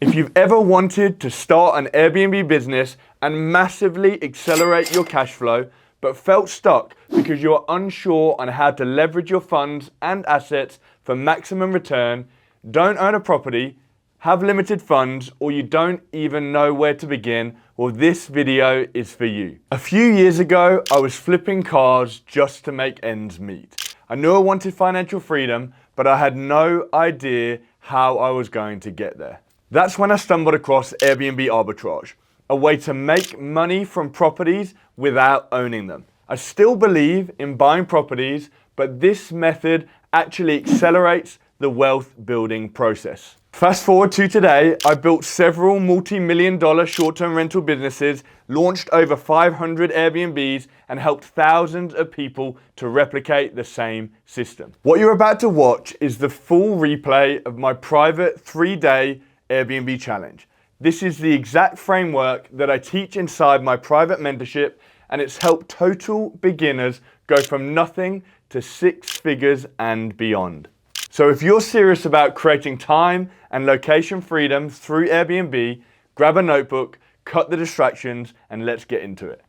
If you've ever wanted to start an Airbnb business and massively accelerate your cash flow, but felt stuck because you're unsure on how to leverage your funds and assets for maximum return, don't own a property, have limited funds, or you don't even know where to begin, well, this video is for you. A few years ago, I was flipping cars just to make ends meet. I knew I wanted financial freedom, but I had no idea how I was going to get there. That's when I stumbled across Airbnb Arbitrage, a way to make money from properties without owning them. I still believe in buying properties, but this method actually accelerates the wealth building process. Fast forward to today, I built several multi-million-dollar short-term rental businesses, launched over 500 Airbnbs, and helped thousands of people to replicate the same system. What you're about to watch is the full replay of my private 3-day Airbnb challenge. This is the exact framework that I teach inside my private mentorship, and it's helped total beginners go from nothing to 6 figures and beyond. So if you're serious about creating time and location freedom through Airbnb, grab a notebook, cut the distractions, and let's get into it.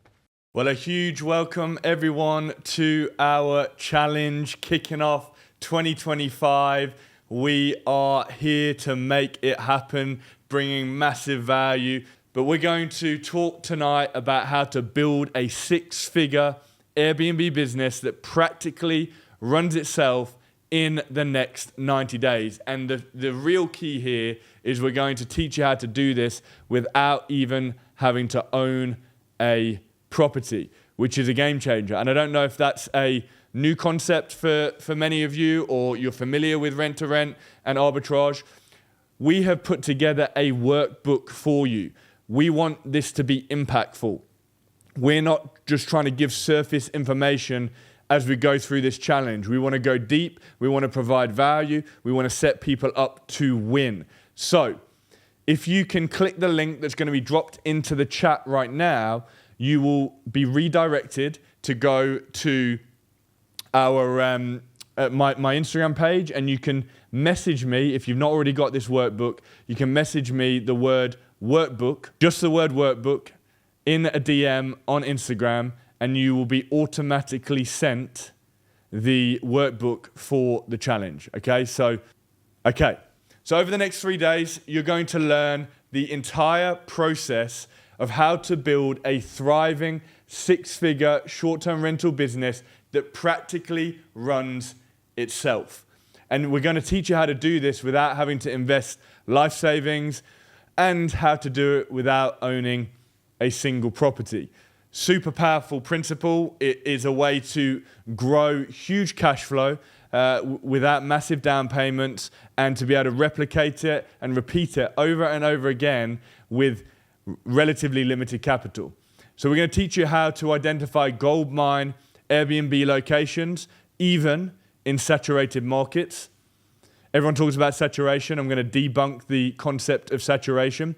Well, a huge welcome everyone to our challenge kicking off 2025. We are here to make it happen, bringing massive value. But we're going to talk tonight about how to build a 6-figure Airbnb business that practically runs itself in the next 90 days. And the real key here is we're going to teach you how to do this without even having to own a property, which is a game changer. And I don't know if that's a new concept for many of you, or you're familiar with rent-to-rent and arbitrage. We have put together a workbook for you. We want this to be impactful. We're not just trying to give surface information as we go through this challenge. We want to go deep. We want to provide value. We want to set people up to win. So if you can click the link that's going to be dropped into the chat right now, you will be redirected to go to our my Instagram page, and you can message me. If you've not already got this workbook, you can message me the word workbook, just the word workbook, in a DM on Instagram, and you will be automatically sent the workbook for the challenge. Okay, so over the next 3 days, you're going to learn the entire process of how to build a thriving 6-figure short-term rental business that practically runs itself. And we're going to teach you how to do this without having to invest life savings, and how to do it without owning a single property. Super powerful principle. It is a way to grow huge cash flow without massive down payments, and to be able to replicate it and repeat it over and over again with relatively limited capital. So we're going to teach you how to identify gold mine Airbnb locations, even in saturated markets. Everyone talks about saturation. I'm going to debunk the concept of saturation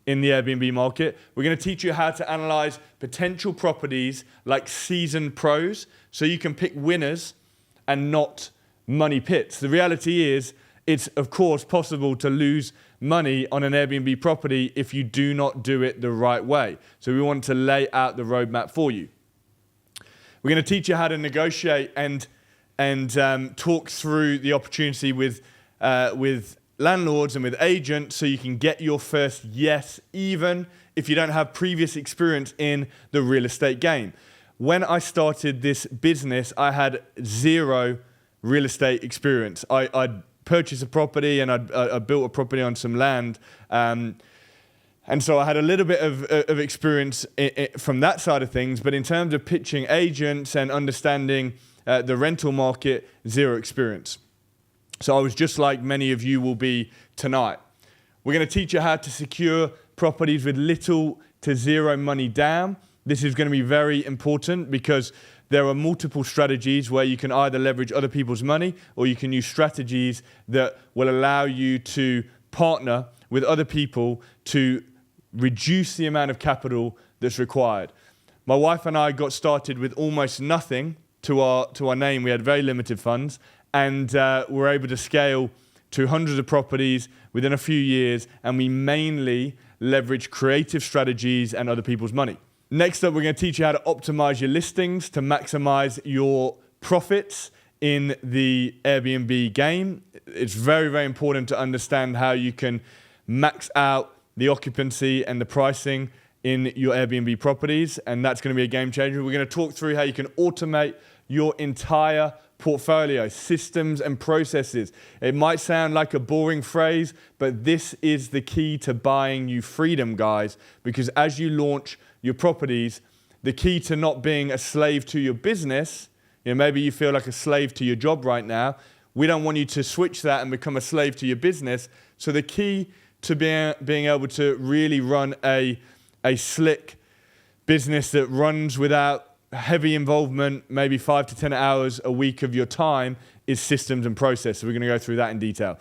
in the Airbnb market. We're going to teach you how to analyze potential properties like seasoned pros, so you can pick winners and not money pits. The reality is, it's of course possible to lose money on an Airbnb property if you do not do it the right way. So we want to lay out the roadmap for you. We're going to teach you how to negotiate and talk through the opportunity with landlords and with agents, so you can get your first yes, even if you don't have previous experience in the real estate game. When I started this business, I had 0 real estate experience. I'd purchased a property, and I built a property on some land. And so I had a little bit of experience from that side of things, but in terms of pitching agents and understanding the rental market, 0 experience. So I was just like many of you will be tonight. We're going to teach you how to secure properties with little to 0 money down. This is going to be very important because there are multiple strategies where you can either leverage other people's money, or you can use strategies that will allow you to partner with other people to reduce the amount of capital that's required. My wife and I got started with almost nothing to our name. We had very limited funds, and we're able to scale to hundreds of properties within a few years, and we mainly leverage creative strategies and other people's money. Next up, we're going to teach you how to optimize your listings to maximize your profits in the Airbnb game. It's very, very important to understand how you can max out the occupancy and the pricing in your Airbnb properties, and that's going to be a game changer. We're going to talk through how you can automate your entire portfolio, systems and processes. It might sound like a boring phrase, but this is the key to buying you freedom, guys, because as you launch your properties, the key to not being a slave to your business, maybe you feel like a slave to your job right now. We don't want you to switch that and become a slave to your business. So the key to being able to really run a slick business that runs without heavy involvement, maybe 5 to 10 hours a week of your time, is systems and process. So we're going to go through that in detail.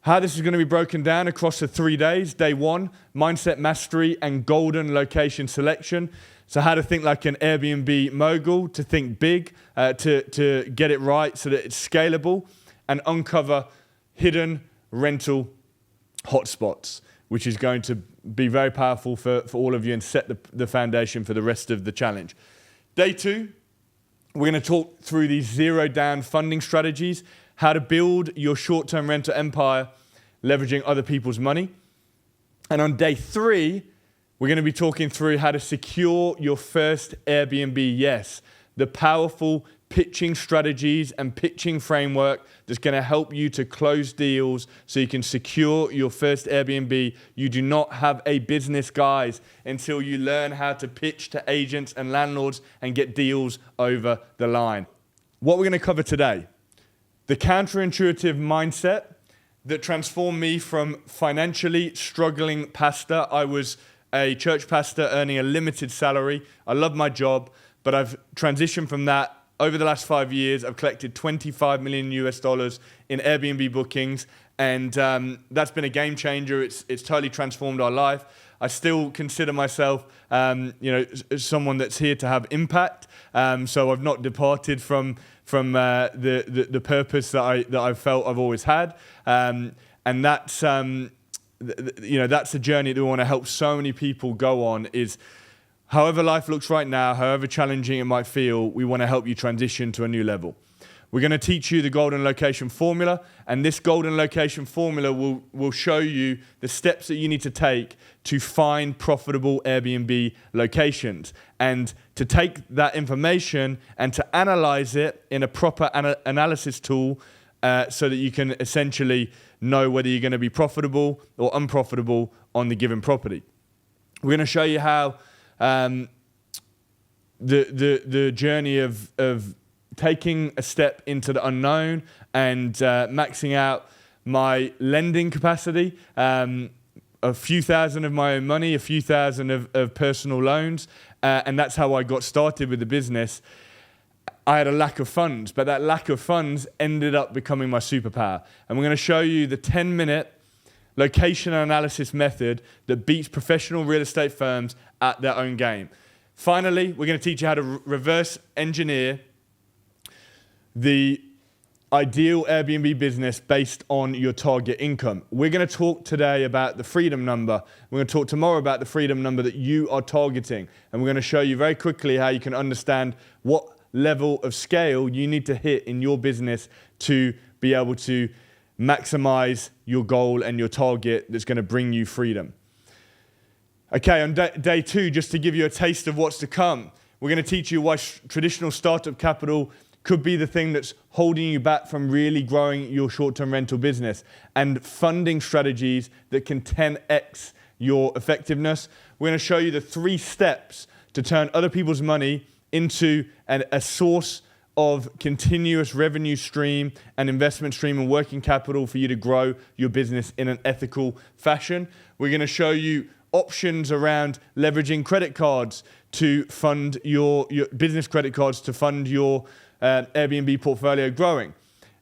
How this is going to be broken down across the 3 days. Day 1, mindset mastery and golden location selection. So how to think like an Airbnb mogul, to think big, to get it right so that it's scalable, and uncover hidden rental hotspots, which is going to be very powerful for all of you and set the foundation for the rest of the challenge. Day 2, we're going to talk through these zero-down funding strategies, how to build your short-term rental empire leveraging other people's money. And on day 3, we're going to be talking through how to secure your first Airbnb yes, the powerful pitching strategies and pitching framework that's going to help you to close deals so you can secure your first Airbnb. You do not have a business, guys, until you learn how to pitch to agents and landlords and get deals over the line. What we're going to cover today, the counterintuitive mindset that transformed me from financially struggling pastor. I was a church pastor earning a limited salary. I love my job, but I've transitioned from that. Over the last 5 years, I've collected $25 million in Airbnb bookings, and that's been a game changer. It's totally transformed our life. I still consider myself, someone that's here to have impact. So I've not departed from the purpose that I felt I've always had, and that's that's the journey that we want to help so many people go on. Is however life looks right now, however challenging it might feel, we want to help you transition to a new level. We're going to teach you the golden location formula, and this golden location formula will show you the steps that you need to take to find profitable Airbnb locations, and to take that information and to analyze it in a proper analysis tool so that you can essentially know whether you're going to be profitable or unprofitable on the given property. We're going to show you how the journey of taking a step into the unknown and maxing out my lending capacity, a few thousand of my own money, a few thousand of personal loans, and that's how I got started with the business. I had a lack of funds, but that lack of funds ended up becoming my superpower. And we're going to show you the 10-minute location analysis method that beats professional real estate firms at their own game. Finally, we're going to teach you how to reverse engineer the ideal Airbnb business based on your target income. We're going to talk today about the freedom number. We're going to talk tomorrow about the freedom number that you are targeting. And we're going to show you very quickly how you can understand what level of scale you need to hit in your business to be able to maximize your goal and your target that's going to bring you freedom. Okay, on day 2, just to give you a taste of what's to come, we're going to teach you why traditional startup capital could be the thing that's holding you back from really growing your short-term rental business, and funding strategies that can 10x your effectiveness. We're going to show you the 3 steps to turn other people's money into a source of continuous revenue stream and investment stream and working capital for you to grow your business in an ethical fashion. We're going to show you options around leveraging credit cards to fund your business credit cards to fund your Airbnb portfolio growing.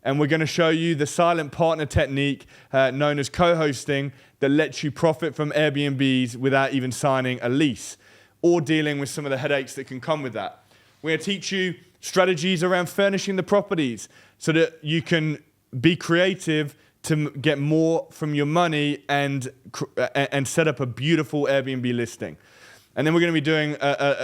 And we're going to show you the silent partner technique known as co-hosting that lets you profit from Airbnbs without even signing a lease or dealing with some of the headaches that can come with that. We're going to teach you strategies around furnishing the properties so that you can be creative to get more from your money and set up a beautiful Airbnb listing. And then we're going to be doing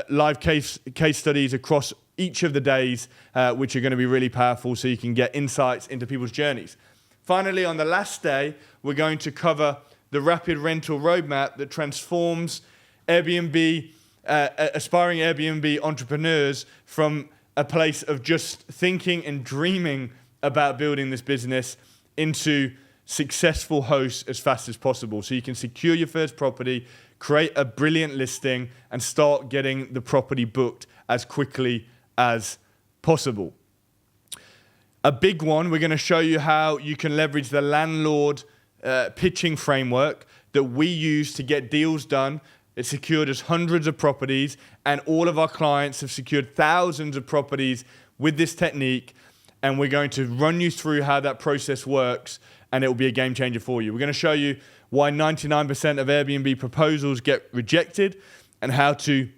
live case studies across each of the days, which are going to be really powerful so you can get insights into people's journeys. Finally, on the last day, we're going to cover the rapid rental roadmap that transforms Airbnb, aspiring Airbnb entrepreneurs from a place of just thinking and dreaming about building this business into successful hosts as fast as possible. So you can secure your first property, create a brilliant listing, and start getting the property booked as quickly as possible. A big one, we're going to show you how you can leverage the Landlord pitching framework that we use to get deals done. It's secured us hundreds of properties, and all of our clients have secured thousands of properties with this technique. And we're going to run you through how that process works, and it will be a game changer for you. We're going to show you why 99% of Airbnb proposals get rejected and how to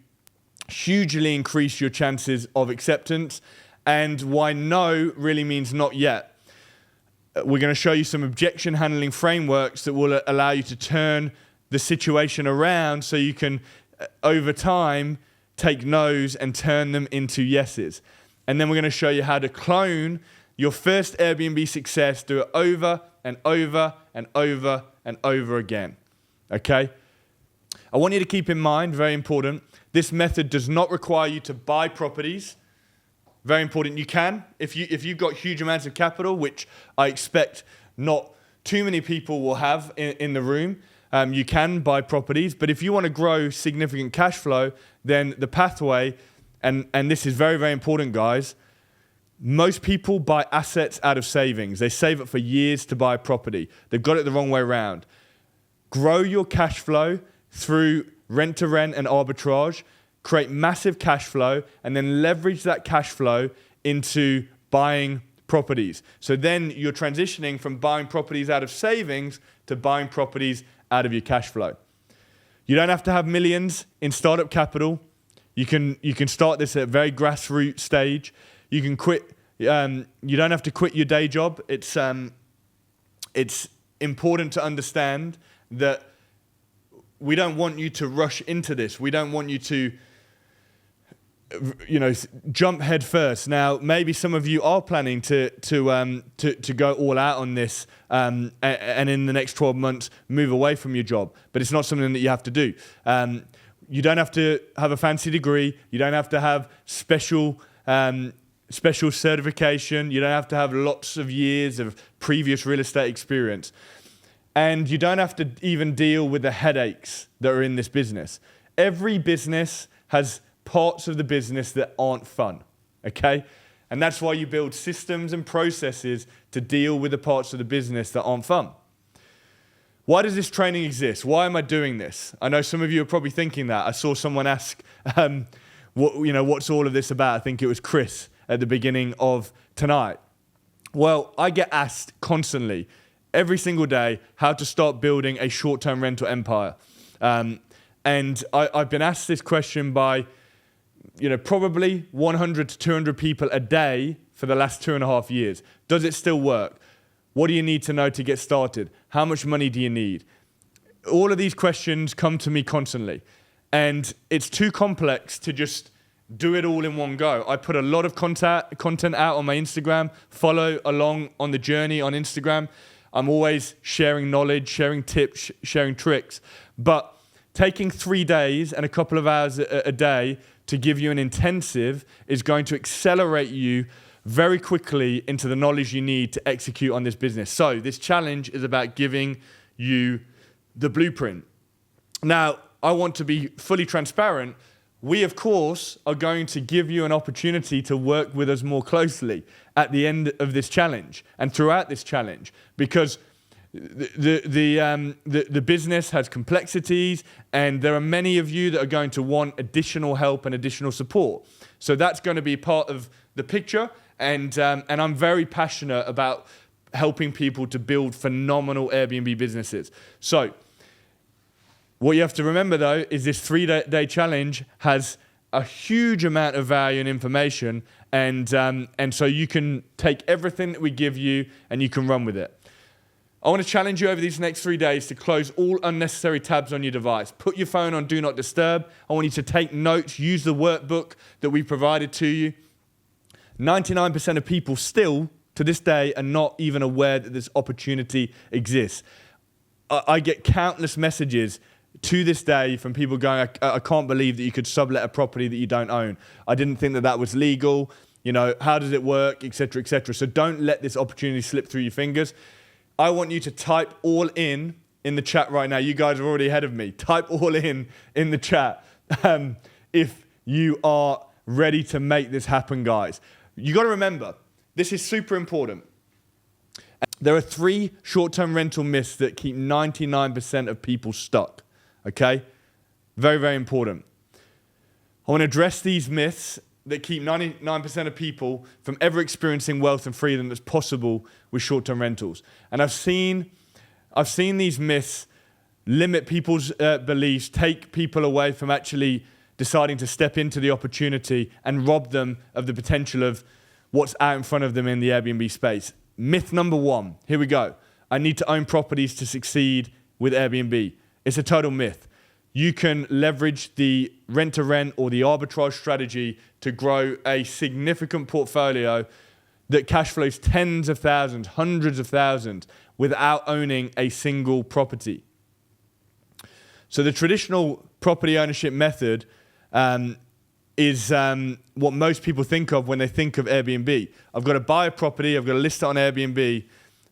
hugely increase your chances of acceptance, and why no really means not yet. We're going to show you some objection handling frameworks that will allow you to turn the situation around so you can, over time, take no's and turn them into yeses. And then we're going to show you how to clone your first Airbnb success, do it over and over and over and over again. Okay? I want you to keep in mind, very important, this method does not require you to buy properties. Very important. You can, if you've got huge amounts of capital, which I expect not too many people will have in the room, you can buy properties. But if you want to grow significant cash flow, then the pathway, and this is very, very important, guys, most people buy assets out of savings. They save up for years to buy property. They've got it the wrong way around. Grow your cash flow through rent-to-rent and arbitrage. Create massive cash flow, and then leverage that cash flow into buying properties. So then you're transitioning from buying properties out of savings to buying properties out of your cash flow. You don't have to have millions in startup capital. You can start this at a very grassroots stage. You can quit. You don't have to quit your day job. It's important to understand that we don't want you to rush into this. We don't want you to jump head first. Now, maybe some of you are planning to go all out on this, and in the next 12 months move away from your job. But it's not something that you have to do. You don't have to have a fancy degree. You don't have to have special certification. You don't have to have lots of years of previous real estate experience. And you don't have to even deal with the headaches that are in this business. Every business has parts of the business that aren't fun, okay? And that's why you build systems and processes to deal with the parts of the business that aren't fun. Why does this training exist? Why am I doing this? I know some of you are probably thinking that. I saw someone ask, what's all of this about? I think it was Chris at the beginning of tonight. Well, I get asked constantly, every single day, how to start building a short-term rental empire. And I've been asked this question by probably 100 to 200 people a day for the last 2.5 years. Does it still work? What do you need to know to get started? How much money do you need? All of these questions come to me constantly. And it's too complex to just do it all in one go. I put a lot of content out on my Instagram. Follow along on the journey on Instagram. I'm always sharing knowledge, sharing tips, sharing tricks. But taking 3 days and a couple of hours a day to give you an intensive is going to accelerate you very quickly into the knowledge you need to execute on this business. So this challenge is about giving you the blueprint. Now, I want to be fully transparent. We, of course, are going to give you an opportunity to work with us more closely at the end of this challenge and throughout this challenge, because the business has complexities, and there are many of you that are going to want additional help and additional support. So that's going to be part of the picture, and I'm very passionate about helping people to build phenomenal Airbnb businesses. So what you have to remember, though, is this 3-day challenge has a huge amount of value and information, and so you can take everything that we give you and you can run with it. I want to challenge you over these next 3 days to close all unnecessary tabs on your device. Put your phone on Do Not Disturb. I want you to take notes, use the workbook that we provided to you. 99% of people still, to this day, are not even aware that this opportunity exists. I get countless messages to this day from people going, I can't believe that you could sublet a property that you don't own. I didn't think that that was legal. You know, how does it work, et cetera, et cetera. So don't let this opportunity slip through your fingers. I want you to type all in the chat right now. You guys are already ahead of me. Type all in the chat if you are ready to make this happen, guys. You got to remember, this is super important. There are 3 short-term rental myths that keep 99% of people stuck, okay? Very, very important. I want to address these myths that keep 99% of people from ever experiencing wealth and freedom that's possible with short-term rentals. And I've seen these myths limit people's beliefs, take people away from actually deciding to step into the opportunity and rob them of the potential of what's out in front of them in the Airbnb space. Myth number 1, here we go. I need to own properties to succeed with Airbnb. It's a total myth. You can leverage the rent-to-rent or the arbitrage strategy to grow a significant portfolio that cash flows tens of thousands, hundreds of thousands without owning a single property. So the traditional property ownership method is what most people think of when they think of Airbnb. I've got to buy a property, I've got to list it on Airbnb,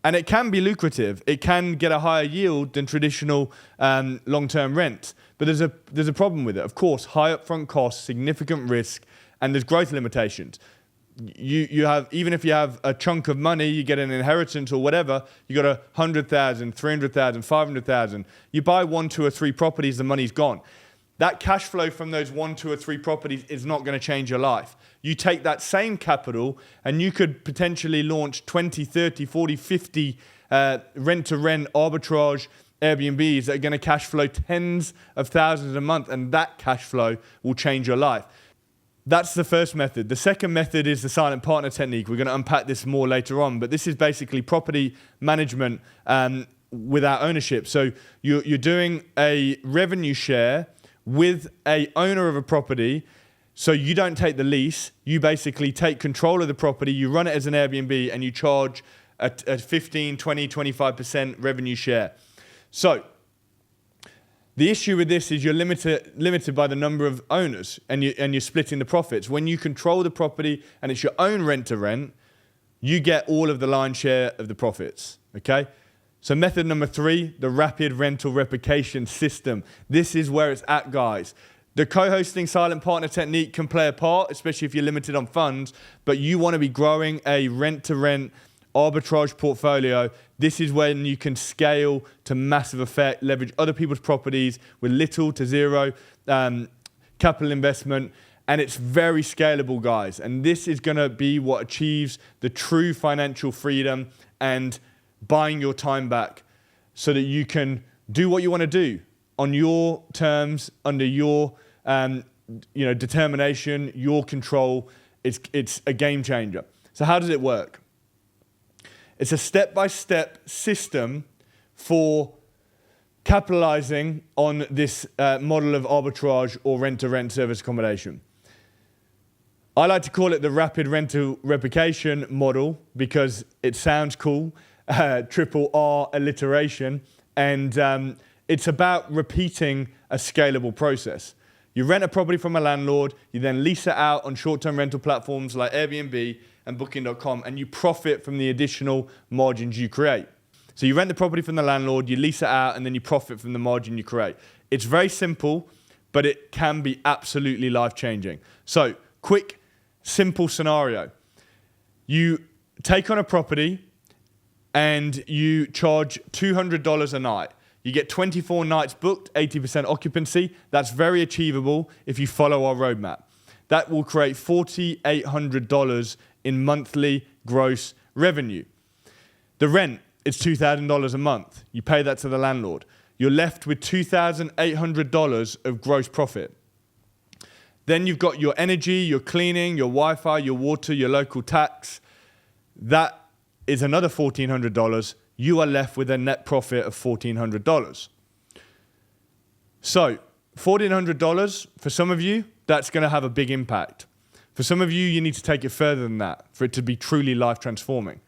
and it can be lucrative. It can get a higher yield than traditional long-term rent. But there's a problem with it. Of course, high upfront costs, significant risk, and there's growth limitations. You have, even if you have a chunk of money, you get an inheritance or whatever, you got 100,000, 300,000, 500,000. You buy 1, 2, or 3 properties, the money's gone. That cash flow from those 1, 2, or 3 properties is not going to change your life. You take that same capital and you could potentially launch 20, 30, 40, 50 rent-to-rent arbitrage Airbnbs that are going to cash flow tens of thousands a month, and that cash flow will change your life. That's the first method. The second method is the silent partner technique. We're going to unpack this more later on, but this is basically property management without ownership. So you're doing a revenue share with a owner of a property. So you don't take the lease, you basically take control of the property, you run it as an Airbnb, and you charge a 15, 20, 25% revenue share. So the issue with this is you're limited by the number of owners, and you're splitting the profits. When you control the property and it's your own rent-to-rent, you get all of the lion's share of the profits, okay? So method number 3, the rapid rental replication system. This is where it's at, guys. The co-hosting silent partner technique can play a part, especially if you're limited on funds, but you want to be growing a rent-to-rent arbitrage portfolio. This is when you can scale to massive effect, leverage other people's properties with little to zero capital investment, and it's very scalable, guys. And this is going to be what achieves the true financial freedom and buying your time back so that you can do what you want to do on your terms, under your determination, your control. It's a game changer. So how does it work? It's a step-by-step system for capitalizing on this model of arbitrage or rent-to-rent service accommodation. I like to call it the rapid rental replication model because it sounds cool, triple R alliteration, and it's about repeating a scalable process. You rent a property from a landlord, you then lease it out on short-term rental platforms like Airbnb and Booking.com, and you profit from the additional margins you create. So you rent the property from the landlord, you lease it out, and then you profit from the margin you create. It's very simple, but it can be absolutely life-changing. So, quick, simple scenario. You take on a property and you charge $200 a night. You get 24 nights booked, 80% occupancy. That's very achievable if you follow our roadmap. That will create $4,800 in monthly gross revenue. The rent is $2,000 a month. You pay that to the landlord. You're left with $2,800 of gross profit. Then you've got your energy, your cleaning, your Wi-Fi, your water, your local tax. That is another $1,400. you are left with a net profit of $1,400. So $1,400, for some of you, that's going to have a big impact. For some of you, you need to take it further than that for it to be truly life transforming.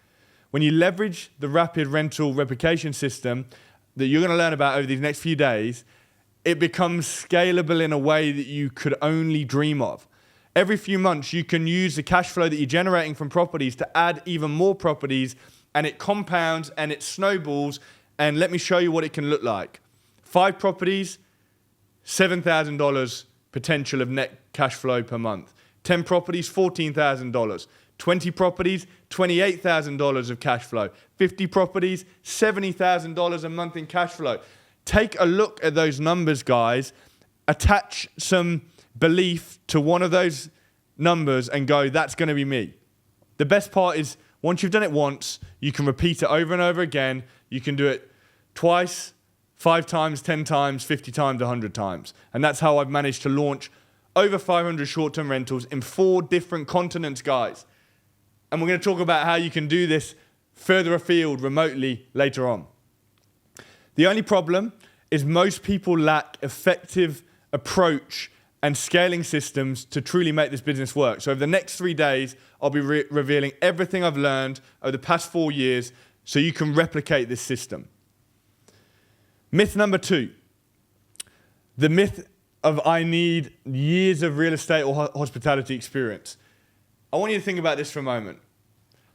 When you leverage the rapid rental replication system that you're going to learn about over these next few days, it becomes scalable in a way that you could only dream of. Every few months, you can use the cash flow that you're generating from properties to add even more properties, and it compounds and it snowballs. And let me show you what it can look like. 5 properties, $7,000 potential of net cash flow per month. 10 properties, $14,000. 20 properties, $28,000 of cash flow. 50 properties, $70,000 a month in cash flow. Take a look at those numbers, guys. Attach some belief to one of those numbers and go, that's going to be me. The best part is once you've done it once, you can repeat it over and over again. You can do it twice, 5 times, 10 times, 50 times, 100 times. And that's how I've managed to launch over 500 short-term rentals in 4 different continents, guys. And we're going to talk about how you can do this further afield remotely later on. The only problem is most people lack effective approach and scaling systems to truly make this business work. So over the next 3 days, I'll be revealing everything I've learned over the past 4 years so you can replicate this system. Myth number 2, the myth of I need years of real estate or hospitality experience. I want you to think about this for a moment.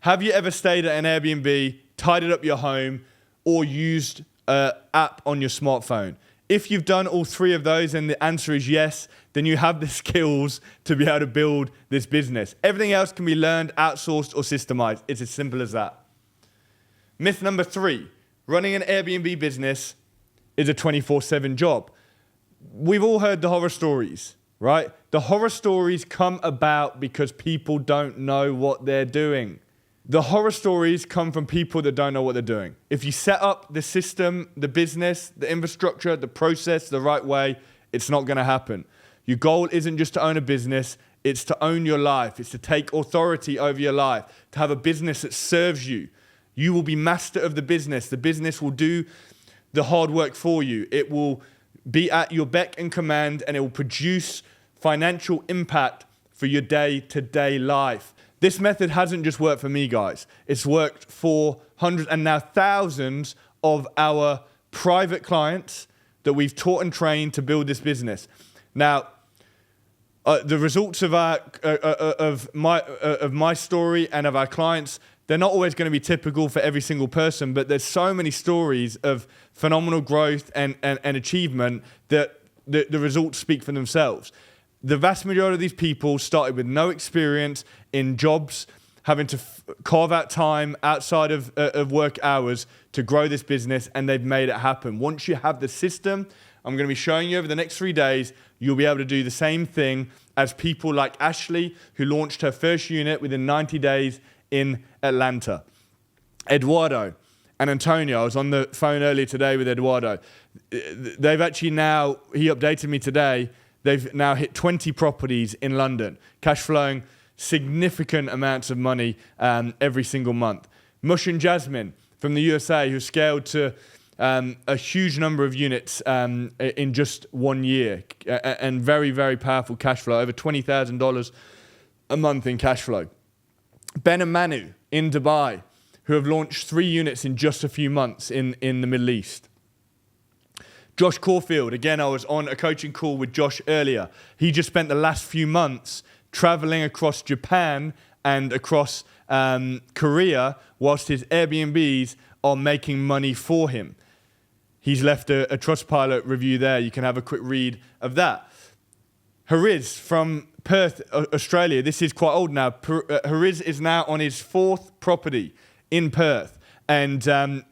Have you ever stayed at an Airbnb, tidied up your home, or used an app on your smartphone? If you've done all 3 of those and the answer is yes, then you have the skills to be able to build this business. Everything else can be learned, outsourced, or systemized. It's as simple as that. Myth number 3, running an Airbnb business is a 24/7 job. We've all heard the horror stories, right? The horror stories come about because people don't know what they're doing. The horror stories come from people that don't know what they're doing. If you set up the system, the business, the infrastructure, the process the right way, it's not going to happen. Your goal isn't just to own a business, it's to own your life. It's to take authority over your life, to have a business that serves you. You will be master of the business. The business will do the hard work for you. It will be at your beck and command, and it will produce financial impact for your day-to-day life. This method hasn't just worked for me, guys. It's worked for hundreds and now thousands of our private clients that we've taught and trained to build this business. Now, the results of my story and of our clients, they're not always going to be typical for every single person, but there's so many stories of phenomenal growth and achievement that the results speak for themselves. The vast majority of these people started with no experience in jobs, having to carve out time outside of work hours to grow this business, and they've made it happen. Once you have the system, I'm going to be showing you over the next 3 days, you'll be able to do the same thing as people like Ashley, who launched her first unit within 90 days in Atlanta. Eduardo and Antonio, I was on the phone earlier today with Eduardo. They've actually now, he updated me today, they've now hit 20 properties in London, cash flowing significant amounts of money every single month. Mush and Jasmine from the USA, who scaled to a huge number of units in just 1 year, and very, very powerful cash flow, over $20,000 a month in cash flow. Ben and Manu in Dubai, who have launched 3 units in just a few months in the Middle East. Josh Caulfield, again, I was on a coaching call with Josh earlier. He just spent the last few months traveling across Japan and across Korea whilst his Airbnbs are making money for him. He's left a Trustpilot review there. You can have a quick read of that. Hariz from Perth, Australia. This is quite old now. Hariz is now on his 4th property in Perth. And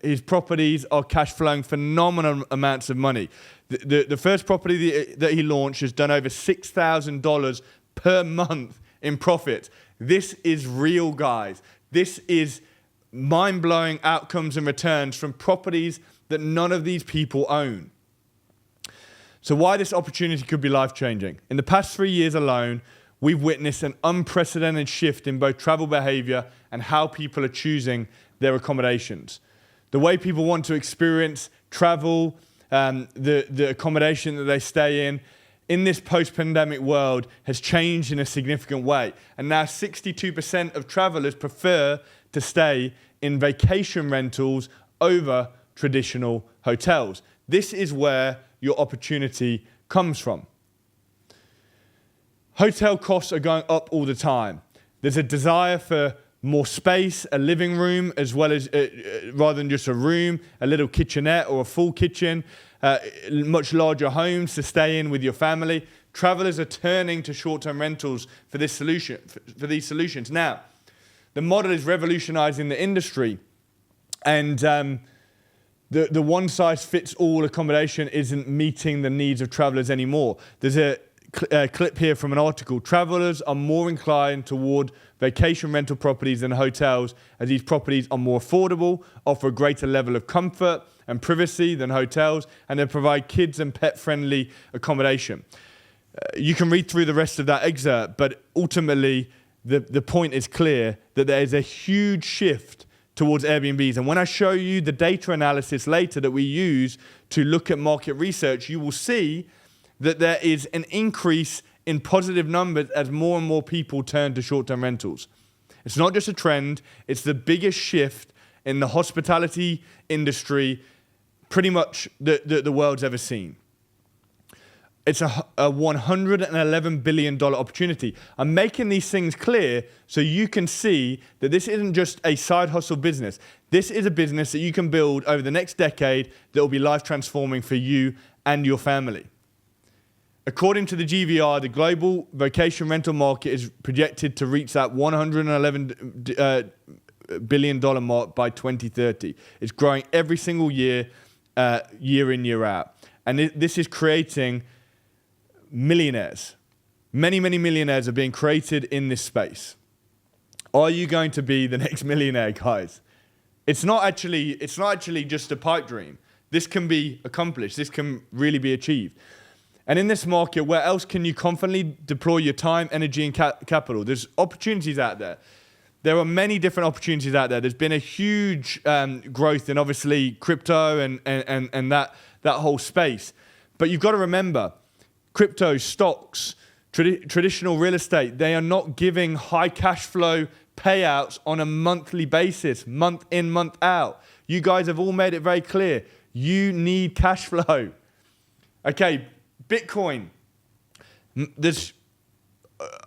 his properties are cash flowing phenomenal amounts of money. The first property that he launched has done over $6,000 per month in profit. This is real, guys. This is mind-blowing outcomes and returns from properties that none of these people own. So why this opportunity could be life-changing? In the past 3 years alone, we've witnessed an unprecedented shift in both travel behavior and how people are choosing their accommodations. the way people want to experience travel, the accommodation that they stay in this post-pandemic world has changed in a significant way. And now 62% of travelers prefer to stay in vacation rentals over traditional hotels. This is where your opportunity comes from. Hotel costs are going up all the time. There's a desire for more space, a living room, as well as, rather than just a room, a little kitchenette or a full kitchen, much larger homes to stay in with your family. Travelers are turning to short-term rentals for this solution, for these solutions. Now, the model is revolutionizing the industry, and the one-size-fits-all accommodation isn't meeting the needs of travelers anymore. There's a clip here from an article. Travelers are more inclined toward vacation rental properties than hotels, as these properties are more affordable, offer a greater level of comfort and privacy than hotels, and they provide kids and pet-friendly accommodation. You can read through the rest of that excerpt, but ultimately the point is clear that there is a huge shift towards Airbnbs. And when I show you the data analysis later that we use to look at market research, you will see that there is an increase in positive numbers as more and more people turn to short-term rentals. It's not just a trend, it's the biggest shift in the hospitality industry pretty much the world's ever seen. It's a $111 billion opportunity. I'm making these things clear so you can see that this isn't just a side hustle business. This is a business that you can build over the next decade that will be life transforming for you and your family. According to the GVR, the global vacation rental market is projected to reach that $111 billion mark by 2030. It's growing every single year, year in, year out. And this is creating millionaires. Many, many millionaires are being created in this space. Are you going to be the next millionaire, guys? It's not actually just a pipe dream. This can be accomplished. This can really be achieved. And in this market, where else can you confidently deploy your time, energy, and capital? There's opportunities out there. There are many different opportunities out there. There's been a huge growth in, obviously, crypto and that whole space. But you've got to remember, crypto, stocks, traditional real estate, they are not giving high cash flow payouts on a monthly basis, month in, month out. You guys have all made it very clear. You need cash flow. Okay, Bitcoin. There's,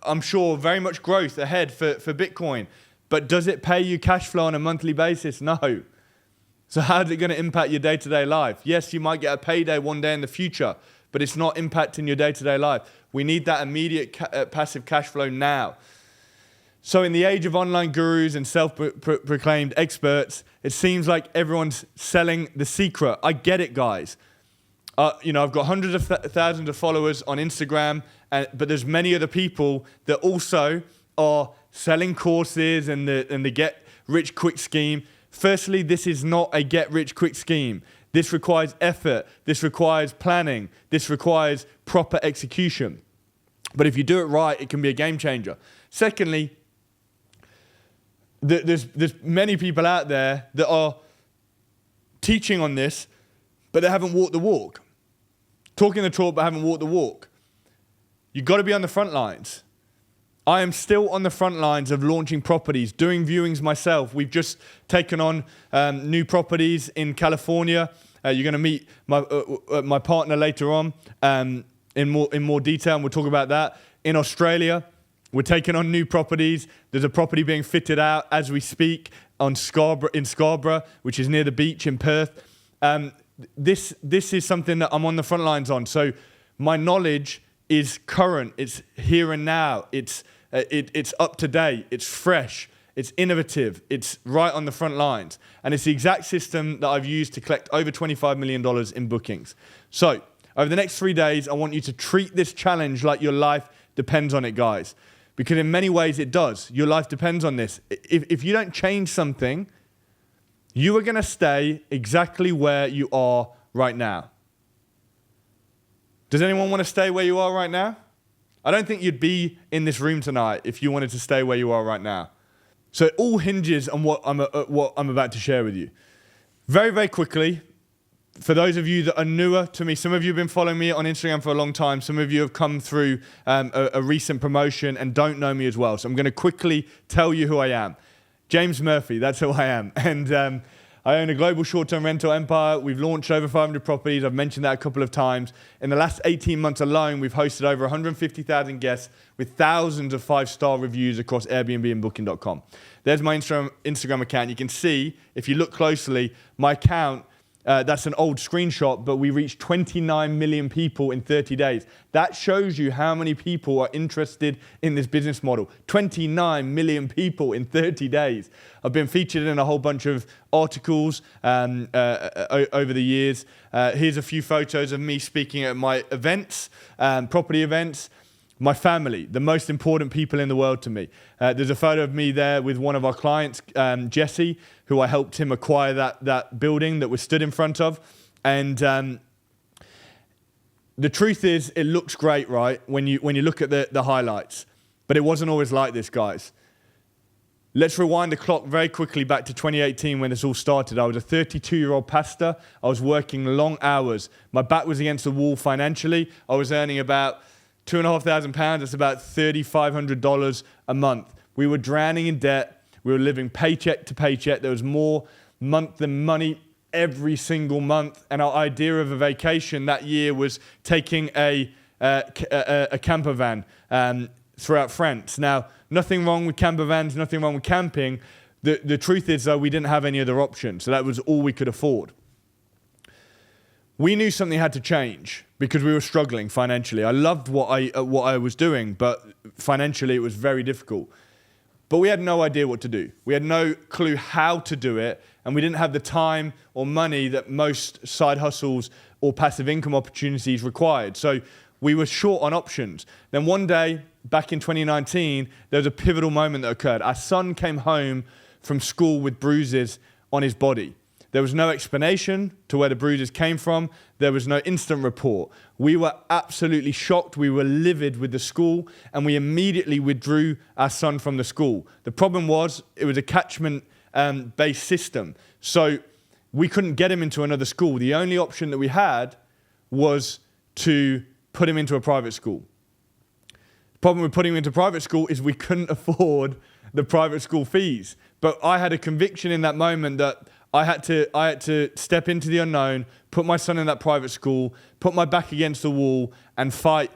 I'm sure, very much growth ahead for Bitcoin. But does it pay you cash flow on a monthly basis? No. So how's it going to impact your day-to-day life? Yes, you might get a payday one day in the future, but it's not impacting your day-to-day life. We need that immediate passive cash flow now. So in the age of online gurus and self-proclaimed experts, it seems like everyone's selling the secret. I get it, guys. I've got hundreds of thousands of followers on Instagram, but there's many other people that also are selling courses and the get-rich-quick scheme. Firstly, this is not a get-rich-quick scheme. This requires effort. This requires planning. This requires proper execution. But if you do it right, it can be a game changer. Secondly, there's many people out there that are teaching on this, but they haven't walked the walk. Talking the talk, but haven't walked the walk. You've got to be on the front lines. I am still on the front lines of launching properties, doing viewings myself. We've just taken on new properties in California. You're going to meet my partner later on in more detail, and we'll talk about that. In Australia, we're taking on new properties. There's a property being fitted out as we speak in Scarborough, which is near the beach in Perth. This is something that I'm on the front lines on. So my knowledge is current. It's here and now. It's up to date. It's fresh. It's innovative. It's right on the front lines. And it's the exact system that I've used to collect over $25 million in bookings. So over the next 3 days, I want you to treat this challenge like your life depends on it, guys. Because in many ways it does. Your life depends on this. If you don't change something, you are going to stay exactly where you are right now. Does anyone want to stay where you are right now? I don't think you'd be in this room tonight if you wanted to stay where you are right now. So it all hinges on what I'm about to share with you. Very, very quickly, for those of you that are newer to me, some of you have been following me on Instagram for a long time. Some of you have come through a recent promotion and don't know me as well. So I'm going to quickly tell you who I am. James Murphy, that's who I am. And I own a global short-term rental empire. We've launched over 500 properties. I've mentioned that a couple of times. In the last 18 months alone, we've hosted over 150,000 guests with thousands of 5-star reviews across Airbnb and Booking.com. There's my Instagram account. You can see, if you look closely, my account, that's an old screenshot, but we reached 29 million people in 30 days. That shows you how many people are interested in this business model. 29 million people in 30 days. I've been featured in a whole bunch of articles over the years. Here's a few photos of me speaking at my events, property events. My family, the most important people in the world to me. There's a photo of me there with one of our clients, Jesse, who I helped him acquire that building that we're stood in front of. And the truth is, it looks great, right, when you look at the highlights. But it wasn't always like this, guys. Let's rewind the clock very quickly back to 2018 when this all started. I was a 32-year-old pastor. I was working long hours. My back was against the wall financially. I was earning about £2,500, that's about $3,500 a month. We were drowning in debt. We were living paycheck to paycheck. There was more month than money every single month. And our idea of a vacation that year was taking a camper van throughout France. Now, nothing wrong with camper vans, nothing wrong with camping. The truth is, though, we didn't have any other options. So that was all we could afford. We knew something had to change because we were struggling financially. I loved what I was doing, but financially it was very difficult. But we had no idea what to do. We had no clue how to do it, and we didn't have the time or money that most side hustles or passive income opportunities required. So we were short on options. Then one day, back in 2019, there was a pivotal moment that occurred. Our son came home from school with bruises on his body. There was no explanation to where the bruises came from. There was no instant report. We were absolutely shocked. We were livid with the school, and we immediately withdrew our son from the school. The problem was it was a catchment-based system, so we couldn't get him into another school. The only option that we had was to put him into a private school. The problem with putting him into private school is we couldn't afford the private school fees. But I had a conviction in that moment that I had to step into the unknown, put my son in that private school, put my back against the wall, and fight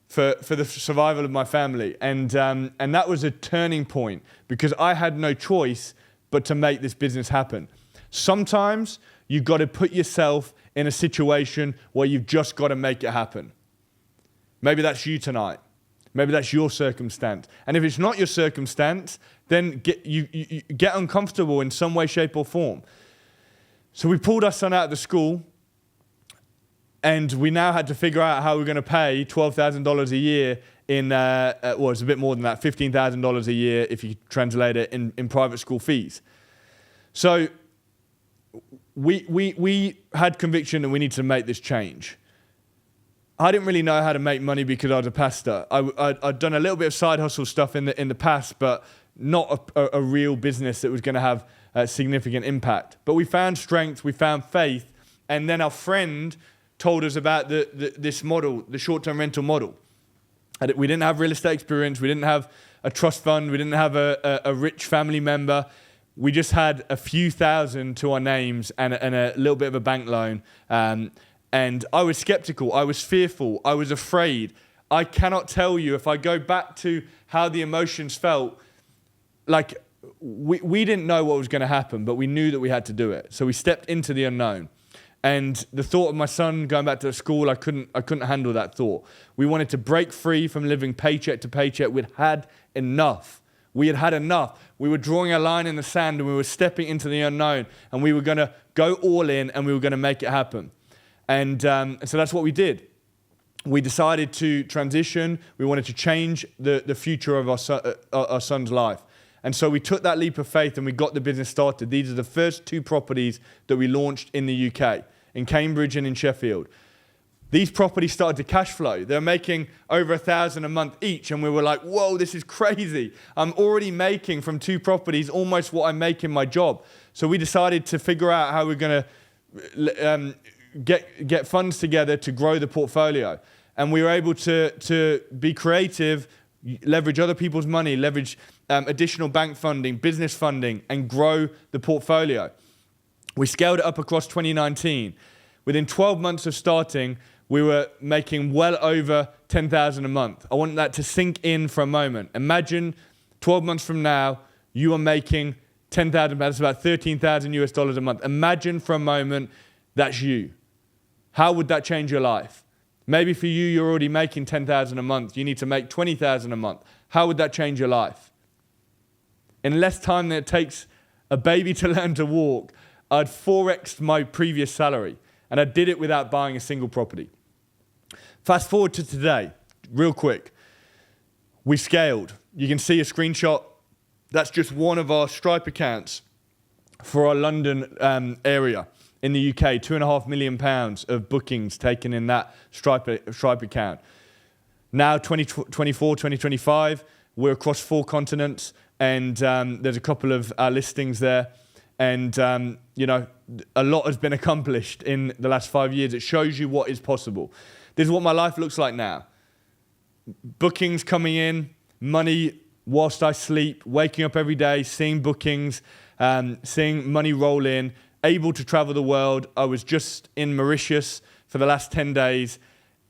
for the survival of my family. And that was a turning point because I had no choice but to make this business happen. Sometimes you've got to put yourself in a situation where you've just got to make it happen. Maybe that's you tonight. Maybe that's your circumstance. And if it's not your circumstance, then you get uncomfortable in some way, shape, or form. So we pulled our son out of the school, and we now had to figure out how we're going to pay $12,000 a year in, well, it's a bit more than that, $15,000 a year if you translate it in private school fees. So we had conviction that we need to make this change. I didn't really know how to make money because I was a pastor. I'd done a little bit of side hustle stuff in the past, but not a real business that was going to have a significant impact. But we found strength, we found faith, and then our friend told us about this model, the short-term rental model. And we didn't have real estate experience, we didn't have a trust fund, we didn't have a rich family member. We just had a few thousand to our names and a little bit of a bank loan. And I was skeptical, I was fearful, I was afraid. I cannot tell you, if I go back to how the emotions felt, like we didn't know what was going to happen, but we knew that we had to do it. So we stepped into the unknown. And the thought of my son going back to school, I couldn't handle that thought. We wanted to break free from living paycheck to paycheck. We'd had enough. We had had enough. We were drawing a line in the sand, and we were stepping into the unknown, and we were going to go all in, and we were going to make it happen. And so that's what we did. We decided to transition. We wanted to change the future of our son's life. And so we took that leap of faith and we got the business started. These are the first 2 properties that we launched in the UK, in Cambridge and in Sheffield. These properties started to cash flow. They're making over $1,000 a month each. And we were like, whoa, this is crazy. I'm already making from 2 properties almost what I make in my job. So we decided to figure out how we're going to get funds together to grow the portfolio. And we were able to be creative, leverage other people's money, leverage additional bank funding, business funding, and grow the portfolio. We scaled it up across 2019. Within 12 months of starting, we were making well over $10,000 a month. I want that to sink in for a moment. Imagine 12 months from now, you are making $10,000, that's about $13,000 a month. Imagine for a moment that's you. How would that change your life? Maybe for you, you're already making $10,000 a month. You need to make $20,000 a month. How would that change your life? In less time than it takes a baby to learn to walk, I'd 4x'd my previous salary. And I did it without buying a single property. Fast forward to today, real quick. We scaled. You can see a screenshot. That's just one of our Stripe accounts for our London area in the UK. £2.5 million of bookings taken in that Stripe account. Now, 2024, 2025, we're across 4 continents, and there's a couple of listings there. And, a lot has been accomplished in the last 5 years. It shows you what is possible. This is what my life looks like now. Bookings coming in, money whilst I sleep, waking up every day, seeing bookings, seeing money roll in, able to travel the world. I was just in Mauritius for the last 10 days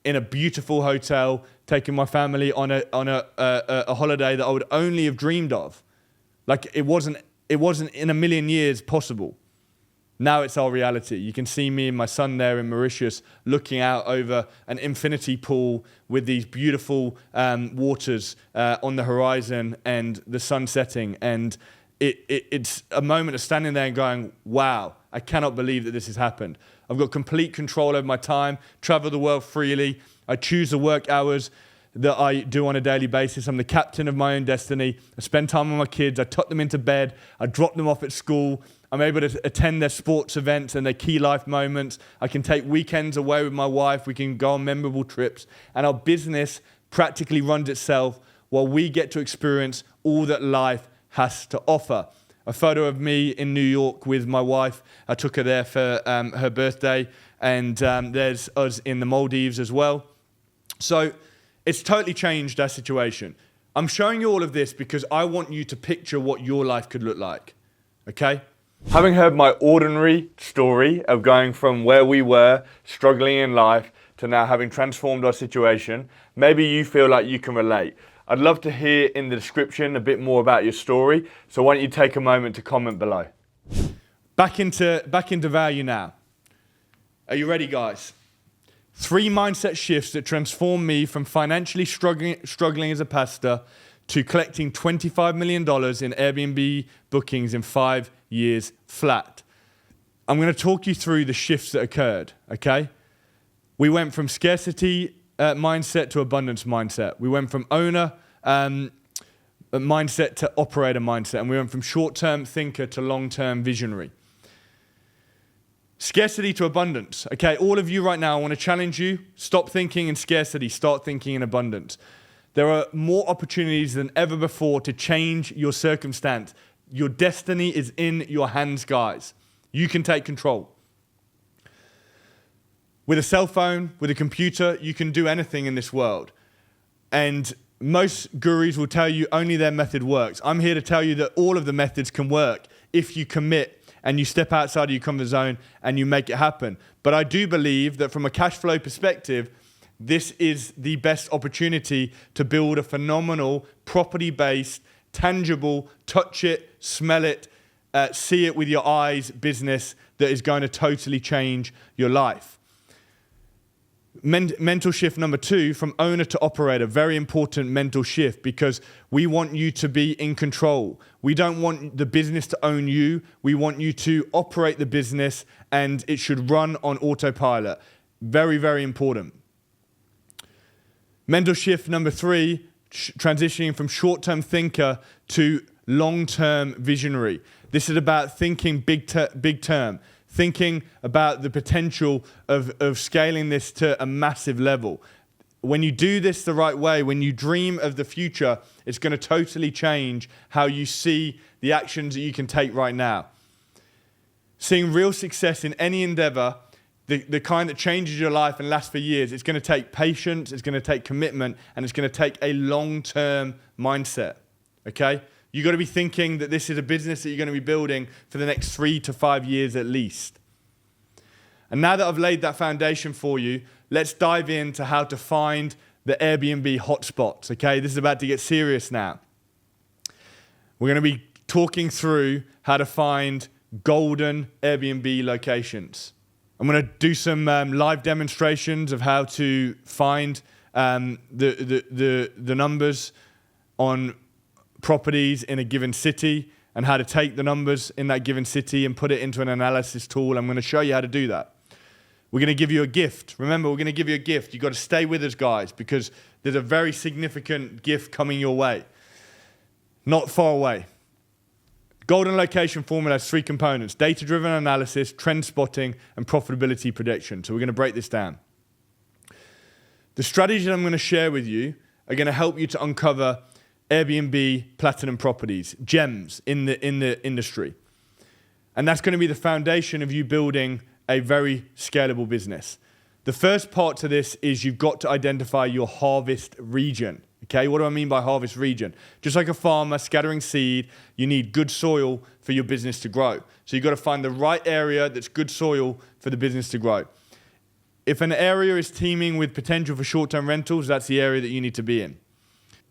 in a beautiful hotel, taking my family on a holiday that I would only have dreamed of. Like it wasn't in a million years possible. Now it's our reality. You can see me and my son there in Mauritius looking out over an infinity pool with these beautiful waters on the horizon and the sun setting. And it's a moment of standing there and going, wow, I cannot believe that this has happened. I've got complete control over my time, travel the world freely. I choose the work hours that I do on a daily basis. I'm the captain of my own destiny. I spend time with my kids. I tuck them into bed. I drop them off at school. I'm able to attend their sports events and their key life moments. I can take weekends away with my wife. We can go on memorable trips. And our business practically runs itself while we get to experience all that life has to offer. A photo of me in New York with my wife. I took her there for her birthday. And there's us in the Maldives as well. So it's totally changed our situation. I'm showing you all of this because I want you to picture what your life could look like, okay? Having heard my ordinary story of going from where we were, struggling in life, to now having transformed our situation, maybe you feel like you can relate. I'd love to hear in the description a bit more about your story, so why don't you take a moment to comment below. Back into value now. Are you ready, guys? 3 mindset shifts that transformed me from financially struggling as a pastor to collecting $25 million in Airbnb bookings in 5 years flat. I'm going to talk you through the shifts that occurred, okay? We went from scarcity mindset to abundance mindset. We went from owner mindset to operator mindset. And we went from short-term thinker to long-term visionary. Scarcity to abundance. Okay, all of you right now, I want to challenge you. Stop thinking in scarcity. Start thinking in abundance. There are more opportunities than ever before to change your circumstance. Your destiny is in your hands, guys. You can take control. With a cell phone, with a computer, you can do anything in this world. And most gurus will tell you only their method works. I'm here to tell you that all of the methods can work if you commit and you step outside of your comfort zone and you make it happen. But I do believe that from a cash flow perspective, this is the best opportunity to build a phenomenal, property-based, tangible, touch it, smell it, see it with your eyes business that is going to totally change your life. Mental shift number 2, from owner to operator, very important mental shift because we want you to be in control. We don't want the business to own you. We want you to operate the business and it should run on autopilot. Very, very important. Mental shift number 3, transitioning from short-term thinker to long-term visionary. This is about thinking big term. thinking about the potential of scaling this to a massive level. When you do this the right way, when you dream of the future, it's going to totally change how you see the actions that you can take right now. Seeing real success in any endeavor, the kind that changes your life and lasts for years, it's going to take patience, it's going to take commitment, and it's going to take a long-term mindset, okay? You've got to be thinking that this is a business that you're going to be building for the next 3 to 5 years at least. And now that I've laid that foundation for you, let's dive into how to find the Airbnb hotspots, okay? This is about to get serious now. We're going to be talking through how to find golden Airbnb locations. I'm going to do some live demonstrations of how to find the numbers on properties in a given city and how to take the numbers in that given city and put it into an analysis tool. I'm going to show you how to do that. We're going to give you a gift. Remember, we're going to give you a gift. You've got to stay with us, guys, because there's a very significant gift coming your way. Not far away. Golden location formula has 3 components: data-driven analysis, trend spotting, and profitability prediction. So we're going to break this down. The strategies I'm going to share with you are going to help you to uncover Airbnb platinum properties, gems in the industry. And that's going to be the foundation of you building a very scalable business. The first part to this is you've got to identify your harvest region. Okay, what do I mean by harvest region? Just like a farmer scattering seed, you need good soil for your business to grow. So you've got to find the right area that's good soil for the business to grow. If an area is teeming with potential for short-term rentals, that's the area that you need to be in.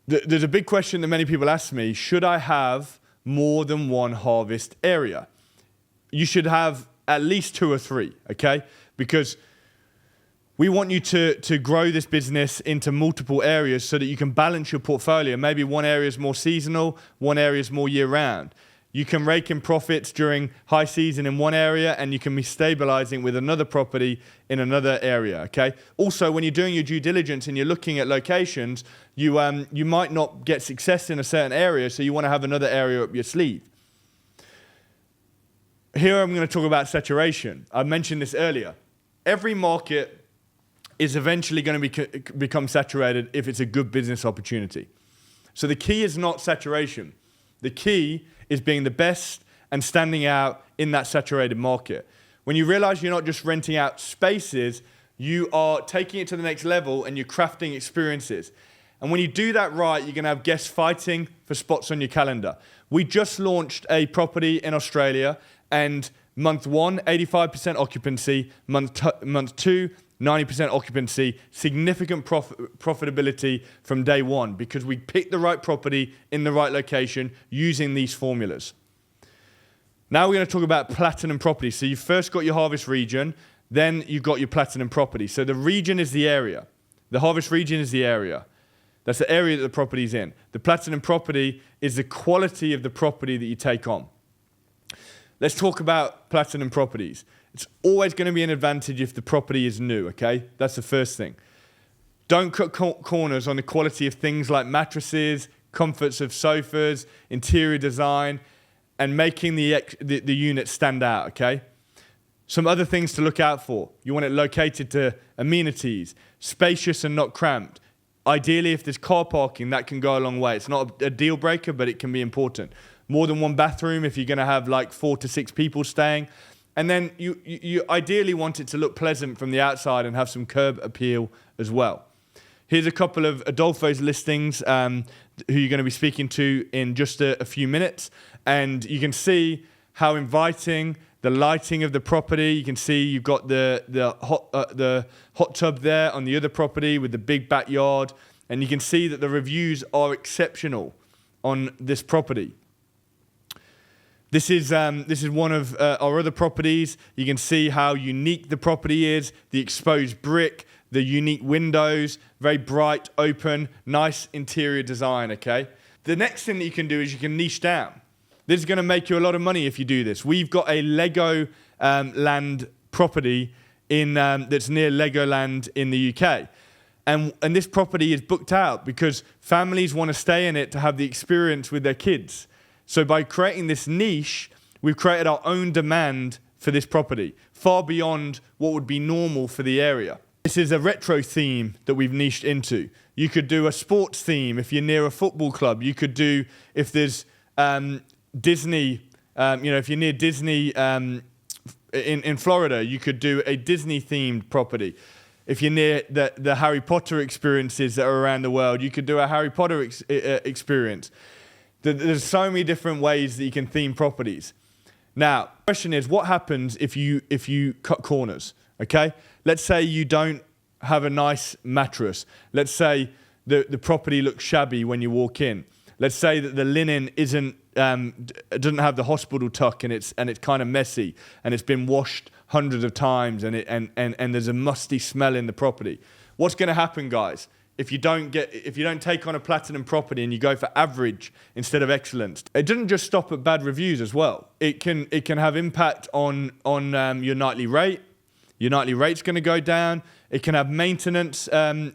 There's a big question that many people ask me: should I have more than one harvest area? You should have at least 2 or 3, okay? Because we want you to grow this business into multiple areas so that you can balance your portfolio. Maybe one area is more seasonal, one area is more year-round. You can rake in profits during high season in one area, and you can be stabilizing with another property in another area, okay? Also, when you're doing your due diligence and you're looking at locations, you might not get success in a certain area, so you want to have another area up your sleeve. Here I'm going to talk about saturation. I mentioned this earlier. Every market is eventually going to become saturated if it's a good business opportunity. So the key is not saturation. The key is being the best and standing out in that saturated market. When you realize you're not just renting out spaces, you are taking it to the next level and you're crafting experiences. And when you do that right, you're going to have guests fighting for spots on your calendar. We just launched a property in Australia, and month 1, 85% occupancy, month 2, 90% occupancy, significant profitability from day 1 because we picked the right property in the right location using these formulas. Now we're going to talk about platinum property. So you've first got your harvest region, then you've got your platinum property. So the region is the area. The harvest region is the area. That's the area that the property is in. The platinum property is the quality of the property that you take on. Let's talk about platinum properties. It's always going to be an advantage if the property is new, okay? That's the first thing. Don't cut corners on the quality of things like mattresses, comforts of sofas, interior design, and making the unit stand out, okay? Some other things to look out for. You want it located to amenities, spacious and not cramped. Ideally, if there's car parking, that can go a long way. It's not a deal breaker, but it can be important. More than one bathroom if you're going to have like 4 to 6 people staying. And then you ideally want it to look pleasant from the outside and have some curb appeal as well. Here's a couple of Adolfo's listings who you're going to be speaking to in just a few minutes. And you can see how inviting the lighting of the property. You can see you've got the hot tub there on the other property with the big backyard. And you can see that the reviews are exceptional on this property. This is one of our other properties. You can see how unique the property is, the exposed brick, the unique windows, very bright, open, nice interior design, okay? The next thing that you can do is you can niche down. This is going to make you a lot of money if you do this. We've got a Lego land property that's near Legoland in the UK. And this property is booked out because families want to stay in it to have the experience with their kids. So by creating this niche, we've created our own demand for this property, far beyond what would be normal for the area. This is a retro theme that we've niched into. You could do a sports theme if you're near a football club. You could do, if there's Disney, if you're near Disney in Florida, you could do a Disney-themed property. If you're near the Harry Potter experiences that are around the world, you could do a Harry Potter experience. There's so many different ways that you can theme properties. Now, the question is, what happens if you cut corners? Okay, let's say you don't have a nice mattress. Let's say the property looks shabby when you walk in. Let's say that the linen doesn't have the hospital tuck, and it's kind of messy, and it's been washed hundreds of times, and there's a musty smell in the property. What's going to happen, guys? If you don't take on a platinum property and you go for average instead of excellence, it doesn't just stop at bad reviews as well. It can have impact on your nightly rate. Your nightly rate's going to go down. It can have maintenance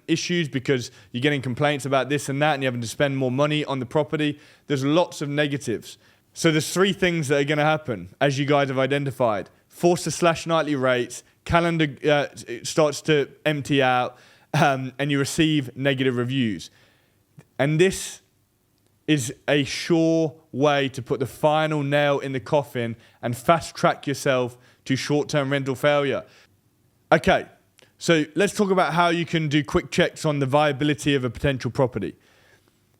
issues because you're getting complaints about this and that, and you're having to spend more money on the property. There's lots of negatives. So there's 3 things that are going to happen, as you guys have identified. Forced to slash nightly rates, calendar starts to empty out, and you receive negative reviews. And this is a sure way to put the final nail in the coffin and fast track yourself to short-term rental failure. Okay, so let's talk about how you can do quick checks on the viability of a potential property.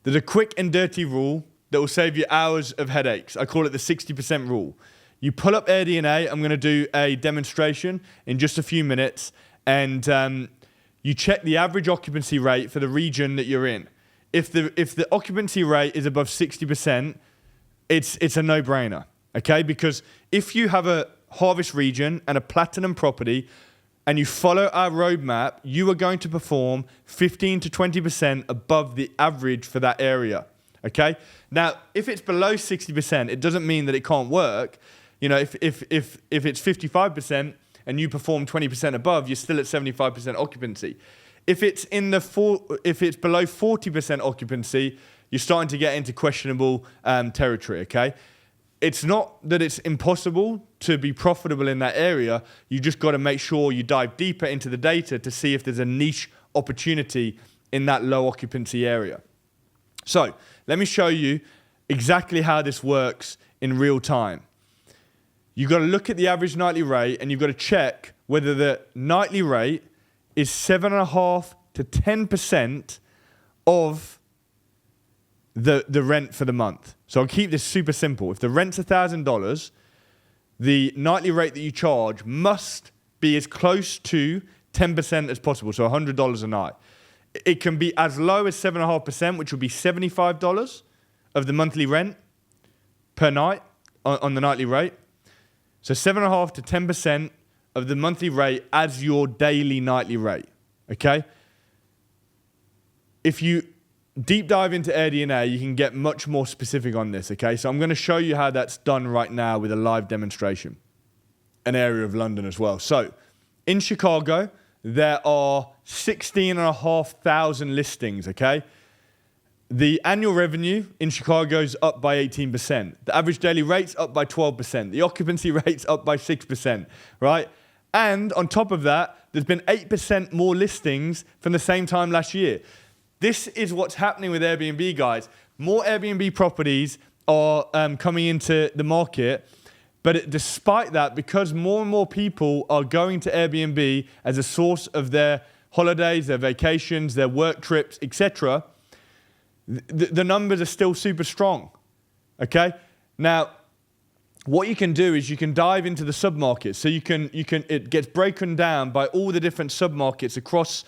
There's a quick and dirty rule that will save you hours of headaches. I call it the 60% rule. You pull up AirDNA. I'm going to do a demonstration in just a few minutes, and you check the average occupancy rate for the region that you're in. If the occupancy rate is above 60%, it's a no-brainer, okay? Because if you have a harvest region and a platinum property, and you follow our roadmap, you are going to perform 15 to 20% above the average for that area, okay? Now, if it's below 60%, it doesn't mean that it can't work. You know, if it's 55% and you perform 20% above, you're still at 75% occupancy. If it's below 40% occupancy, you're starting to get into questionable territory, okay? It's not that it's impossible to be profitable in that area. You just got to make sure you dive deeper into the data to see if there's a niche opportunity in that low occupancy area. So let me show you exactly how this works in real time. You've got to look at the average nightly rate, and you've got to check whether the nightly rate is 7.5 to 10% of the rent for the month. So I'll keep this super simple. If the rent's $1,000, the nightly rate that you charge must be as close to 10% as possible, so $100 a night. It can be as low as 7.5%, which would be $75 of the monthly rent per night on the nightly rate. So 7.5 to 10% of the monthly rate as your daily nightly rate, okay? If you deep dive into AirDNA, you can get much more specific on this, okay? So I'm going to show you how that's done right now with a live demonstration, an area of London as well. So in Chicago, there are 16,500 listings, okay? The annual revenue in Chicago is up by 18%. The average daily rate's up by 12%. The occupancy rate's up by 6%, right? And on top of that, there's been 8% more listings from the same time last year. This is what's happening with Airbnb, guys. More Airbnb properties are coming into the market, but despite that, because more and more people are going to Airbnb as a source of their holidays, their vacations, their work trips, etc., the numbers are still super strong, okay? Now, what you can do is you can dive into the submarkets. So it gets broken down by all the different submarkets across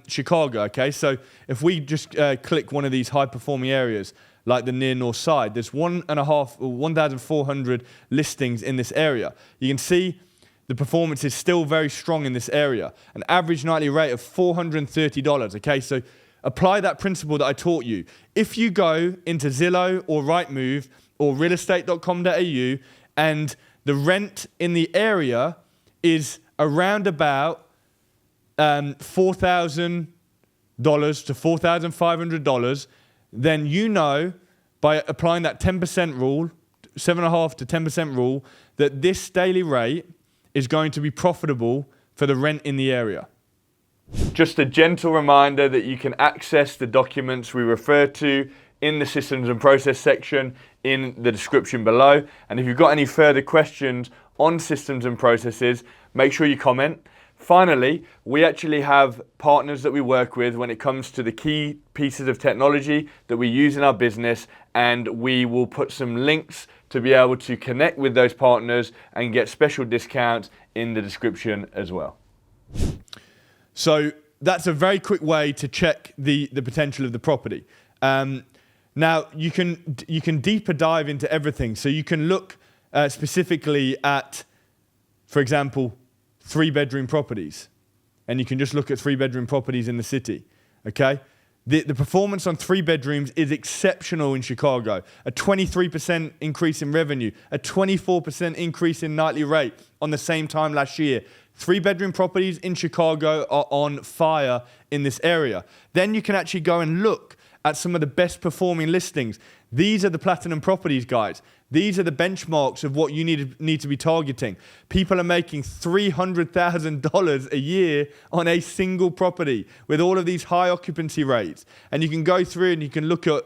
Chicago, okay? So if we just click one of these high-performing areas, like the near north side, there's 1,400 listings in this area. You can see the performance is still very strong in this area. An average nightly rate of $430, okay? So apply that principle that I taught you. If you go into Zillow or Rightmove or realestate.com.au and the rent in the area is around about $4,000 to $4,500, then you know by applying that 10% rule, 7.5 to 10% rule, that this daily rate is going to be profitable for the rent in the area. Just a gentle reminder that you can access the documents we refer to in the systems and process section in the description below. And if you've got any further questions on systems and processes, make sure you comment. Finally, we actually have partners that we work with when it comes to the key pieces of technology that we use in our business, and we will put some links to be able to connect with those partners and get special discounts in the description as well. So that's a very quick way to check the potential of the property. Now you can deeper dive into everything. So you can look specifically at, for example, 3-bedroom properties, and you can just look at 3-bedroom properties in the city. Okay, the performance on 3 bedrooms is exceptional in Chicago. A 23% increase in revenue, a 24% increase in nightly rate on the same time last year. 3-bedroom properties in Chicago are on fire in this area. Then you can actually go and look at some of the best performing listings. These are the platinum properties, guys. These are the benchmarks of what you need to be targeting. People are making $300,000 a year on a single property with all of these high occupancy rates. And you can go through and you can look at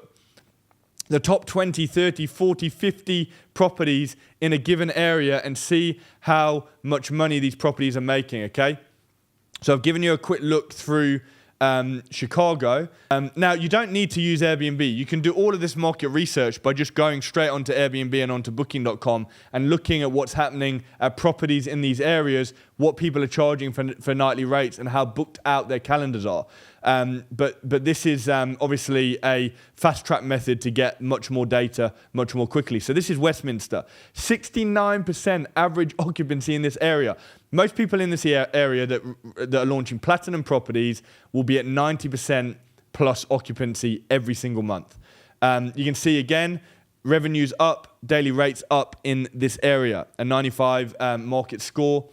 the top 20, 30, 40, 50 properties in a given area and see how much money these properties are making, okay? So I've given you a quick look through Chicago. Now, you don't need to use Airbnb. You can do all of this market research by just going straight onto Airbnb and onto Booking.com and looking at what's happening at properties in these areas, what people are charging for nightly rates, and how booked out their calendars are. But this is obviously a fast-track method to get much more data much more quickly. So this is Westminster. 69% average occupancy in this area. Most people in this area that are launching platinum properties will be at 90% plus occupancy every single month. You can see again, revenues up, daily rates up in this area, a 95 market score.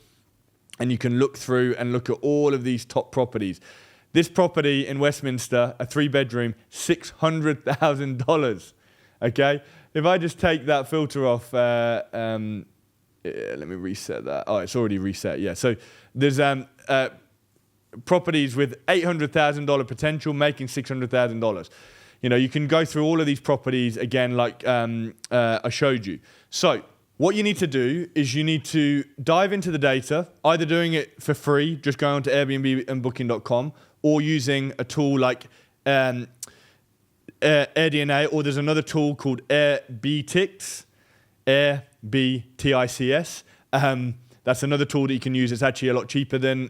And you can look through and look at all of these top properties. This property in Westminster, a 3-bedroom, $600,000. Okay, if I just take that filter off, let me reset that. Oh, it's already reset. Yeah, so there's properties with $800,000 potential making $600,000. You know, you can go through all of these properties again, like I showed you. So what you need to do is you need to dive into the data, either doing it for free, just going onto Airbnb and Booking.com, or using a tool like AirDNA, or there's another tool called Airbtrage, Airbtrage. That's another tool that you can use. It's actually a lot cheaper than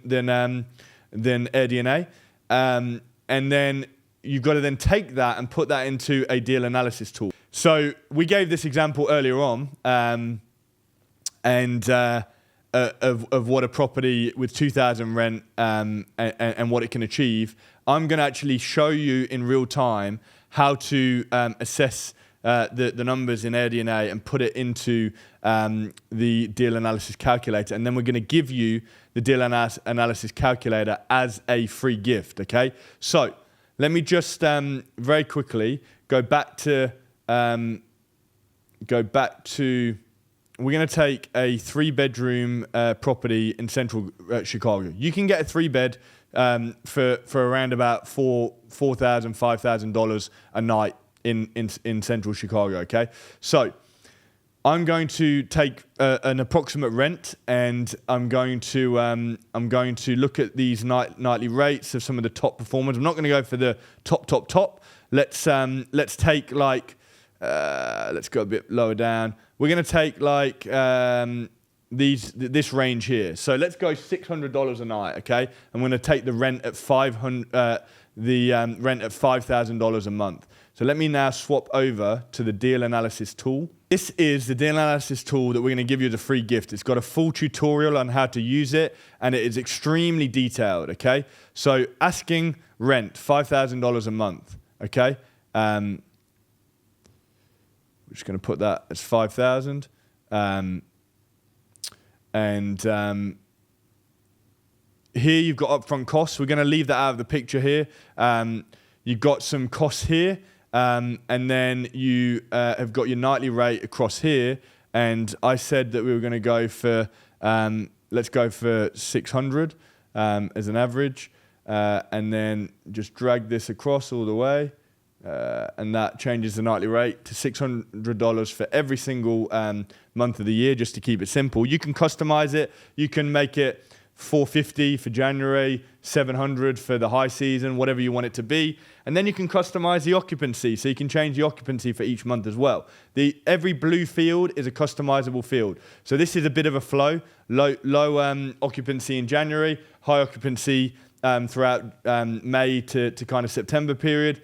AirDNA. And then you've got to then take that and put that into a deal analysis tool. So we gave this example earlier on, of what a property with 2,000 rent and what it can achieve. I'm going to actually show you in real time how to assess the numbers in AirDNA and put it into the deal analysis calculator. And then we're going to give you the deal analysis calculator as a free gift, okay? So let me just very quickly go back to, we're going to take a 3-bedroom property in central Chicago. You can get a 3-bed for around about $4,000, $5,000 a night in central Chicago. Okay, so I'm going to take an approximate rent, and I'm going to look at these nightly rates of some of the top performers. I'm not going to go for the top. Let's take like let's go a bit lower down. We're going to take like this range here. So let's go $600 a night. Okay, I'm going to take the rent at $5,000 a month. So let me now swap over to the deal analysis tool. This is the deal analysis tool that we're going to give you as a free gift. It's got a full tutorial on how to use it, and it is extremely detailed. Okay, so asking rent $5,000 a month. Okay. We're just going to put that as 5,000. Here you've got upfront costs. We're going to leave that out of the picture here. You've got some costs here, and then you have got your nightly rate across here. and I said that we were going to go for, let's go for 600 as an average, and then just drag this across all the way, and that changes the nightly rate to $600 for every single month of the year, just to keep it simple. You can customize it. You can make it $450 for January, $700 for the high season, whatever you want it to be. And then you can customize the occupancy, so you can change the occupancy for each month as well. Every blue field is a customizable field. So this is a bit of a flow, low occupancy in January, high occupancy throughout May to kind of September period,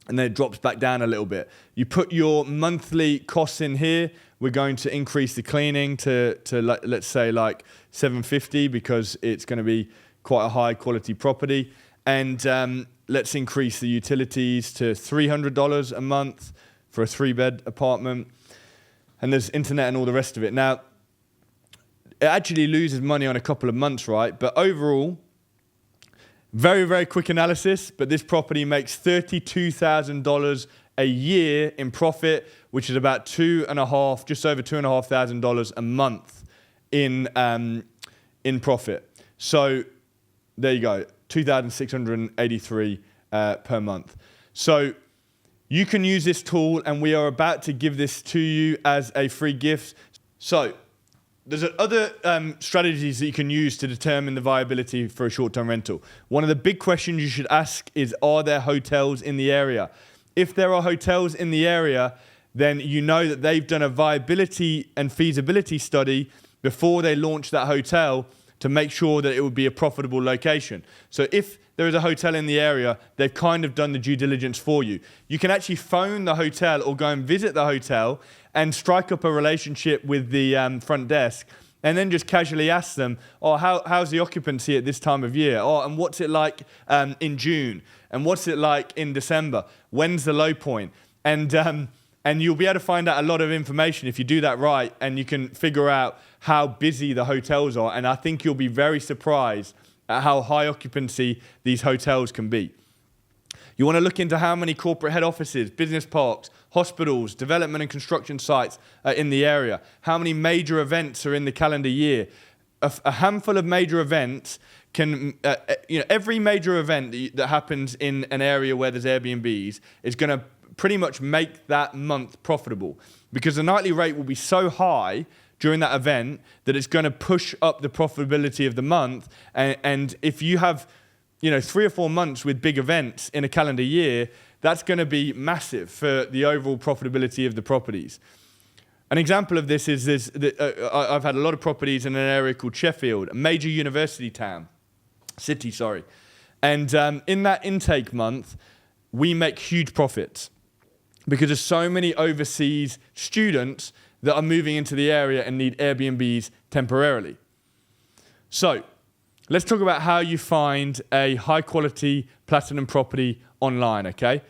and then it drops back down a little bit. You put your monthly costs in here. We're going to increase the cleaning to let's say like $750, because it's going to be quite a high quality property. And let's increase the utilities to $300 a month for a 3-bed apartment. And there's internet and all the rest of it. Now, it actually loses money on a couple of months, right? But overall, very, very quick analysis, but this property makes $32,000 a year in profit, which is about just over $2,500 a month in profit. So there you go, $2,683 per month. So you can use this tool, and we are about to give this to you as a free gift. So there's other strategies that you can use to determine the viability for a short-term rental. One of the big questions you should ask is, are there hotels in the area? If there are hotels in the area, then you know that they've done a viability and feasibility study before they launch that hotel to make sure that it would be a profitable location. So if there is a hotel in the area, they've kind of done the due diligence for you. You can actually phone the hotel or go and visit the hotel and strike up a relationship with the front desk, and then just casually ask them, oh, how's the occupancy at this time of year? Oh, and what's it like in June? And what's it like in December? When's the low point? And you'll be able to find out a lot of information if you do that right, and you can figure out how busy the hotels are. And I think you'll be very surprised at how high occupancy these hotels can be. You want to look into how many corporate head offices, business parks, hospitals, development and construction sites are in the area. How many major events are in the calendar year. A handful of major events can, every major event that happens in an area where there's Airbnbs is going to pretty much make that month profitable, because the nightly rate will be so high during that event that it's going to push up the profitability of the month. And if you have 3 or 4 months with big events in a calendar year, that's going to be massive for the overall profitability of the properties. An example of this is I've had a lot of properties in an area called Sheffield, a major university city. And in that intake month, we make huge profits because there's so many overseas students that are moving into the area and need Airbnbs temporarily. So let's talk about how you find a high quality platinum property online, okay?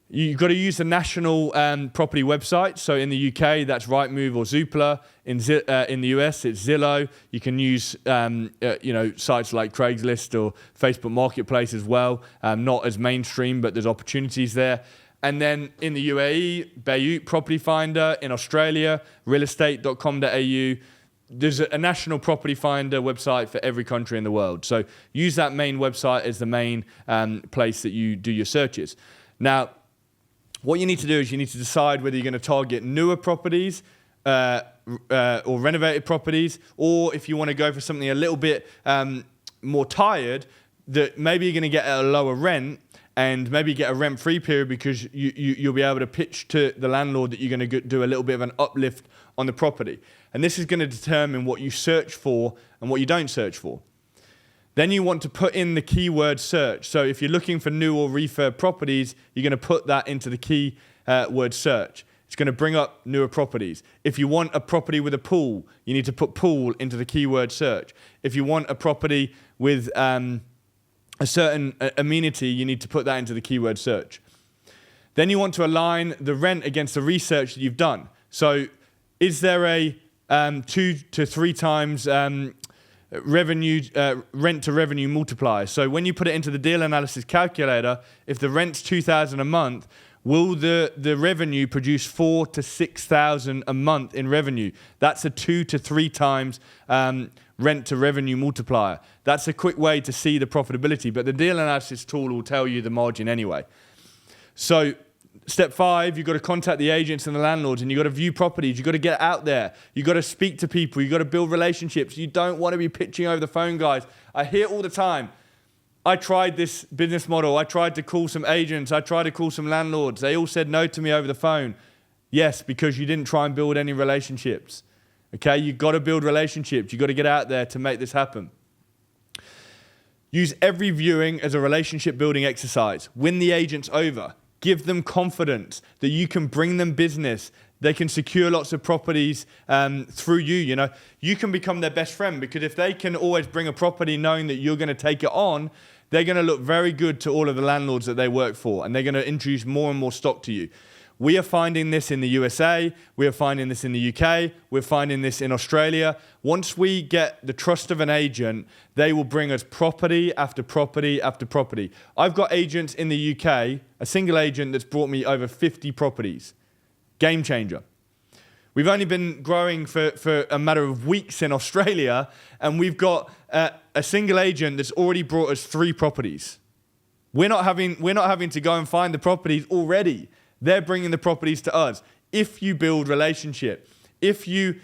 You've got to use the national property website. So in the UK, that's Rightmove or Zoopla. In the US, it's Zillow. You can use sites like Craigslist or Facebook Marketplace as well. Not as mainstream, but there's opportunities there. And then in the UAE, Beirut Property Finder. In Australia, realestate.com.au. There's a national property finder website for every country in the world. So use that main website as the main place that you do your searches. Now, what you need to do is you need to decide whether you're going to target newer properties or renovated properties, or if you want to go for something a little bit more tired, that maybe you're going to get a lower rent and maybe get a rent-free period, because you'll be able to pitch to the landlord that you're going to do a little bit of an uplift on the property. And this is going to determine what you search for and what you don't search for. Then you want to put in the keyword search. So if you're looking for new or refurb properties, you're going to put that into the keyword search. It's going to bring up newer properties. If you want a property with a pool, you need to put pool into the keyword search. If you want a property with a certain amenity, you need to put that into the keyword search. Then you want to align the rent against the research that you've done. So is there a 2 to 3 times revenue rent to revenue multiplier? So when you put it into the deal analysis calculator, if the rent's $2,000 a month, Will the revenue produce 4,000 to 6,000 a month in revenue? That's a 2 to 3 times rent to revenue multiplier. That's a quick way to see the profitability, but the deal analysis tool will tell you the margin anyway. So step 5, you've got to contact the agents and the landlords, and you've got to view properties. You've got to get out there. You've got to speak to people. You've got to build relationships. You don't want to be pitching over the phone, guys. I hear all the time, I tried this business model. I tried to call some agents. I tried to call some landlords. They all said no to me over the phone. Yes, because you didn't try and build any relationships. Okay, you've got to build relationships. You've got to get out there to make this happen. Use every viewing as a relationship building exercise. Win the agents over. Give them confidence that you can bring them business. They can secure lots of properties through you. You know, you can become their best friend, because if they can always bring a property knowing that you're going to take it on, they're going to look very good to all of the landlords that they work for, and they're going to introduce more and more stock to you. We are finding this in the USA. We are finding this in the UK. We're finding this in Australia. Once we get the trust of an agent, they will bring us property after property after property. I've got agents in the UK, a single agent that's brought me over 50 properties. Game changer. We've only been growing for a matter of weeks in Australia, and we've got a single agent that's already brought us 3 properties. We're not having to go and find the properties already. They're bringing the properties to us. If you build relationship, if you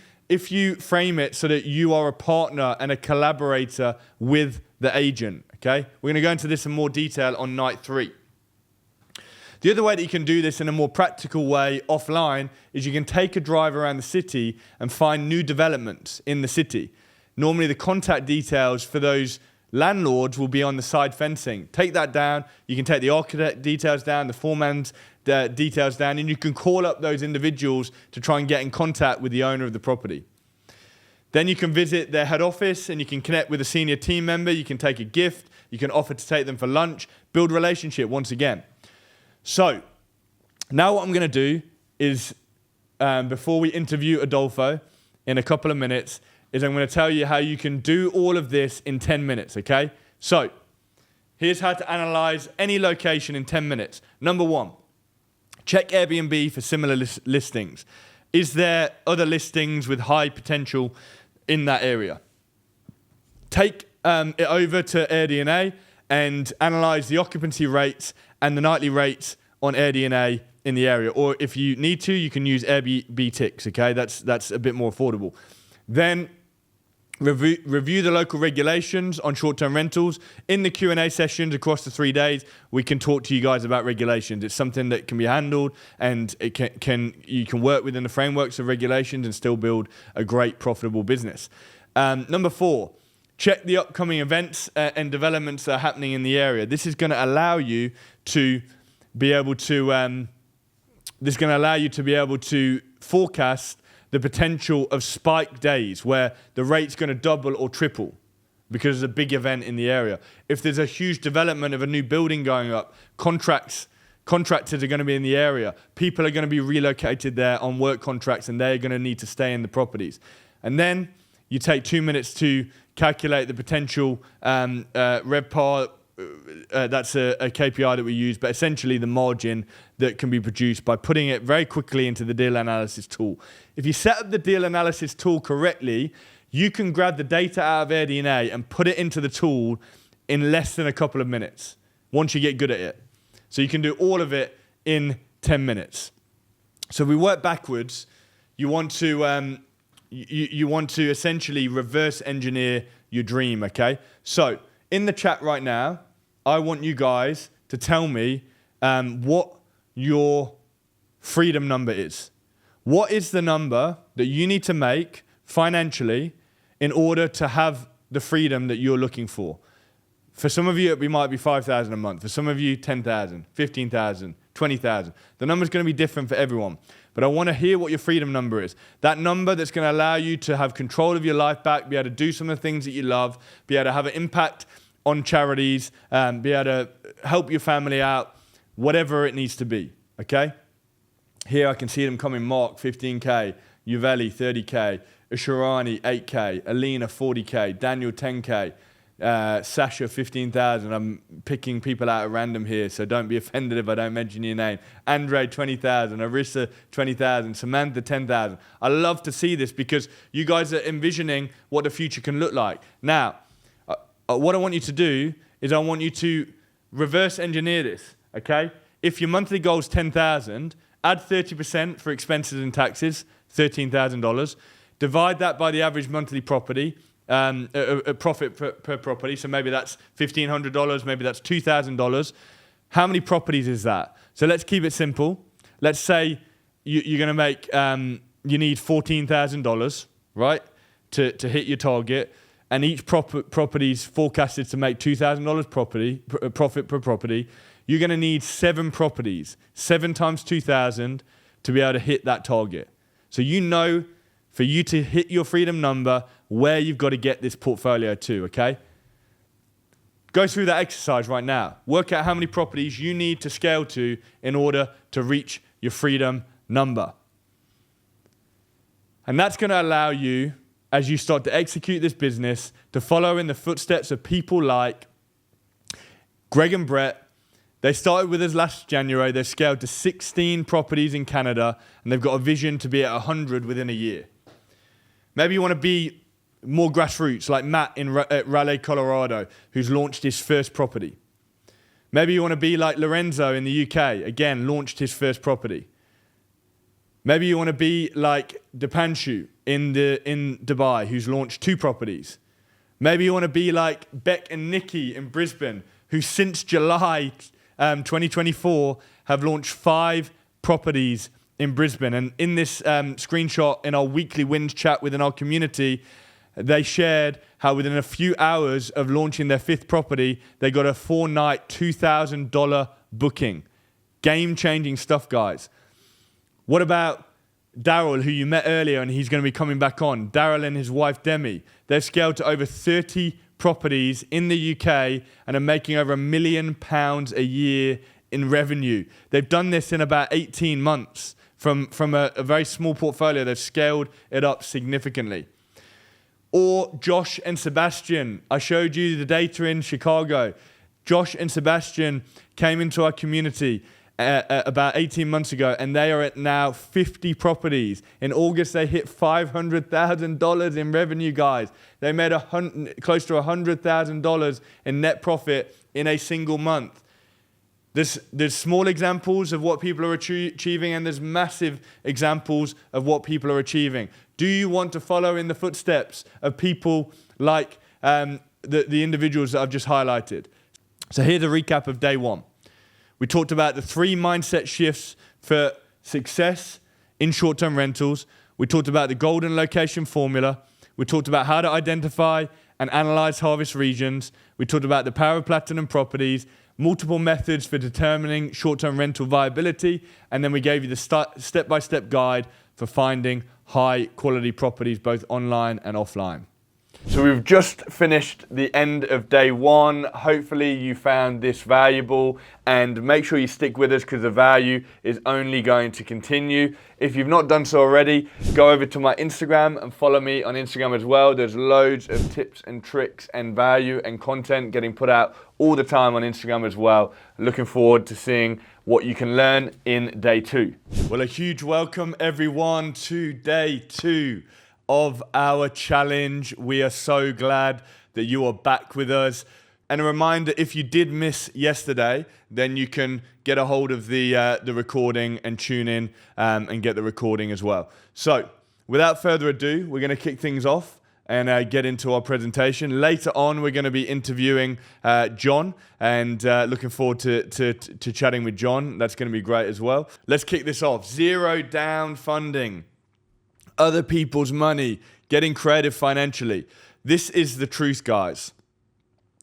frame it so that you are a partner and a collaborator with the agent, okay? We're going to go into this in more detail on night 3. The other way that you can do this in a more practical way offline is you can take a drive around the city and find new developments in the city. Normally the contact details for those landlords will be on the side fencing. Take that down. You can take the architect details down, the foreman's details down, and you can call up those individuals to try and get in contact with the owner of the property. Then you can visit their head office and you can connect with a senior team member. You can take a gift. You can offer to take them for lunch. Build relationship once again. So now what I'm going to do is, before we interview Adolfo in a couple of minutes, is I'm going to tell you how you can do all of this in 10 minutes, okay? So here's how to analyze any location in 10 minutes. Number 1, check Airbnb for similar listings. Is there other listings with high potential in that area? Take it over to AirDNA and analyze the occupancy rates and the nightly rates on AirDNA in the area. Or if you need to, you can use Airbnb ticks, okay? That's a bit more affordable. Then review the local regulations on short-term rentals. In the Q&A sessions across the 3 days, we can talk to you guys about regulations. It's something that can be handled, and it you can work within the frameworks of regulations and still build a great, profitable business. Number 4, check the upcoming events and developments that are happening in the area. This is going to allow you to be able to forecast the potential of spike days where the rate's going to double or triple because there's a big event in the area. If there's a huge development of a new building going up, contractors are going to be in the area. People are going to be relocated there on work contracts, and they're going to need to stay in the properties. And then you take 2 minutes to calculate the potential RevPAR. That's a KPI that we use, but essentially the margin that can be produced by putting it very quickly into the deal analysis tool. If you set up the deal analysis tool correctly, you can grab the data out of AirDNA and put it into the tool in less than a couple of minutes once you get good at it. So you can do all of it in 10 minutes. So if we work backwards, you want to essentially reverse engineer your dream, okay? So in the chat right now, I want you guys to tell me what your freedom number is. What is the number that you need to make financially in order to have the freedom that you're looking for? For some of you, it might be 5,000 a month. For some of you, 10,000, 15,000, 20,000. The number's going to be different for everyone. But I want to hear what your freedom number is. That number that's going to allow you to have control of your life back, be able to do some of the things that you love, be able to have an impact on charities, be able to help your family out, whatever it needs to be, okay? Here I can see them coming. Mark, 15K. Uveli, 30K. Ashurani, 8K. Alina, 40K. Daniel, 10K. Sasha 15,000. I'm picking people out at random here, so don't be offended if I don't mention your name. Andre 20,000, Arissa 20,000, Samantha 10,000. I love to see this because you guys are envisioning what the future can look like. Now, what I want you to do is I want you to reverse engineer this, okay? If your monthly goal is 10,000, add 30% for expenses and taxes, $13,000. Divide that by the average monthly property, profit per property. So maybe that's $1,500, maybe that's $2,000. How many properties is that? So let's keep it simple. Let's say you're going to make, you need $14,000, right, to hit your target. And each property is forecasted to make $2,000 profit per property. You're going to need 7 properties, 7 times 2,000 to be able to hit that target. So you know, for you to hit your freedom number, where you've got to get this portfolio to, okay? Go through that exercise right now. Work out how many properties you need to scale to in order to reach your freedom number. And that's going to allow you, as you start to execute this business, to follow in the footsteps of people like Greg and Brett. They started with us last January. They've scaled to 16 properties in Canada, and they've got a vision to be at 100 within a year. Maybe you want to be more grassroots, like Matt at Raleigh, Colorado, who's launched his first property. Maybe you want to be like Lorenzo in the UK, again, launched his first property. Maybe you want to be like Debunking in Dubai, who's launched 2 properties. Maybe you want to be like Beck and Nikki in Brisbane, who since July 2024 have launched 5 properties in Brisbane. And in this screenshot in our weekly wins chat within our community, they shared how within a few hours of launching their 5th property, they got a 4-night $2,000 booking. Game-changing stuff, guys. What about Daryl, who you met earlier, and he's going to be coming back on? Daryl and his wife, Demi. They've scaled to over 30 properties in the UK and are making over £1 million a year in revenue. They've done this in about 18 months. From a very small portfolio, they've scaled it up significantly. Or Josh and Sebastian. I showed you the data in Chicago. Josh and Sebastian came into our community about 18 months ago, and they are at now 50 properties. In August, they hit $500,000 in revenue, guys. They made close to $100,000 in net profit in a single month. There's small examples of what people are achieving, and there's massive examples of what people are achieving. Do you want to follow in the footsteps of people like the individuals that I've just highlighted? So here's a recap of day 1. We talked about the 3 mindset shifts for success in short-term rentals. We talked about the golden location formula. We talked about how to identify and analyze harvest regions. We talked about the power of platinum properties, multiple methods for determining short-term rental viability, and then we gave you the step-by-step guide for finding high-quality properties, both online and offline. So we've just finished the end of day 1. Hopefully you found this valuable, and make sure you stick with us because the value is only going to continue. If you've not done so already, go over to my Instagram and follow me on Instagram as well. There's loads of tips and tricks and value and content getting put out all the time on Instagram as well. Looking forward to seeing what you can learn in day 2. Well, a huge welcome everyone to day 2 of our challenge. We are so glad that you are back with us. And a reminder, if you did miss yesterday, then you can get a hold of the recording and tune in and get the recording as well. So without further ado, we're going to kick things off and get into our presentation. Later on, we're going to be interviewing John, and looking forward to chatting with John. That's going to be great as well. Let's kick this off. Zero down funding. Other people's money, getting creative financially. This is the truth, guys.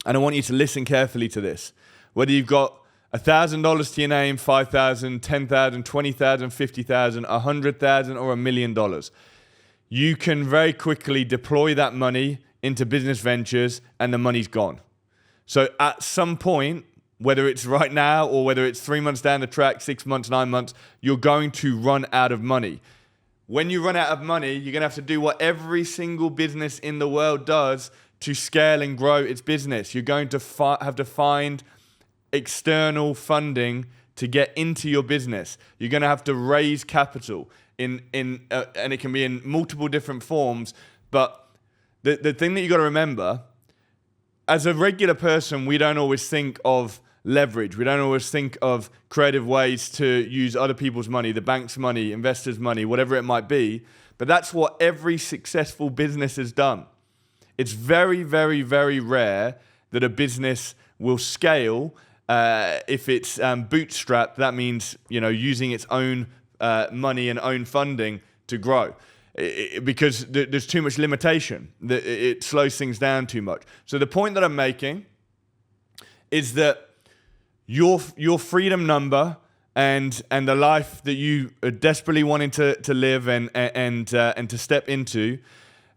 And I want you to listen carefully to this. Whether you've got $1,000 to your name, $5,000, $10,000, $20,000, $50,000, $100,000, or $1 million, you can very quickly deploy that money into business ventures and the money's gone. So at some point, whether it's right now or whether it's 3 months down the track, 6 months, 9 months, you're going to run out of money. When you run out of money, you're going to have to do what every single business in the world does to scale and grow its business. You're going to have to find external funding to get into your business. You're going to have to raise capital and it can be in multiple different forms. But the thing that you got to remember, as a regular person, we don't always think of leverage. We don't always think of creative ways to use other people's money, the bank's money, investors' money, whatever it might be. But that's what every successful business has done. It's very, very, very rare that a business will scale if it's bootstrapped. That means, using its own money and own funding to grow. Because there's too much limitation. It slows things down too much. So the point that I'm making is that your freedom number and the life that you are desperately wanting to live and to step into,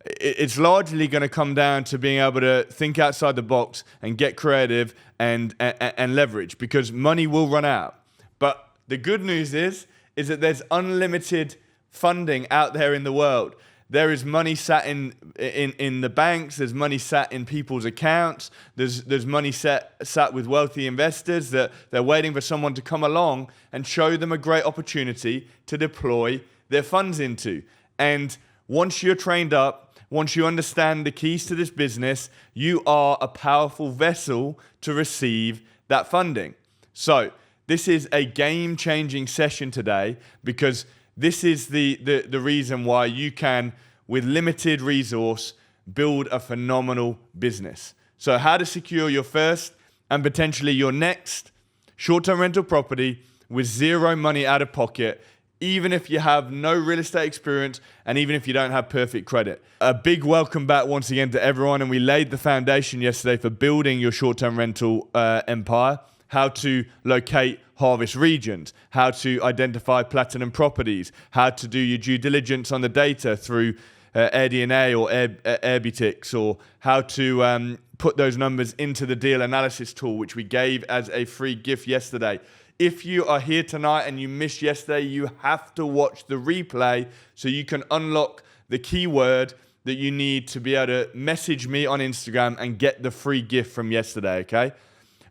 it's largely going to come down to being able to think outside the box and get creative and leverage, because money will run out. But the good news is that there's unlimited funding out there in the world. There is money sat in the banks. There's money sat in people's accounts. There's money sat with wealthy investors that they're waiting for someone to come along and show them a great opportunity to deploy their funds into. And once you're trained up, once you understand the keys to this business, you are a powerful vessel to receive that funding. So this is a game-changing session today, because this is the reason why you can, with limited resource, build a phenomenal business. So how to secure your first and potentially your next short-term rental property with zero money out of pocket, even if you have no real estate experience and even if you don't have perfect credit. A big welcome back once again to everyone. And we laid the foundation yesterday for building your short-term rental empire. How to locate harvest regions, how to identify platinum properties, how to do your due diligence on the data through AirDNA or Arbitrage, or how to put those numbers into the deal analysis tool, which we gave as a free gift yesterday. If you are here tonight and you missed yesterday, you have to watch the replay so you can unlock the keyword that you need to be able to message me on Instagram and get the free gift from yesterday, okay?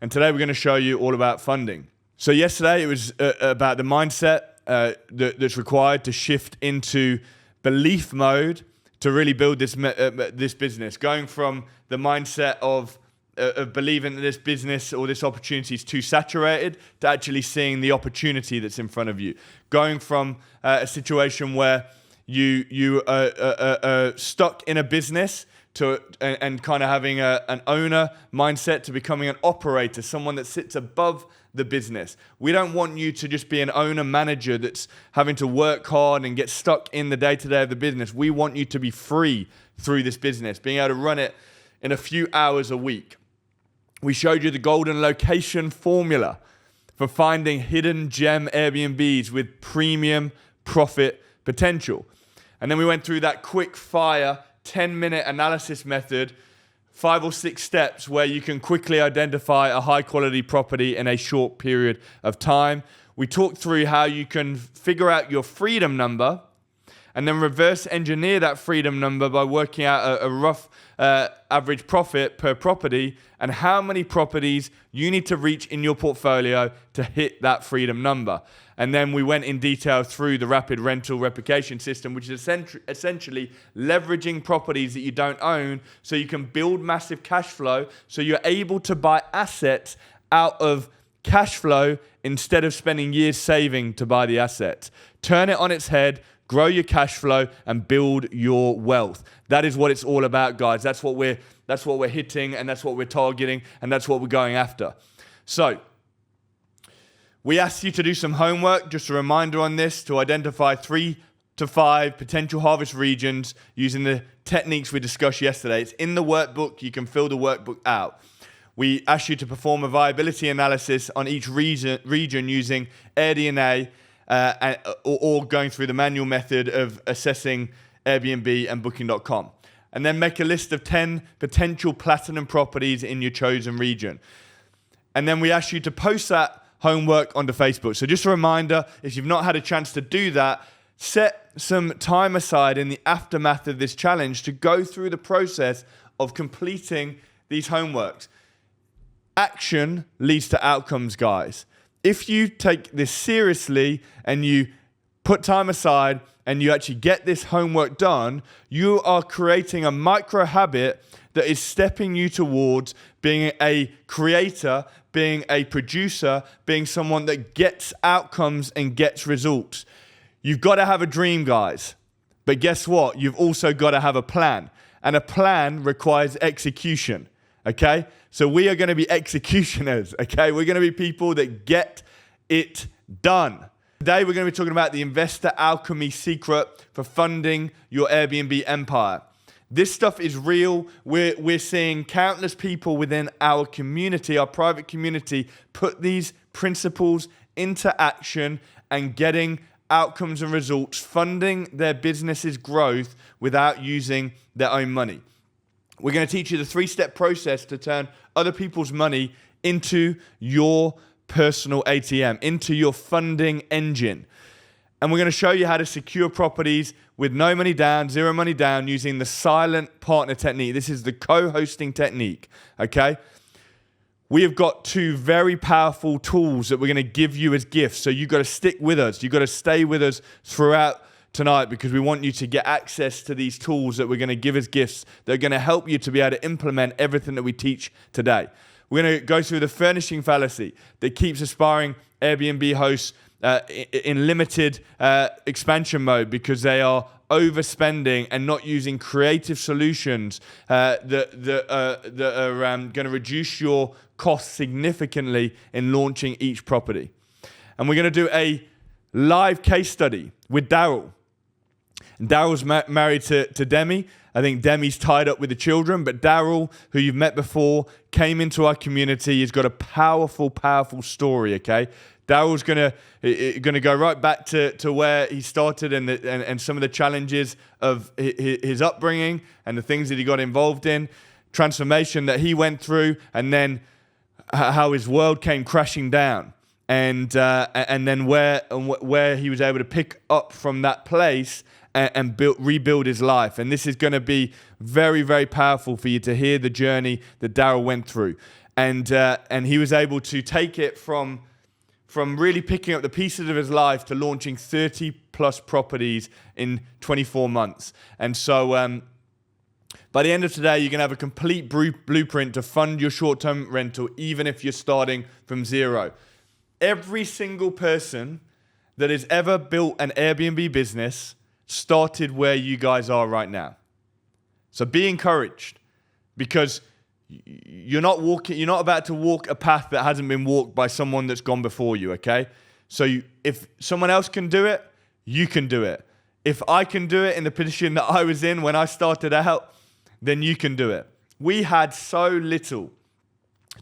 And today we're going to show you all about funding. So yesterday it was about the mindset that's required to shift into belief mode to really build this business. Going from the mindset of believing that this business or this opportunity is too saturated to actually seeing the opportunity that's in front of you. Going from a situation where you are stuck in a business and kind of having an owner mindset to becoming an operator, someone that sits above the business. We don't want you to just be an owner manager that's having to work hard and get stuck in the day-to-day of the business. We want you to be free through this business, being able to run it in a few hours a week. We showed you the golden location formula for finding hidden gem Airbnbs with premium profit potential. And then we went through that quick fire 10-minute analysis method, 5 or 6 steps where you can quickly identify a high quality property in a short period of time. We talked through how you can figure out your freedom number and then reverse engineer that freedom number by working out a rough average profit per property and how many properties you need to reach in your portfolio to hit that freedom number. And then we went in detail through the rapid rental replication system, which is essentially leveraging properties that you don't own so you can build massive cash flow, so you're able to buy assets out of cash flow instead of spending years saving to buy the assets. Turn it on its head, grow your cash flow, and build your wealth. That is what it's all about, guys. That's what we're hitting, and that's what we're targeting, and that's what we're going after. So we asked you to do some homework, just a reminder on this, to identify 3 to 5 potential harvest regions using the techniques we discussed yesterday. It's in the workbook. You can fill the workbook out. We asked you to perform a viability analysis on each region using AirDNA or going through the manual method of assessing Airbnb and Booking.com. And then make a list of 10 potential platinum properties in your chosen region. And then we asked you to post that homework onto Facebook. So just a reminder, if you've not had a chance to do that, set some time aside in the aftermath of this challenge to go through the process of completing these homeworks. Action leads to outcomes, guys. If you take this seriously and you put time aside and you actually get this homework done, you are creating a micro habit that is stepping you towards being a creator, being a producer, being someone that gets outcomes and gets results. You've got to have a dream, guys. But guess what? You've also got to have a plan. And a plan requires execution, okay? So we are going to be executioners, okay? We're going to be people that get it done. Today, we're going to be talking about the investor alchemy secret for funding your Airbnb empire. This stuff is real. We're seeing countless people within our community, our private community, put these principles into action and getting outcomes and results, funding their business's growth without using their own money. We're going to teach you the 3-step process to turn other people's money into your personal ATM, into your funding engine. And we're going to show you how to secure properties with no money down, zero money down, using the silent partner technique. This is the co-hosting technique, okay? We have got 2 very powerful tools that we're going to give you as gifts. So you've got to stick with us. You've got to stay with us throughout tonight because we want you to get access to these tools that we're going to give as gifts that are going to help you to be able to implement everything that we teach today. We're going to go through the furnishing fallacy that keeps aspiring Airbnb hosts in limited expansion mode because they are overspending and not using creative solutions that are going to reduce your costs significantly in launching each property. And we're going to do a live case study with Daryl. Daryl's married to Demi. I think Demi's tied up with the children, but Daryl, who you've met before, came into our community. He's got a powerful, powerful story, okay? Daryl's gonna go right back to where he started and some of the challenges of his upbringing and the things that he got involved in, transformation that he went through, and then how his world came crashing down, and then where he was able to pick up from that place and rebuild his life. And this is going to be very, very powerful for you to hear the journey that Daryl went through, and he was able to take it from really picking up the pieces of his life to launching 30 plus properties in 24 months. And so by the end of today, you're going to have a complete blueprint to fund your short-term rental, even if you're starting from zero. Every single person that has ever built an Airbnb business started where you guys are right now. So be encouraged, because you're not about to walk a path that hasn't been walked by someone that's gone before you, okay? So if someone else can do it, you can do it. If I can do it in the position that I was in when I started out, then you can do it. We had so little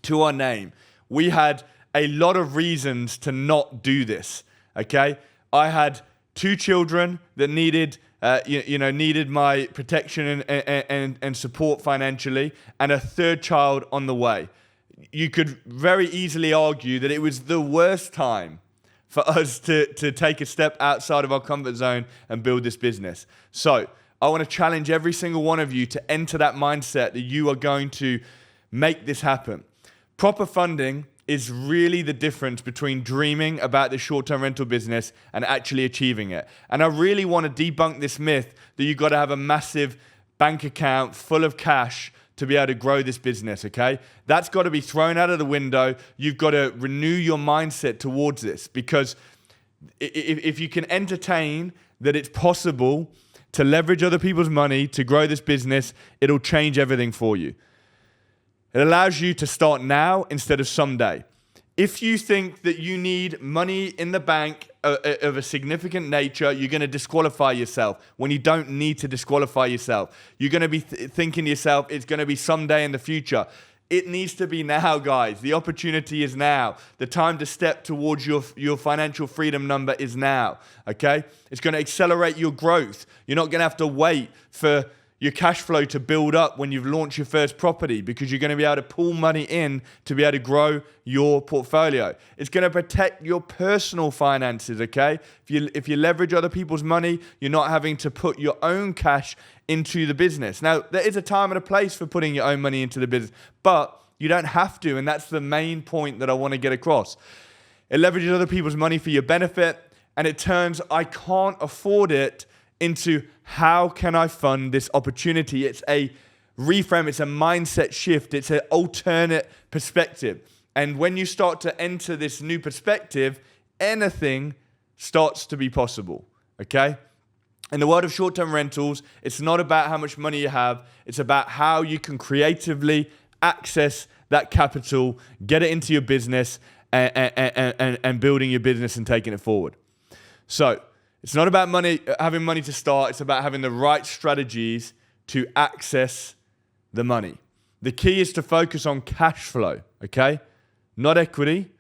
to our name. We had a lot of reasons to not do this, okay? I had 2 children that needed my protection and support financially, and a 3rd child on the way. You could very easily argue that it was the worst time for us to take a step outside of our comfort zone and build this business. So I want to challenge every single one of you to enter that mindset that you are going to make this happen. Proper funding is really the difference between dreaming about the short-term rental business and actually achieving it. And I really want to debunk this myth that you've got to have a massive bank account full of cash to be able to grow this business, okay? That's got to be thrown out of the window. You've got to renew your mindset towards this, because if you can entertain that it's possible to leverage other people's money to grow this business, it'll change everything for you. It allows you to start now instead of someday. If you think that you need money in the bank of a significant nature, you're going to disqualify yourself when you don't need to disqualify yourself. You're going to be thinking to yourself, it's going to be someday in the future. It needs to be now, guys. The opportunity is now. The time to step towards your financial freedom number is now, okay? It's going to accelerate your growth. You're not going to have to wait for your cash flow to build up when you've launched your first property, because you're going to be able to pull money in to be able to grow your portfolio. It's going to protect your personal finances, okay? If you leverage other people's money, you're not having to put your own cash into the business. Now, there is a time and a place for putting your own money into the business, but you don't have to, and that's the main point that I want to get across. It leverages other people's money for your benefit, and it turns "I can't afford it" into "how can I fund this opportunity?" It's a reframe, it's a mindset shift, it's an alternate perspective. And when you start to enter this new perspective, anything starts to be possible, okay? In the world of short-term rentals, it's not about how much money you have, it's about how you can creatively access that capital, get it into your business, and building your business and taking it forward. So, it's not about having money to start. It's about having the right strategies to access the money. The key is to focus on cash flow, okay? Not equity.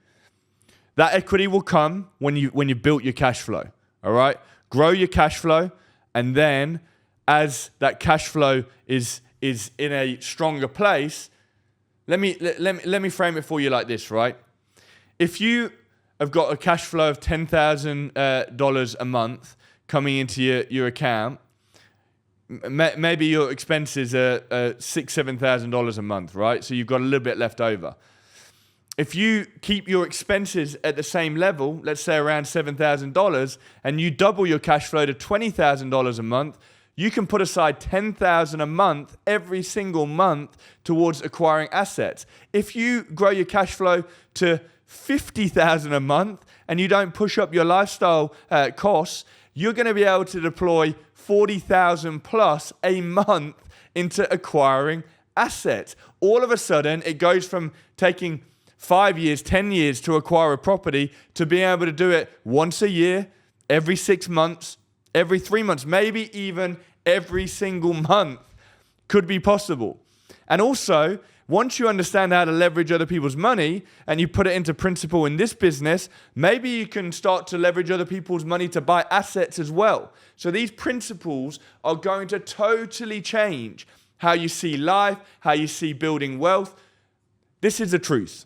That equity will come when you built your cash flow, all right? Grow your cash flow, and then as that cash flow is in a stronger place, let me frame it for you like this, right? If you have got a cash flow of $10,000 a month coming into your account, maybe your expenses are $6,000-7,000 a month, right? So you've got a little bit left over. If you keep your expenses at the same level, let's say around $7,000, and you double your cash flow to $20,000 a month, you can put aside $10,000 a month every single month towards acquiring assets. If you grow your cash flow to $50,000 a month and you don't push up your lifestyle costs, you're going to be able to deploy $40,000 plus a month into acquiring assets. All of a sudden, it goes from taking 5 years, 10 years to acquire a property to being able to do it once a year, every 6 months, every 3 months, maybe even every single month could be possible. And also, once you understand how to leverage other people's money and you put it into principle in this business, maybe you can start to leverage other people's money to buy assets as well. So these principles are going to totally change how you see life, how you see building wealth. This is the truth.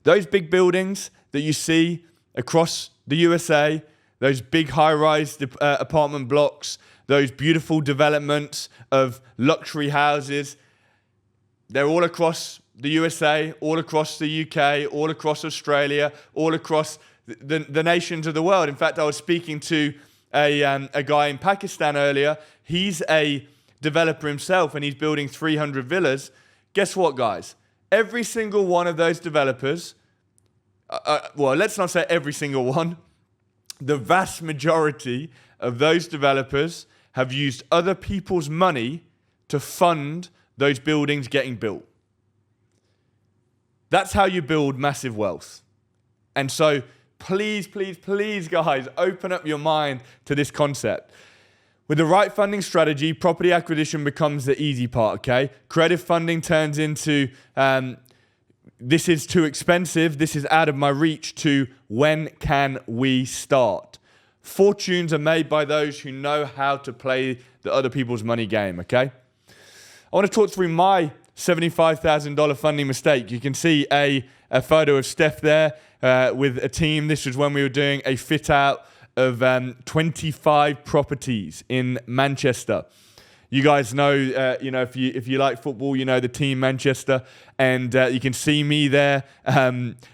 Those big buildings that you see across the USA, those big high-rise apartment blocks, those beautiful developments of luxury houses, they're all across the USA, all across the UK, all across Australia, all across the nations of the world. In fact, I was speaking to a guy in Pakistan earlier. He's a developer himself, and he's building 300 villas. Guess what, guys? Every single one of those developers, well, let's not say every single one, the vast majority of those developers have used other people's money to fund those buildings getting built. That's how you build massive wealth. And so please, please, please, guys, open up your mind to this concept. With the right funding strategy, property acquisition becomes the easy part, okay? Creative funding turns into, this is too expensive, this is out of my reach, to when can we start? Fortunes are made by those who know how to play the other people's money game, okay? I want to talk through my $75,000 funding mistake. You can see a photo of Steph there with a team. This was when we were doing a fit out of 25 properties in Manchester. You guys know, if you like football, you know the team Manchester, and you can see me there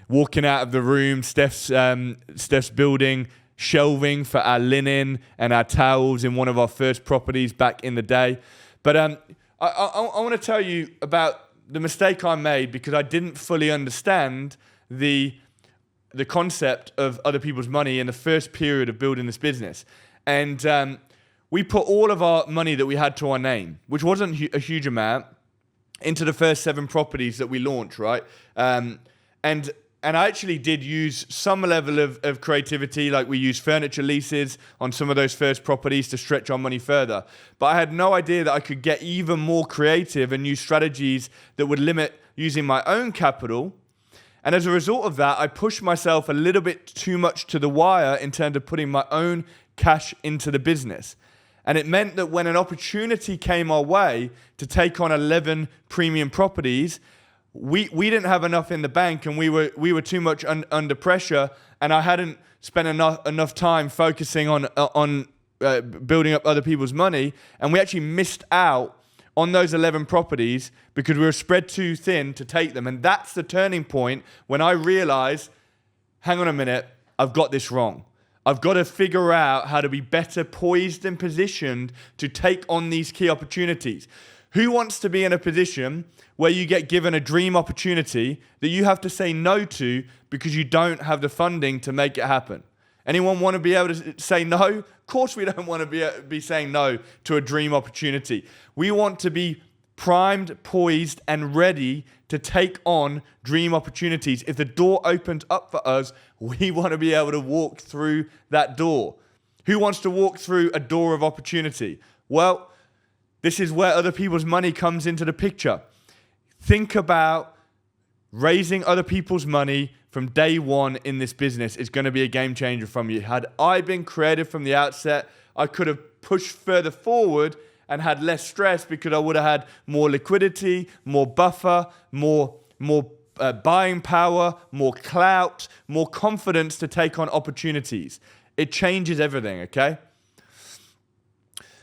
walking out of the room. Steph's building shelving for our linen and our towels in one of our first properties back in the day. But I want to tell you about the mistake I made because I didn't fully understand the concept of other people's money in the first period of building this business. And we put all of our money that we had to our name, which wasn't a huge amount, into the first 7 properties that we launched, right? And I actually did use some level of creativity, like we used furniture leases on some of those first properties to stretch our money further. But I had no idea that I could get even more creative and use strategies that would limit using my own capital. And as a result of that, I pushed myself a little bit too much to the wire in terms of putting my own cash into the business. And it meant that when an opportunity came our way to take on 11 premium properties, we didn't have enough in the bank, and we were too much under pressure, and I hadn't spent enough time focusing on building up other people's money, and we actually missed out on those 11 properties because we were spread too thin to take them. And that's the turning point when I realized, hang on a minute, I've got this wrong. I've got to figure out how to be better poised and positioned to take on these key opportunities. Who wants to be in a position where you get given a dream opportunity that you have to say no to because you don't have the funding to make it happen? Anyone want to be able to say no? Of course we don't want to be saying no to a dream opportunity. We want to be primed, poised, and ready to take on dream opportunities. If the door opens up for us, we want to be able to walk through that door. Who wants to walk through a door of opportunity? Well, this is where other people's money comes into the picture. Think about raising other people's money from day one in this business is going to be a game changer from you. Had I been creative from the outset, I could have pushed further forward and had less stress because I would have had more liquidity, more buffer, more buying power, more clout, more confidence to take on opportunities. It changes everything, okay?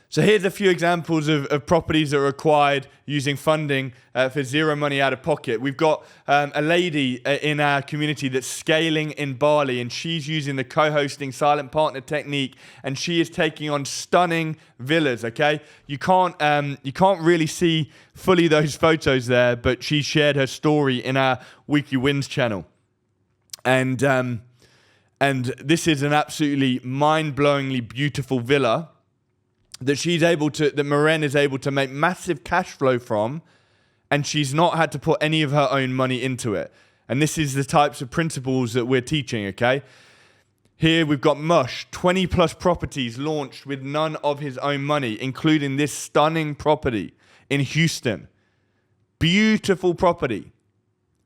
So here's a few examples of properties that are acquired using funding for zero money out of pocket. We've got a lady in our community that's scaling in Bali, and she's using the co-hosting silent partner technique, and she is taking on stunning villas, okay? You can't really see fully those photos there, but she shared her story in our Weekly Wins channel. And this is an absolutely mind-blowingly beautiful villa that Maren is able to make massive cash flow from, and she's not had to put any of her own money into it. And this is the types of principles that we're teaching, okay? Here we've got Mush, 20 plus properties launched with none of his own money, including this stunning property in Houston. Beautiful property.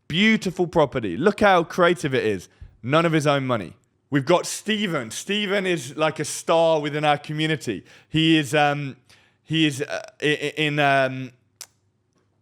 Beautiful property. Look how creative it is. None of his own money. We've got Steven. Steven is like a star within our community. He is in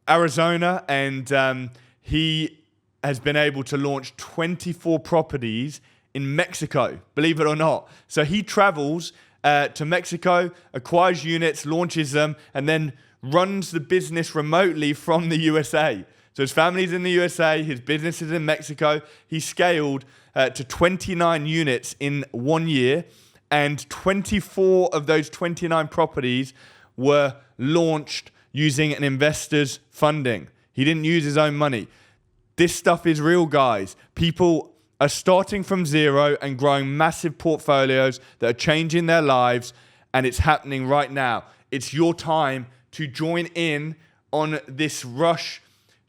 Arizona, and he has been able to launch 24 properties in Mexico, believe it or not. So he travels to Mexico, acquires units, launches them, and then runs the business remotely from the USA. So his family's in the USA, his business is in Mexico. He scaled to 29 units in 1 year, and 24 of those 29 properties were launched using an investor's funding. He didn't use his own money. This stuff is real, guys. People are starting from zero and growing massive portfolios that are changing their lives, and it's happening right now. It's your time to join in on this rush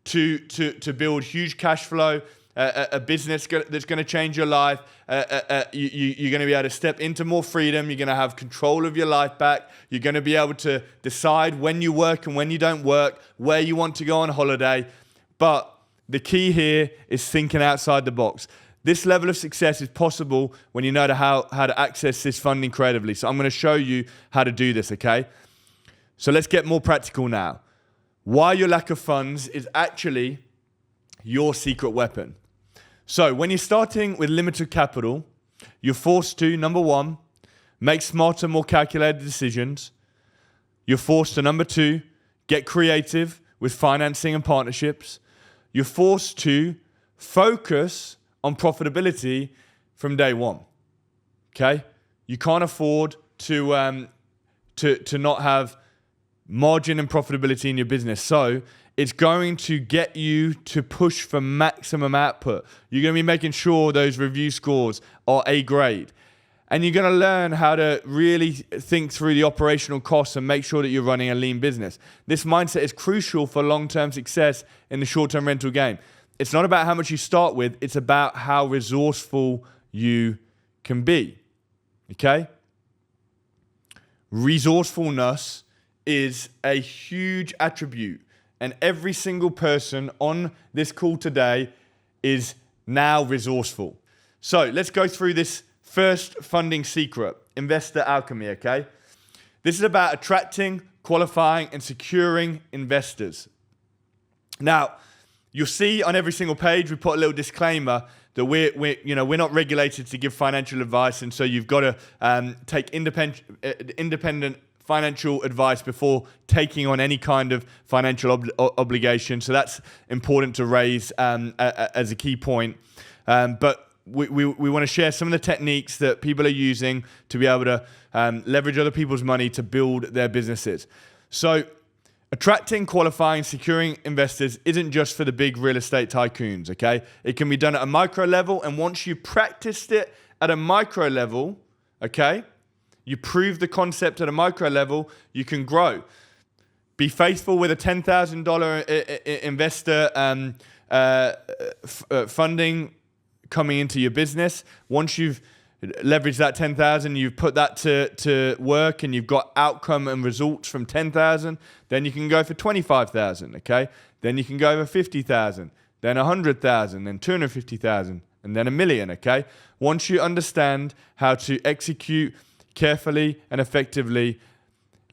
to build huge cash flow, a business that's going to change your life. You're going to be able to step into more freedom. You're going to have control of your life back. You're going to be able to decide when you work and when you don't work, where you want to go on holiday. But the key here is thinking outside the box. This level of success is possible when you know how to access this funding creatively. So I'm going to show you how to do this, okay? So let's get more practical now. Why your lack of funds is actually your secret weapon. So when you're starting with limited capital, you're forced to, number one, make smarter, more calculated decisions. You're forced to, number two, get creative with financing and partnerships. You're forced to focus on profitability from day one. Okay? You can't afford to not have margin and profitability in your business. So it's going to get you to push for maximum output. You're going to be making sure those review scores are A grade. And you're going to learn how to really think through the operational costs and make sure that you're running a lean business. This mindset is crucial for long-term success in the short-term rental game. It's not about how much you start with, it's about how resourceful you can be. Okay? Resourcefulness is a huge attribute, and every single person on this call today is now resourceful. So let's go through this first funding secret, investor alchemy, okay? This is about attracting, qualifying, and securing investors. Now, you'll see on every single page, we put a little disclaimer that we're not regulated to give financial advice, and so you've got to take independent financial advice before taking on any kind of financial obligation. So that's important to raise as a key point. But we want to share some of the techniques that people are using to be able to leverage other people's money to build their businesses. So attracting, qualifying, securing investors isn't just for the big real estate tycoons, okay? It can be done at a micro level, and once you've practiced it at a micro level, okay, you prove the concept at a micro level, you can grow. Be faithful with a $10,000 investor funding coming into your business. Once you've leveraged that 10,000, you've put that to work, and you've got outcome and results from 10,000, then you can go for 25,000, okay? Then you can go over 50,000, then 100,000, then 250,000, and then $1 million, okay? Once you understand how to execute carefully and effectively,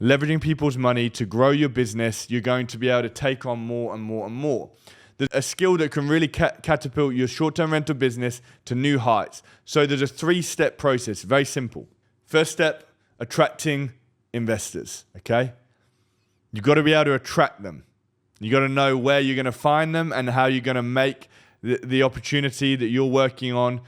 leveraging people's money to grow your business, you're going to be able to take on more and more and more. There's a skill that can really catapult your short-term rental business to new heights. So there's a 3-step process, very simple. First step, attracting investors, okay? You've got to be able to attract them. You've got to know where you're going to find them and how you're going to make the opportunity that you're working on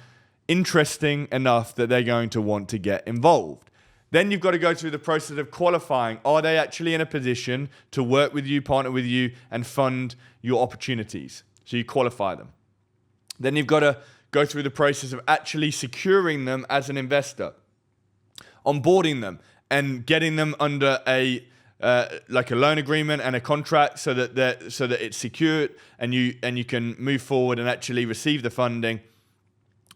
interesting enough that they're going to want to get involved. Then you've got to go through the process of qualifying. Are they actually in a position to work with you, partner with you, and fund your opportunities? So you qualify them. Then you've got to go through the process of actually securing them as an investor, onboarding them, and getting them under a loan agreement and a contract so that it's secured and you can move forward and actually receive the funding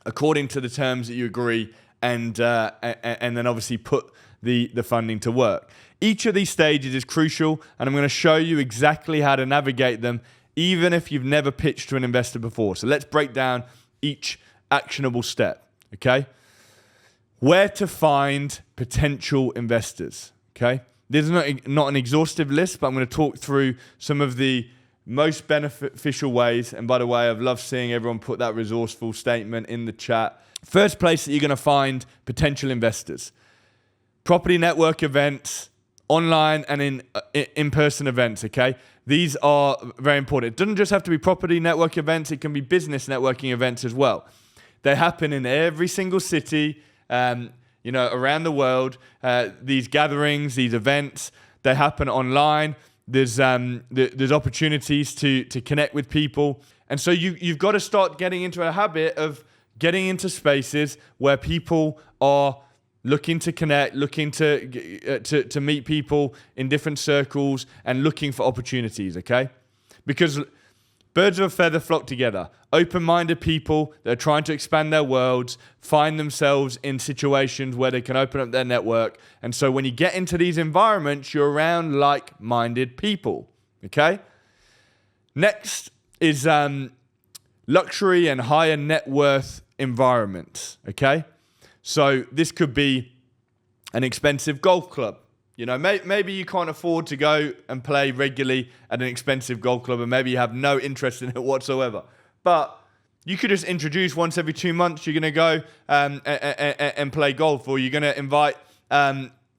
according to the terms that you agree, and then obviously put the funding to work. Each of these stages is crucial, and I'm going to show you exactly how to navigate them, even if you've never pitched to an investor before. So let's break down each actionable step, okay? Where to find potential investors, okay? This is not an exhaustive list, but I'm going to talk through some of the most beneficial ways. And by the way, I've loved seeing everyone put that resourceful statement in the chat. First place that you're going to find potential investors: property network events, online and in-person events, okay? These are very important. It doesn't just have to be property network events, it can be business networking events as well. They happen in every single city, around the world. These gatherings, these events, they happen online. There's opportunities to connect with people. And so you've got to start getting into a habit of getting into spaces where people are looking to connect, looking to meet people in different circles and looking for opportunities, okay? Because birds of a feather flock together. Open-minded people that are trying to expand their worlds find themselves in situations where they can open up their network. And so when you get into these environments, you're around like-minded people, okay? Next is luxury and higher net worth environments, okay? So this could be an expensive golf club. Maybe you can't afford to go and play regularly at an expensive golf club, and maybe you have no interest in it whatsoever. But you could just introduce once every 2 months you're going to go and play golf, or you're going to invite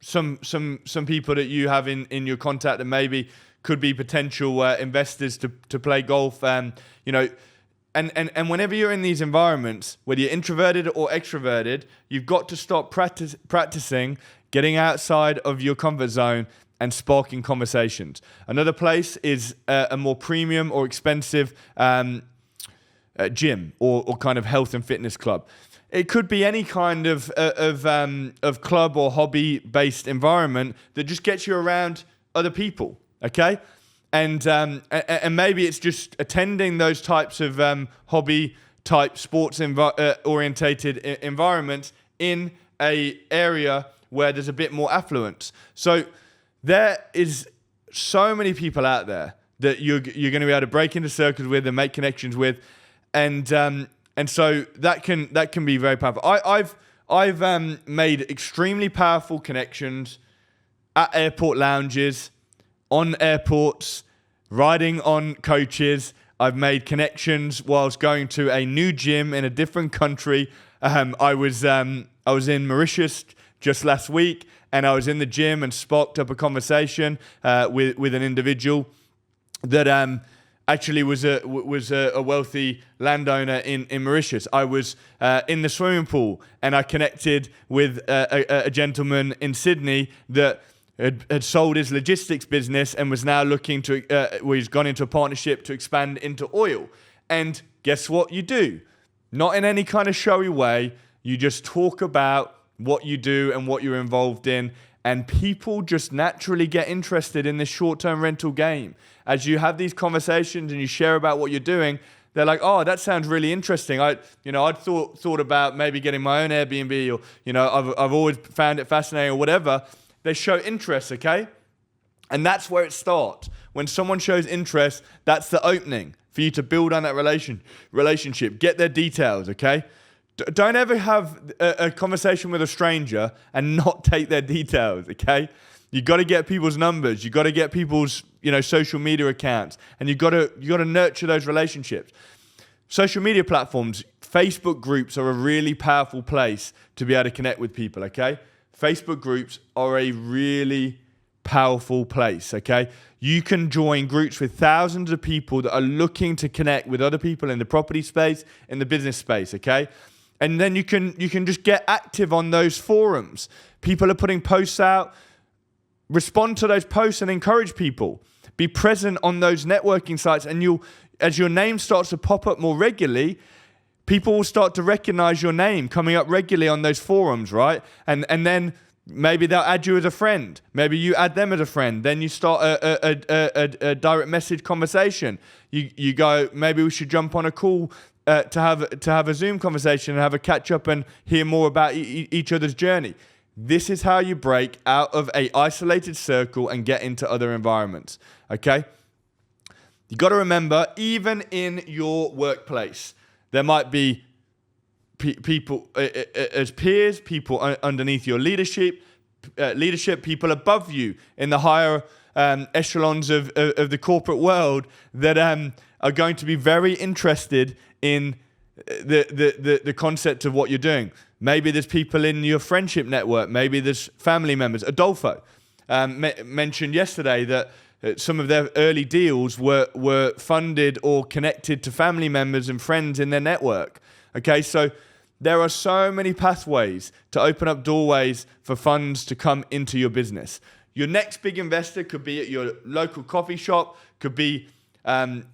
some people that you have in your contact that maybe could be potential investors to play golf. And whenever you're in these environments, whether you're introverted or extroverted, you've got to start practicing getting outside of your comfort zone and sparking conversations. Another place is a more premium or expensive gym or kind of health and fitness club. It could be any kind of club or hobby-based environment that just gets you around other people, okay? And maybe it's just attending those types of hobby-type sports orientated environments in a area where there's a bit more affluence. So there is so many people out there that you're going to be able to break into circles with and make connections with, and so that can be very powerful. I've made extremely powerful connections at airport lounges, on airports, riding on coaches. I've made connections whilst going to a new gym in a different country. I was in Mauritius just last week, and I was in the gym and sparked up a conversation with an individual that actually was a wealthy landowner in Mauritius. I was in the swimming pool, and I connected with a gentleman in Sydney that had sold his logistics business and was now looking to, he's gone into a partnership to expand into oil. And guess what you do? Not in any kind of showy way. You just talk about what you do and what you're involved in. And people just naturally get interested in this short-term rental game. As you have these conversations and you share about what you're doing, they're like, oh, that sounds really interesting. I'd thought about maybe getting my own Airbnb, or, I've always found it fascinating or whatever. They show interest, okay? And that's where it starts. When someone shows interest, that's the opening for you to build on that relationship. Get their details, okay? Don't ever have a conversation with a stranger and not take their details, okay? You got to get people's numbers. You got to get people's, social media accounts, and you got to nurture those relationships. Social media platforms, Facebook groups are a really powerful place to be able to connect with people, okay? Facebook groups are a really powerful place, okay? You can join groups with thousands of people that are looking to connect with other people in the property space, in the business space, okay? And then you can just get active on those forums. People are putting posts out. Respond to those posts and encourage people. Be present on those networking sites, and as your name starts to pop up more regularly, people will start to recognize your name coming up regularly on those forums, right? And then maybe they'll add you as a friend. Maybe you add them as a friend. Then you start a direct message conversation. You go, maybe we should jump on a call to have a Zoom conversation and have a catch up and hear more about each other's journey. This is how you break out of a isolated circle and get into other environments, okay? You got to remember, even in your workplace, there might be people as peers, people underneath your leadership, people above you in the higher echelons of the corporate world that are going to be very interested in the concept of what you're doing. Maybe there's people in your friendship network. Maybe there's family members. Adolfo mentioned yesterday that some of their early deals were funded or connected to family members and friends in their network. Okay, so there are so many pathways to open up doorways for funds to come into your business. Your next big investor could be at your local coffee shop, could be in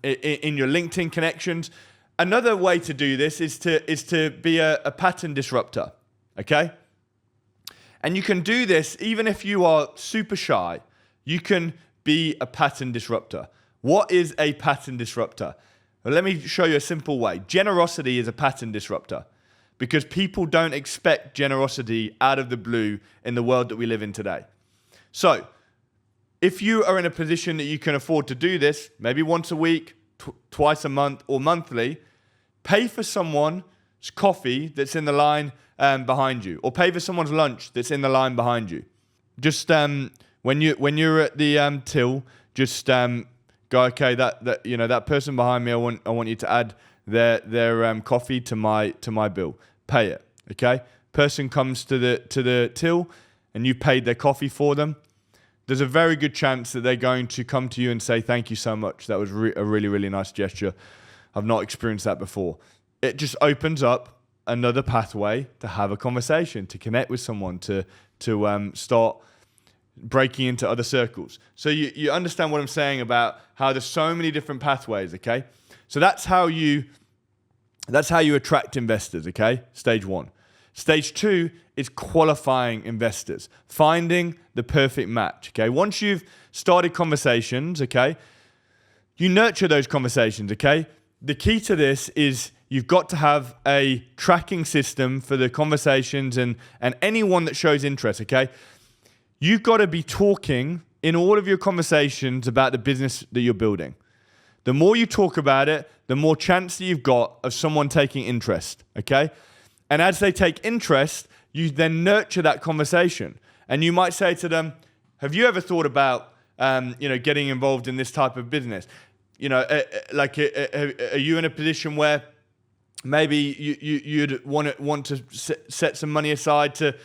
your LinkedIn connections. Another way to do this is to be a pattern disruptor, okay? And you can do this even if you are super shy. You can be a pattern disruptor. What is a pattern disruptor? Well, let me show you a simple way. Generosity is a pattern disruptor because people don't expect generosity out of the blue in the world that we live in today. So if you are in a position that you can afford to do this, maybe once a week, twice a month, or monthly, pay for someone's coffee that's in the line behind you, or pay for someone's lunch that's in the line behind you. Just when you're at the till, just go, okay, that person behind me, I want you to add their coffee to my bill. Pay it, okay? Person comes to the till, and you paid their coffee for them. There's a very good chance that they're going to come to you and say, thank you so much. That was a really, really nice gesture. I've not experienced that before. It just opens up another pathway to have a conversation, to connect with someone, to start breaking into other circles. So you understand what I'm saying about how there's so many different pathways, okay? So that's how you attract investors, okay? Stage 1. Stage 2 is qualifying investors, finding the perfect match, okay? Once you've started conversations, okay, you nurture those conversations, okay? The key to this is you've got to have a tracking system for the conversations and anyone that shows interest, okay? You've got to be talking in all of your conversations about the business that you're building. The more you talk about it, the more chance that you've got of someone taking interest, okay? And as they take interest, you then nurture that conversation. And you might say to them, Have you ever thought about, getting involved in this type of business? Are you in a position where maybe you'd want to set some money aside to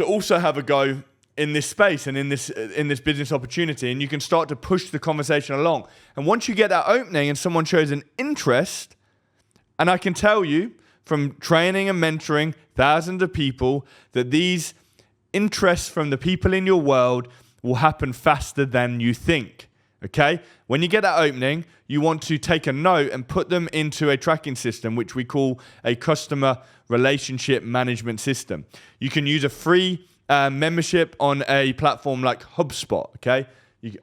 also have a go in this space and in this business opportunity, and you can start to push the conversation along. And once you get that opening and someone shows an interest, and I can tell you from training and mentoring thousands of people that these interests from the people in your world will happen faster than you think. Okay? When you get that opening, you want to take a note and put them into a tracking system, which we call a customer relationship management system. You can use a free membership on a platform like HubSpot. Okay?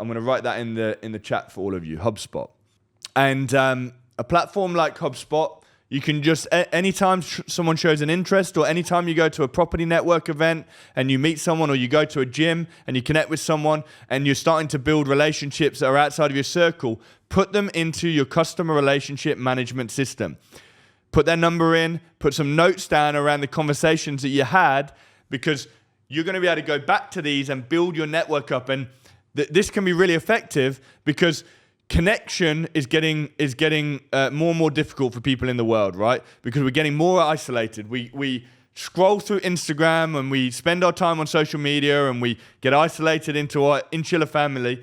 I'm going to write that in the chat for all of you, HubSpot. And a platform like HubSpot, you can just, anytime someone shows an interest, or anytime you go to a property network event and you meet someone, or you go to a gym and you connect with someone and you're starting to build relationships that are outside of your circle, put them into your customer relationship management system. Put their number in, put some notes down around the conversations that you had, because you're going to be able to go back to these and build your network up. And this can be really effective because connection is getting more and more difficult for people in the world, right? Because we're getting more isolated. We scroll through Instagram and we spend our time on social media and we get isolated into our insular family.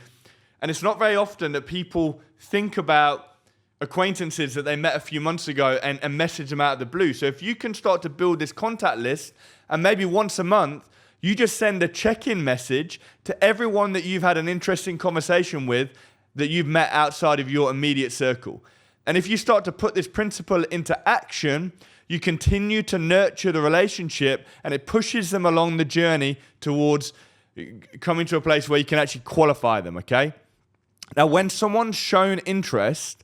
And it's not very often that people think about acquaintances that they met a few months ago and message them out of the blue. So if you can start to build this contact list, and maybe once a month, you just send a check-in message to everyone that you've had an interesting conversation with, that you've met outside of your immediate circle. And if you start to put this principle into action, you continue to nurture the relationship, and it pushes them along the journey towards coming to a place where you can actually qualify them, okay? Now, when someone's shown interest,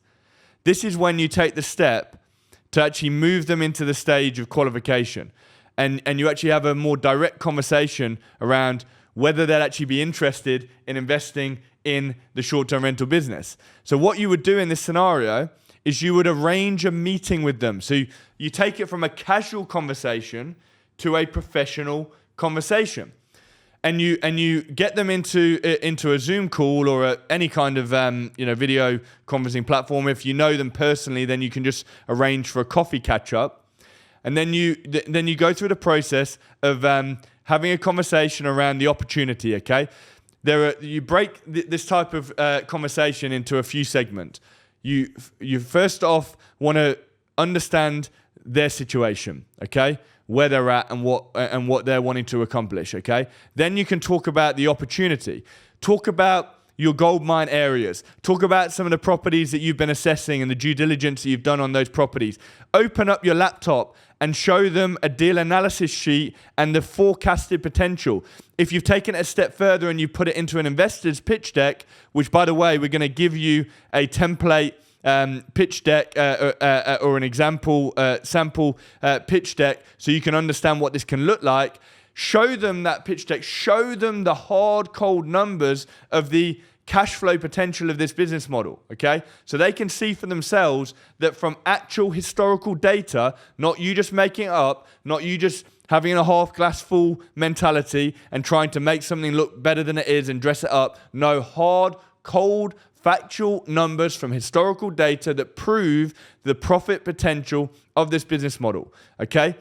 this is when you take the step to actually move them into the stage of qualification. And you actually have a more direct conversation around whether they'll actually be interested in investing in the short-term rental business. So what you would do in this scenario is you would arrange a meeting with them. So you take it from a casual conversation to a professional conversation. And you get them into a Zoom call or any kind of video conferencing platform. If you know them personally, then you can just arrange for a coffee catch-up. And then you go through the process of having a conversation around the opportunity, okay? You break this type of conversation into a few segments. You first off want to understand their situation, okay? Where they're at and what they're wanting to accomplish, okay? Then you can talk about the opportunity. Talk about your goldmine areas. Talk about some of the properties that you've been assessing and the due diligence that you've done on those properties. Open up your laptop and show them a deal analysis sheet and the forecasted potential. If you've taken it a step further and you put it into an investor's pitch deck, which, by the way, we're going to give you a template pitch deck or an example sample pitch deck so you can understand what this can look like. Show them that pitch deck. Show them the hard, cold numbers of the cash flow potential of this business model, okay? So they can see for themselves that from actual historical data, not you just making it up, not you just having a half glass full mentality and trying to make something look better than it is and dress it up. No, hard, cold, factual numbers from historical data that prove the profit potential of this business model, okay?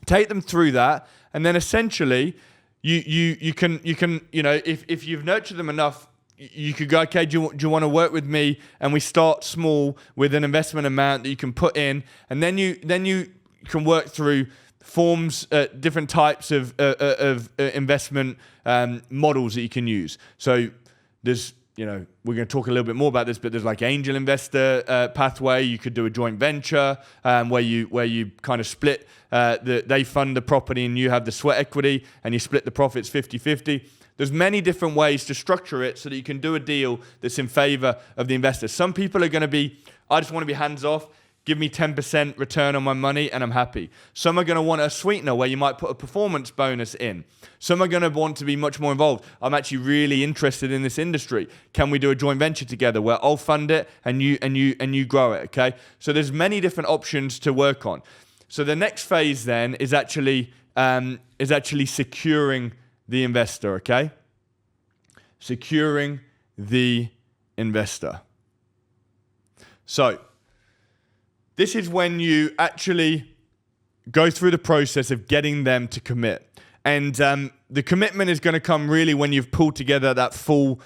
Take them through that, and then essentially you can if you've nurtured them enough, you could go, okay, do you want to work with me? And we start small with an investment amount that you can put in, and then you can work through forms, different types of investment models that you can use. So there's, we're going to talk a little bit more about this, but there's like angel investor pathway. You could do a joint venture where you kind of split, they fund the property and you have the sweat equity and you split the profits 50-50. There's many different ways to structure it so that you can do a deal that's in favor of the investor. Some people are going to be, I just want to be hands off. Give me 10% return on my money and I'm happy. Some are going to want a sweetener where you might put a performance bonus in. Some are going to want to be much more involved. I'm actually really interested in this industry. Can we do a joint venture together where I'll fund it and you grow it, okay? So there's many different options to work on. So the next phase then is actually securing the investor, okay? securing the investor. So this is when you actually go through the process of getting them to commit. And the commitment is going to come really when you've pulled together that full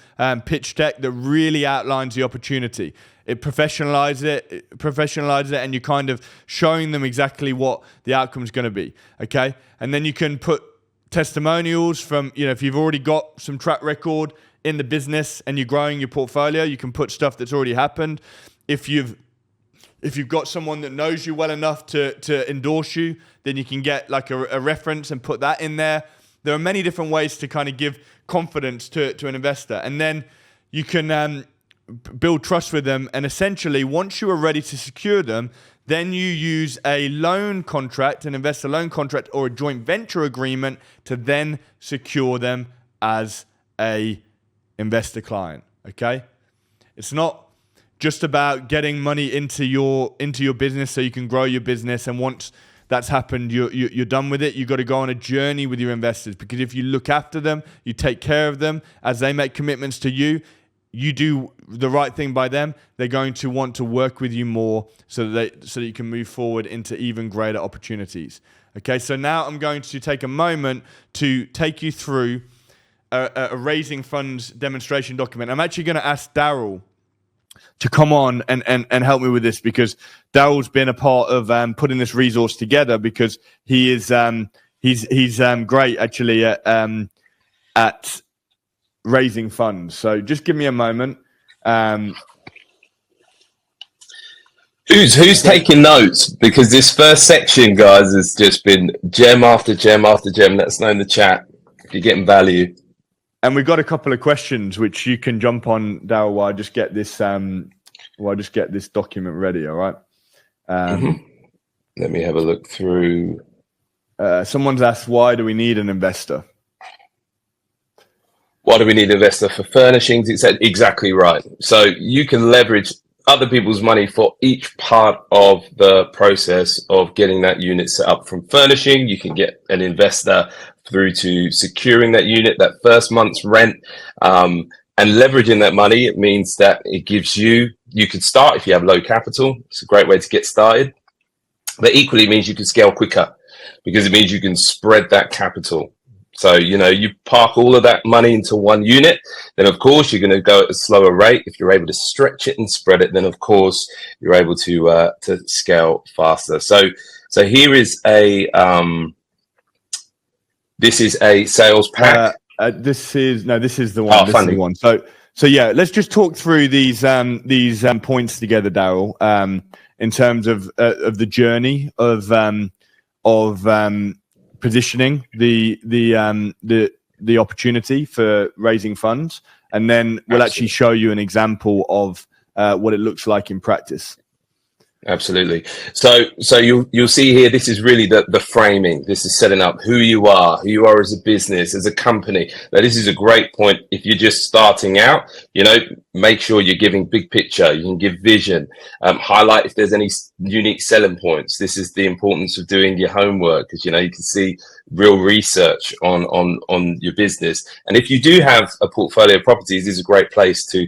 pitch deck that really outlines the opportunity. It professionalizes it, and you're kind of showing them exactly what the outcome is going to be. Okay, and then you can put testimonials from, if you've already got some track record in the business and you're growing your portfolio, you can put stuff that's already happened. If you've got someone that knows you well enough to endorse you, then you can get like a reference and put that in there. There are many different ways to kind of give confidence to an investor. And then you can build trust with them. And essentially, once you are ready to secure them, then you use a loan contract, an investor loan contract, or a joint venture agreement to then secure them as a investor client. Okay? It's not just about getting money into your business so you can grow your business, and once that's happened, you're done with it. You've got to go on a journey with your investors, because if you look after them, you take care of them as they make commitments to you, you do the right thing by them, they're going to want to work with you more so that you can move forward into even greater opportunities. Okay, so now I'm going to take a moment to take you through a raising funds demonstration document. I'm actually going to ask Daryl to come on and help me with this, because Daryl's been a part of putting this resource together, because he is he's great actually at raising funds. So just give me a moment. Who's taking notes? Because this first section, guys, has just been gem after gem after gem. Let us know in the chat if you're getting value. And we've got a couple of questions which you can jump on, Daryl, while I just get this document ready. All right. Let me have a look through. Someone's asked, why do we need an investor? Why do we need an investor for furnishings? It's exactly right. So you can leverage other people's money for each part of the process of getting that unit set up. From furnishing, you can get an investor through to securing that unit, that first month's rent, and leveraging that money. It means that it gives you can start if you have low capital. It's a great way to get started, but equally it means you can scale quicker, because it means you can spread that capital. So, you park all of that money into one unit, then of course you're going to go at a slower rate. If you're able to stretch it and spread it, then of course you're able to scale faster. So here is this is a sales pack. This is the one. This is the one. So yeah, let's just talk through these points together, Daryl. In terms of the journey of positioning the opportunity for raising funds, and then we'll actually show you an example of what it looks like in practice. Absolutely. So you'll see here, this is really the framing. This is setting up who you are as a business, as a company. Now, this is a great point. If you're just starting out, make sure you're giving big picture. You can give vision, highlight if there's any unique selling points. This is the importance of doing your homework, because, you can see real research on your business. And if you do have a portfolio of properties, this is a great place to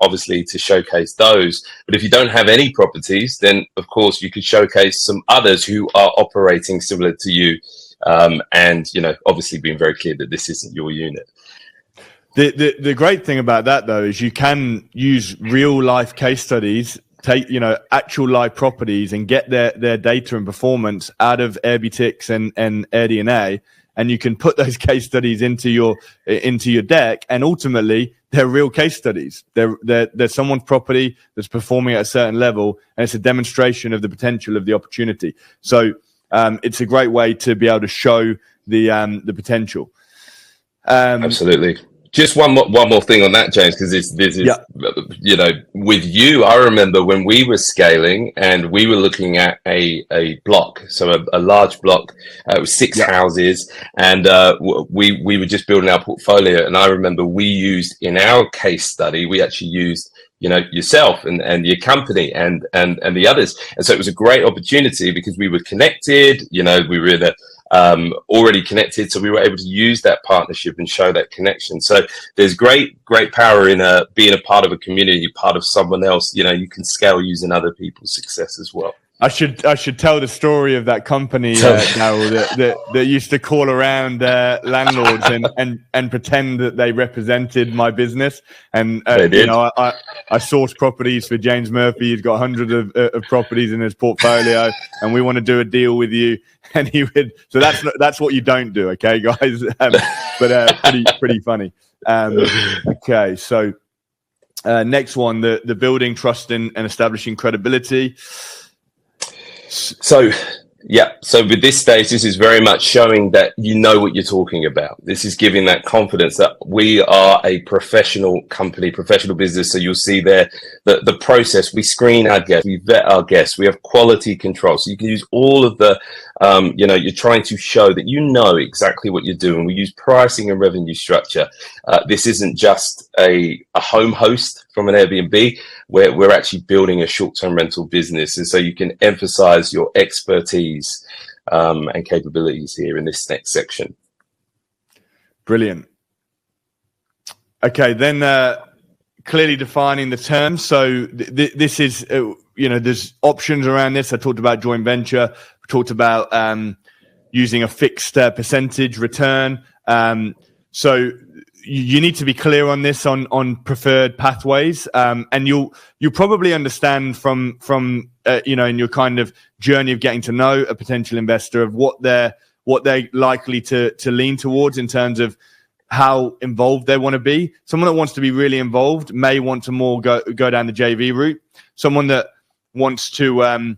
obviously to showcase those. But if you don't have any properties, then of course you could showcase some others who are operating similar to you, and obviously being very clear that this isn't your unit. The great thing about that, though, is you can use real life case studies, take actual live properties, and get their data and performance out of Airbtrage and AirDNA, and you can put those case studies into your deck, and ultimately they're real case studies. They're someone's property that's performing at a certain level, and it's a demonstration of the potential of the opportunity. So it's a great way to be able to show the potential. Absolutely. Just one more thing on that, James, because this is, with you, I remember when we were scaling and we were looking at a block, so a large block with 6 houses, and we were just building our portfolio. And I remember we used, in our case study, we actually used yourself and your company and the others. And so it was a great opportunity because we were connected, we were in already connected. So we were able to use that partnership and show that connection. So there's great power in being a part of a community, part of someone else. You can scale using other people's success as well. I should tell the story of that company, Daryl, that used to call around landlords and pretend that they represented my business. And I sourced properties for James Murphy. He's got hundreds of properties in his portfolio, and we want to do a deal with you. And he would. So that's what you don't do, okay, guys. But pretty funny. Okay, so next one, the building trust and establishing credibility. So with this stage, this is very much showing that you know what you're talking about. This is giving that confidence that we are a professional company, professional business. So you'll see there the process. We screen our guests, we vet our guests, we have quality control. So you can use all of the, you're trying to show that you know exactly what you're doing. We use pricing and revenue structure. This isn't just a home host from an Airbnb, where we're actually building a short-term rental business. And so you can emphasize your expertise and capabilities here in this next section. Brilliant. Okay, then clearly defining the terms. So this is, there's options around this. I talked about joint venture. We talked about using a fixed percentage return. So you need to be clear on this on preferred pathways, and you'll probably understand from in your kind of journey of getting to know a potential investor of what they're likely to lean towards in terms of how involved they want to be. Someone that wants to be really involved may want to more go down the JV route. Someone that wants to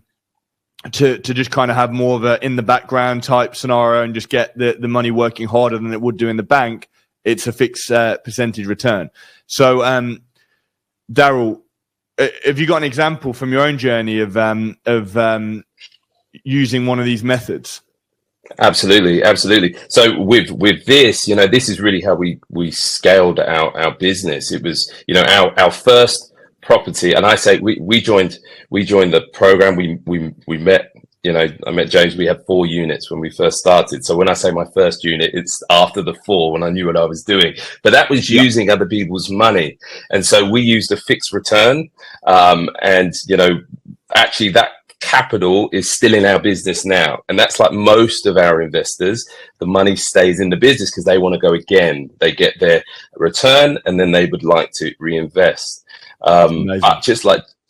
just kind of have more of a in the background type scenario and just get the money working harder than it would do in the bank, it's a fixed percentage return. So, Daryl, have you got an example from your own journey of using one of these methods? Absolutely. So with this, this is really how we scaled our business. It was, our first property, and I say we joined the program. We met. I met James. We had 4 units when we first started. So when I say my first unit, it's after the 4 when I knew what I was doing. But that was using other people's money. And so we used a fixed return. Actually that capital is still in our business now. And that's like most of our investors. The money stays in the business because they want to go again. They get their return and then they would like to reinvest.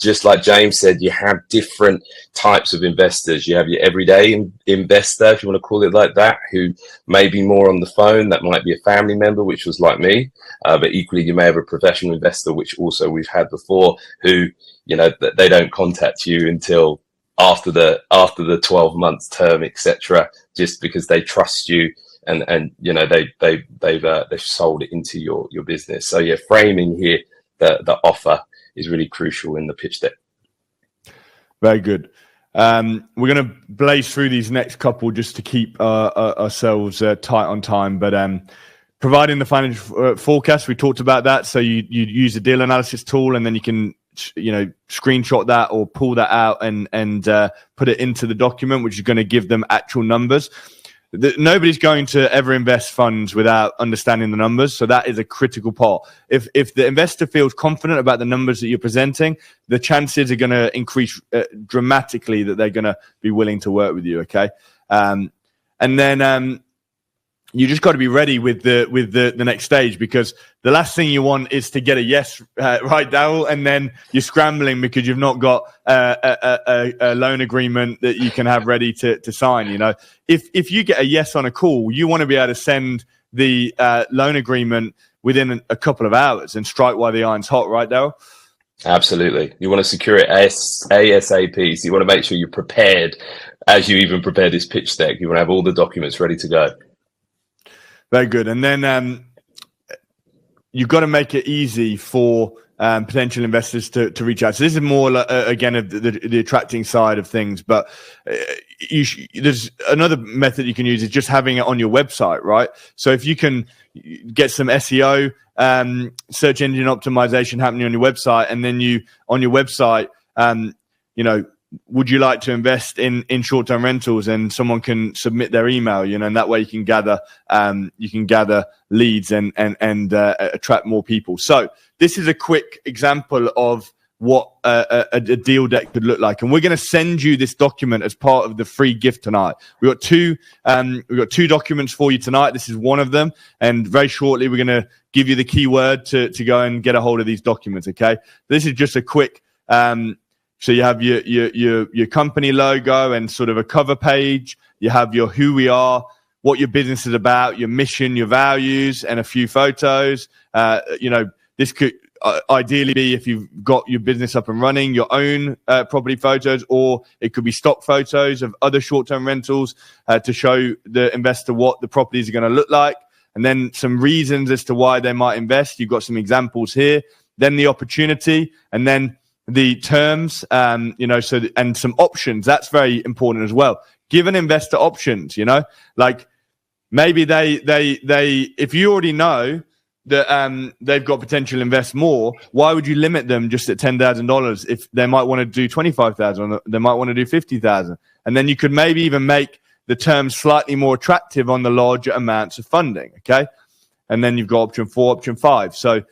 Just like James said, you have different types of investors. You have your everyday investor, if you want to call it like that, who may be more on the phone. That might be a family member, which was like me. But equally, you may have a professional investor, which also we've had before, who, they don't contact you until after the 12 months term, etc., just because they trust you and they've sold it into your business. So framing here the offer is really crucial in the pitch deck. Very good. We're going to blaze through these next couple just to keep ourselves tight on time. But providing the financial forecast, we talked about that. So you use a deal analysis tool, and then you can screenshot that or pull that out and put it into the document, which is going to give them actual numbers. Nobody's going to ever invest funds without understanding the numbers. So that is a critical part. If the investor feels confident about the numbers that you're presenting, the chances are going to increase dramatically that they're going to be willing to work with you. Okay. And then you just got to be ready with the next stage, because the last thing you want is to get a yes, right, Daryl, and then you're scrambling because you've not got a loan agreement that you can have ready to sign. If you get a yes on a call, you want to be able to send the loan agreement within a couple of hours and strike while the iron's hot, right, Daryl? Absolutely. You want to secure it ASAP. So you want to make sure you're prepared as you even prepare this pitch deck. You want to have all the documents ready to go. Very good. And then you've got to make it easy for potential investors to reach out. So this is more, again, of the attracting side of things. But there's another method you can use is just having it on your website, right? So if you can get some SEO, search engine optimization happening on your website, and then on your website, would you like to invest in short-term rentals? And someone can submit their email, and that way you can gather leads and attract more people. So this is a quick example of what a deal deck could look like, and we're going to send you this document as part of the free gift tonight. We've got two documents for you tonight. This is one of them, and very shortly we're going to give you the keyword to go and get a hold of these documents. Okay, this is just a quick. So you have your company logo and sort of a cover page. You have your who we are, what your business is about, your mission, your values, and a few photos. This could ideally be, if you've got your business up and running, your own property photos, or it could be stock photos of other short-term rentals to show the investor what the properties are going to look like. And then some reasons as to why they might invest. You've got some examples here. Then the opportunity, and then the terms, and some options. That's very important as well. Give an investor options, like maybe they if you already know that they've got potential to invest more, why would you limit them just at $10,000 if they might want to do 25,000, or they might want to do 50,000? And then you could maybe even make the terms slightly more attractive on the larger amounts of funding. Okay. And then you've got option 4, option 5. So,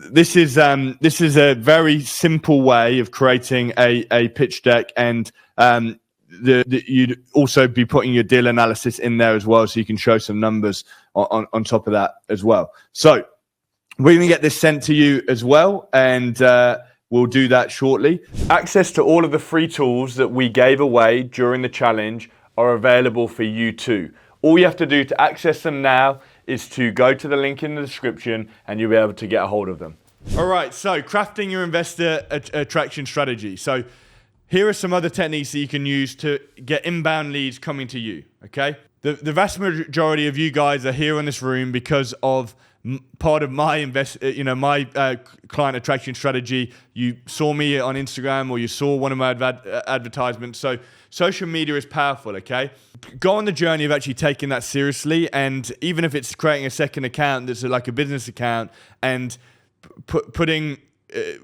this is a very simple way of creating a pitch deck, and you'd also be putting your deal analysis in there as well, so you can show some numbers on top of that as well. So we're going to get this sent to you as well, and we'll do that shortly. Access to all of the free tools that we gave away during the challenge are available for you too. All you have to do to access them now is to go to the link in the description, and you'll be able to get a hold of them. All right, so crafting your investor attraction strategy. So here are some other techniques that you can use to get inbound leads coming to you, okay? The vast majority of you guys are here in this room because of part of my client attraction strategy. You saw me on Instagram, or you saw one of my advertisements. So social media is powerful, okay? Go on the journey of actually taking that seriously, and even if it's creating a second account that's like a business account, and putting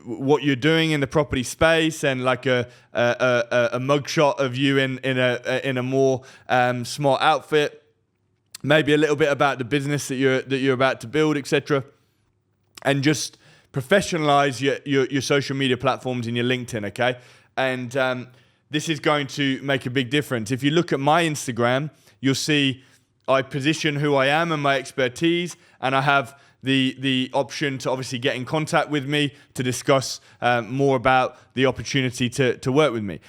what you're doing in the property space, and like a mugshot of you in a more smart outfit, maybe a little bit about the business that you're about to build, etc., and just professionalize your social media platforms in your LinkedIn, okay? And this is going to make a big difference. If you look at my Instagram, you'll see I position who I am and my expertise, and I have the option to obviously get in contact with me to discuss more about the opportunity to work with me.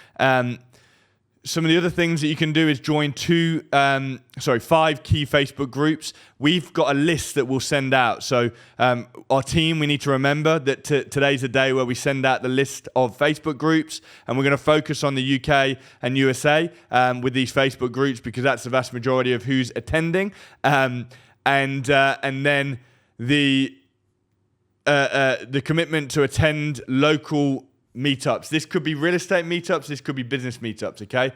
Some of the other things that you can do is join 5 key Facebook groups. We've got a list that we'll send out. So our team, we need to remember that today's a day where we send out the list of Facebook groups, and we're going to focus on the UK and USA with these Facebook groups, because that's the vast majority of who's attending. And then the commitment to attend local meetups. This could be real estate meetups. This could be business meetups. Okay.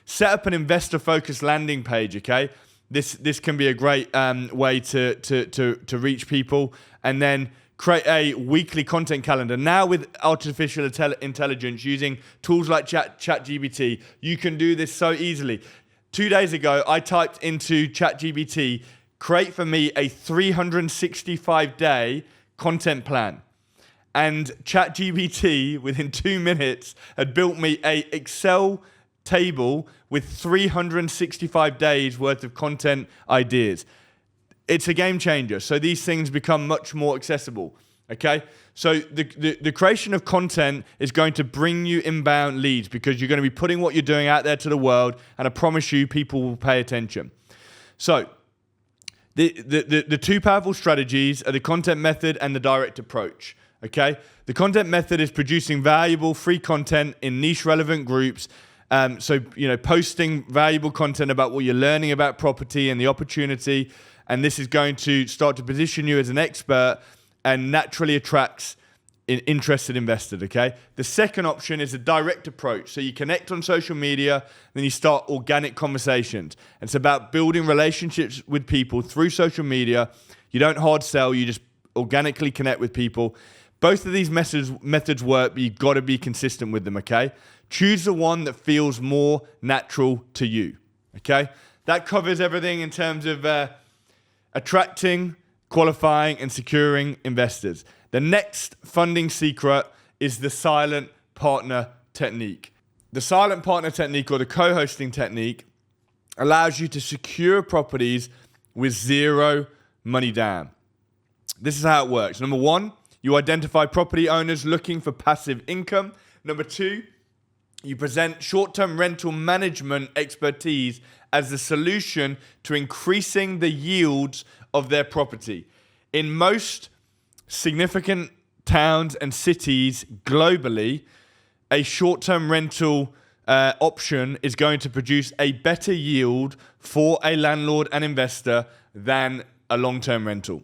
Set up an investor-focused landing page. Okay. This can be a great way to reach people, and then create a weekly content calendar. Now with artificial intelligence, using tools like ChatGPT, you can do this so easily. 2 days ago, I typed into ChatGPT, create for me a 365-day content plan. And ChatGPT, within 2 minutes, had built me a Excel table with 365 days worth of content ideas. It's a game changer. So these things become much more accessible. Okay? So the creation of content is going to bring you inbound leads, because you're going to be putting what you're doing out there to the world, and I promise you people will pay attention. So the 2 powerful strategies are the content method and the direct approach. Okay, the content method is producing valuable free content in niche relevant groups. Posting valuable content about what you're learning about property and the opportunity, and this is going to start to position you as an expert and naturally attracts interested investors. Okay, the second option is a direct approach. So you connect on social media, then you start organic conversations. It's about building relationships with people through social media. You don't hard sell, you just organically connect with people. Both of these methods work, but you've got to be consistent with them, okay? Choose the one that feels more natural to you, okay? That covers everything in terms of attracting, qualifying, and securing investors. The next funding secret is the silent partner technique. The silent partner technique, or the co-hosting technique, allows you to secure properties with zero money down. This is how it works. Number one, you identify property owners looking for passive income. Number two, you present short-term rental management expertise as the solution to increasing the yields of their property. In most significant towns and cities globally, a short-term rental option is going to produce a better yield for a landlord and investor than a long-term rental.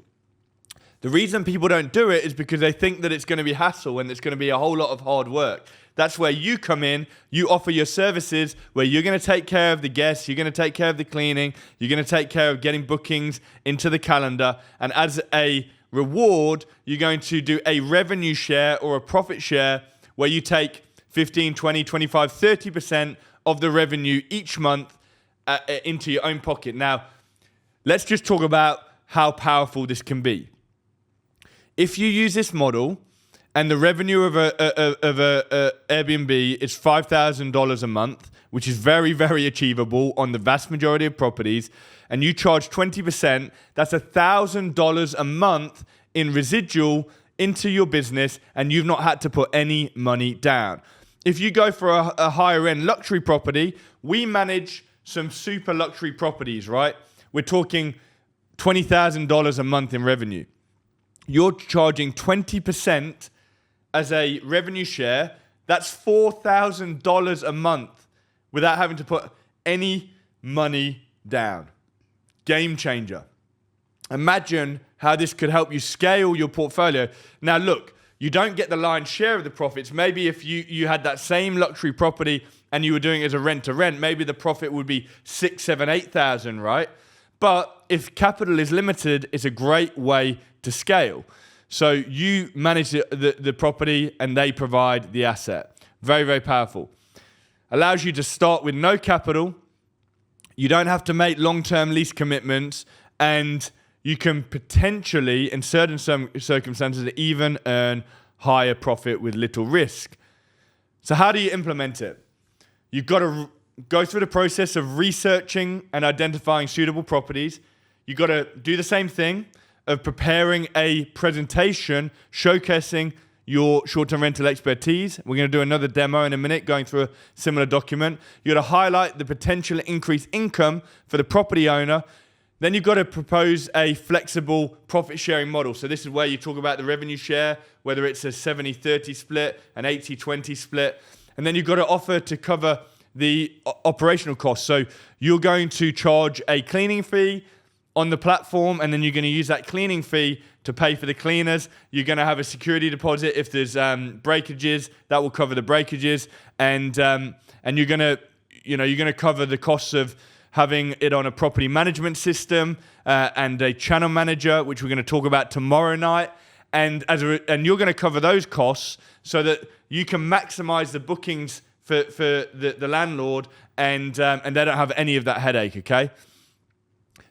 The reason people don't do it is because they think that it's going to be hassle and it's going to be a whole lot of hard work. That's where you come in. You offer your services where you're going to take care of the guests, you're going to take care of the cleaning, you're going to take care of getting bookings into the calendar, and as a reward, you're going to do a revenue share or a profit share where you take 15, 20, 25, 30% of the revenue each month into your own pocket. Now, let's just talk about how powerful this can be. If you use this model and the revenue of a Airbnb is $5,000 a month, which is very, very achievable on the vast majority of properties, and you charge 20%, that's $1,000 a month in residual into your business, and you've not had to put any money down. If you go for a higher end luxury property, we manage some super luxury properties, right? We're talking $20,000 a month in revenue. You're charging 20% as a revenue share. That's $4,000 a month without having to put any money down. Game changer. Imagine how this could help you scale your portfolio. Now look, you don't get the lion's share of the profits. Maybe if you had that same luxury property and you were doing it as a rent to rent, maybe the profit would be 6, 7, 8,000, right? But if capital is limited, it's a great way to scale. So you manage the property and they provide the asset. Very, very powerful. Allows you to start with no capital. You don't have to make long-term lease commitments, and you can potentially, in certain circumstances, even earn higher profit with little risk. So how do you implement it? You've got to go through the process of researching and identifying suitable properties. You've got to do the same thing of preparing a presentation showcasing your short-term rental expertise. We're going to do another demo in a minute, going through a similar document. You've got to highlight the potential increased income for the property owner. Then you've got to propose a flexible profit-sharing model. So this is where you talk about the revenue share, whether it's a 70-30 split, an 80-20 split. And then you've got to offer to cover the operational costs. So you're going to charge a cleaning fee on the platform, and then you're going to use that cleaning fee to pay for the cleaners. You're going to have a security deposit if there's breakages, that will cover the breakages, and you're going to cover the costs of having it on a property management system and a channel manager, which we're going to talk about tomorrow night. And you're going to cover those costs so that you can maximize the bookings for the landlord, and they don't have any of that headache, okay?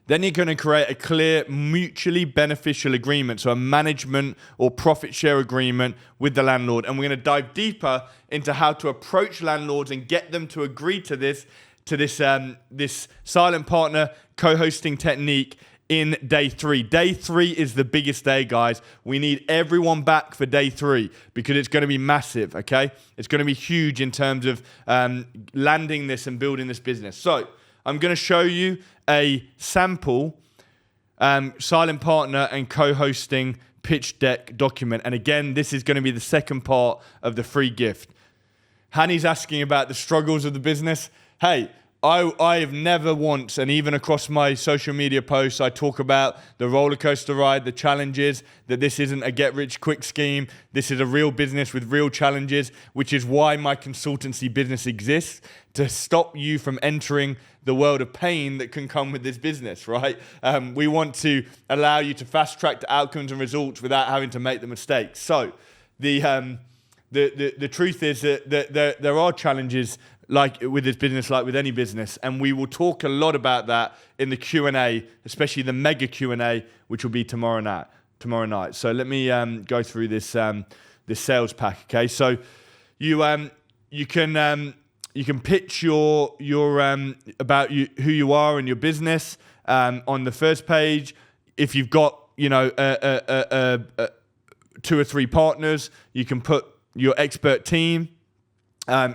Then you're going to create a clear, mutually beneficial agreement, so a management or profit share agreement with the landlord. And we're going to dive deeper into how to approach landlords and get them to agree to this silent partner co-hosting technique in day 3. Day 3 is the biggest day, guys. We need everyone back for day 3 because it's going to be massive, okay? It's going to be huge in terms of landing this and building this business. So I'm going to show you a sample silent partner and co-hosting pitch deck document. And again, this is going to be the second part of the free gift. Hanny's asking about the struggles of the business. Hey, I have never once, and even across my social media posts, I talk about the roller coaster ride, the challenges, that this isn't a get-rich-quick scheme. This is a real business with real challenges, which is why my consultancy business exists, to stop you from entering the world of pain that can come with this business, right? We want to allow you to fast-track to outcomes and results without having to make the mistakes. So the truth is that there are challenges like with this business, like with any business, and we will talk a lot about that in the Q&A, especially the mega Q&A, which will be tomorrow night. So let me go through this sales pack. Okay, so you can pitch your about who you are and your business on the first page. If you've got 2 or 3 partners, you can put your expert team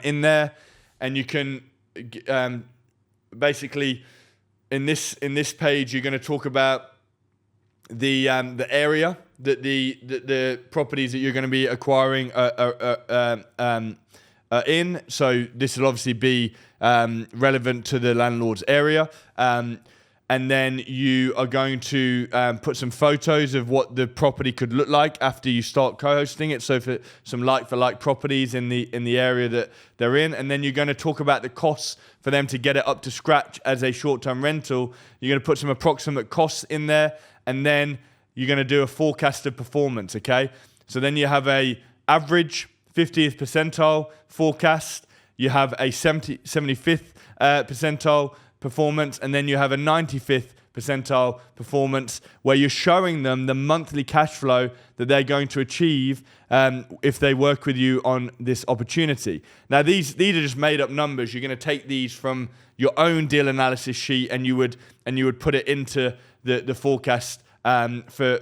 in there, and you can basically in this page you're going to talk about the area that the properties that you're going to be acquiring in. So this will obviously be relevant to the landlord's area. And then you are going to put some photos of what the property could look like after you start co-hosting it. So for some like-for-like properties in the area that they're in. And then you're going to talk about the costs for them to get it up to scratch as a short-term rental. You're going to put some approximate costs in there. And then you're going to do a forecasted performance, okay? So then you have a average 50th percentile forecast. You have a 75th percentile performance, and then you have a 95th percentile performance where you're showing them the monthly cash flow that they're going to achieve if they work with you on this opportunity. Now these are just made up numbers. You're going to take these from your own deal analysis sheet and you would put it into the forecast for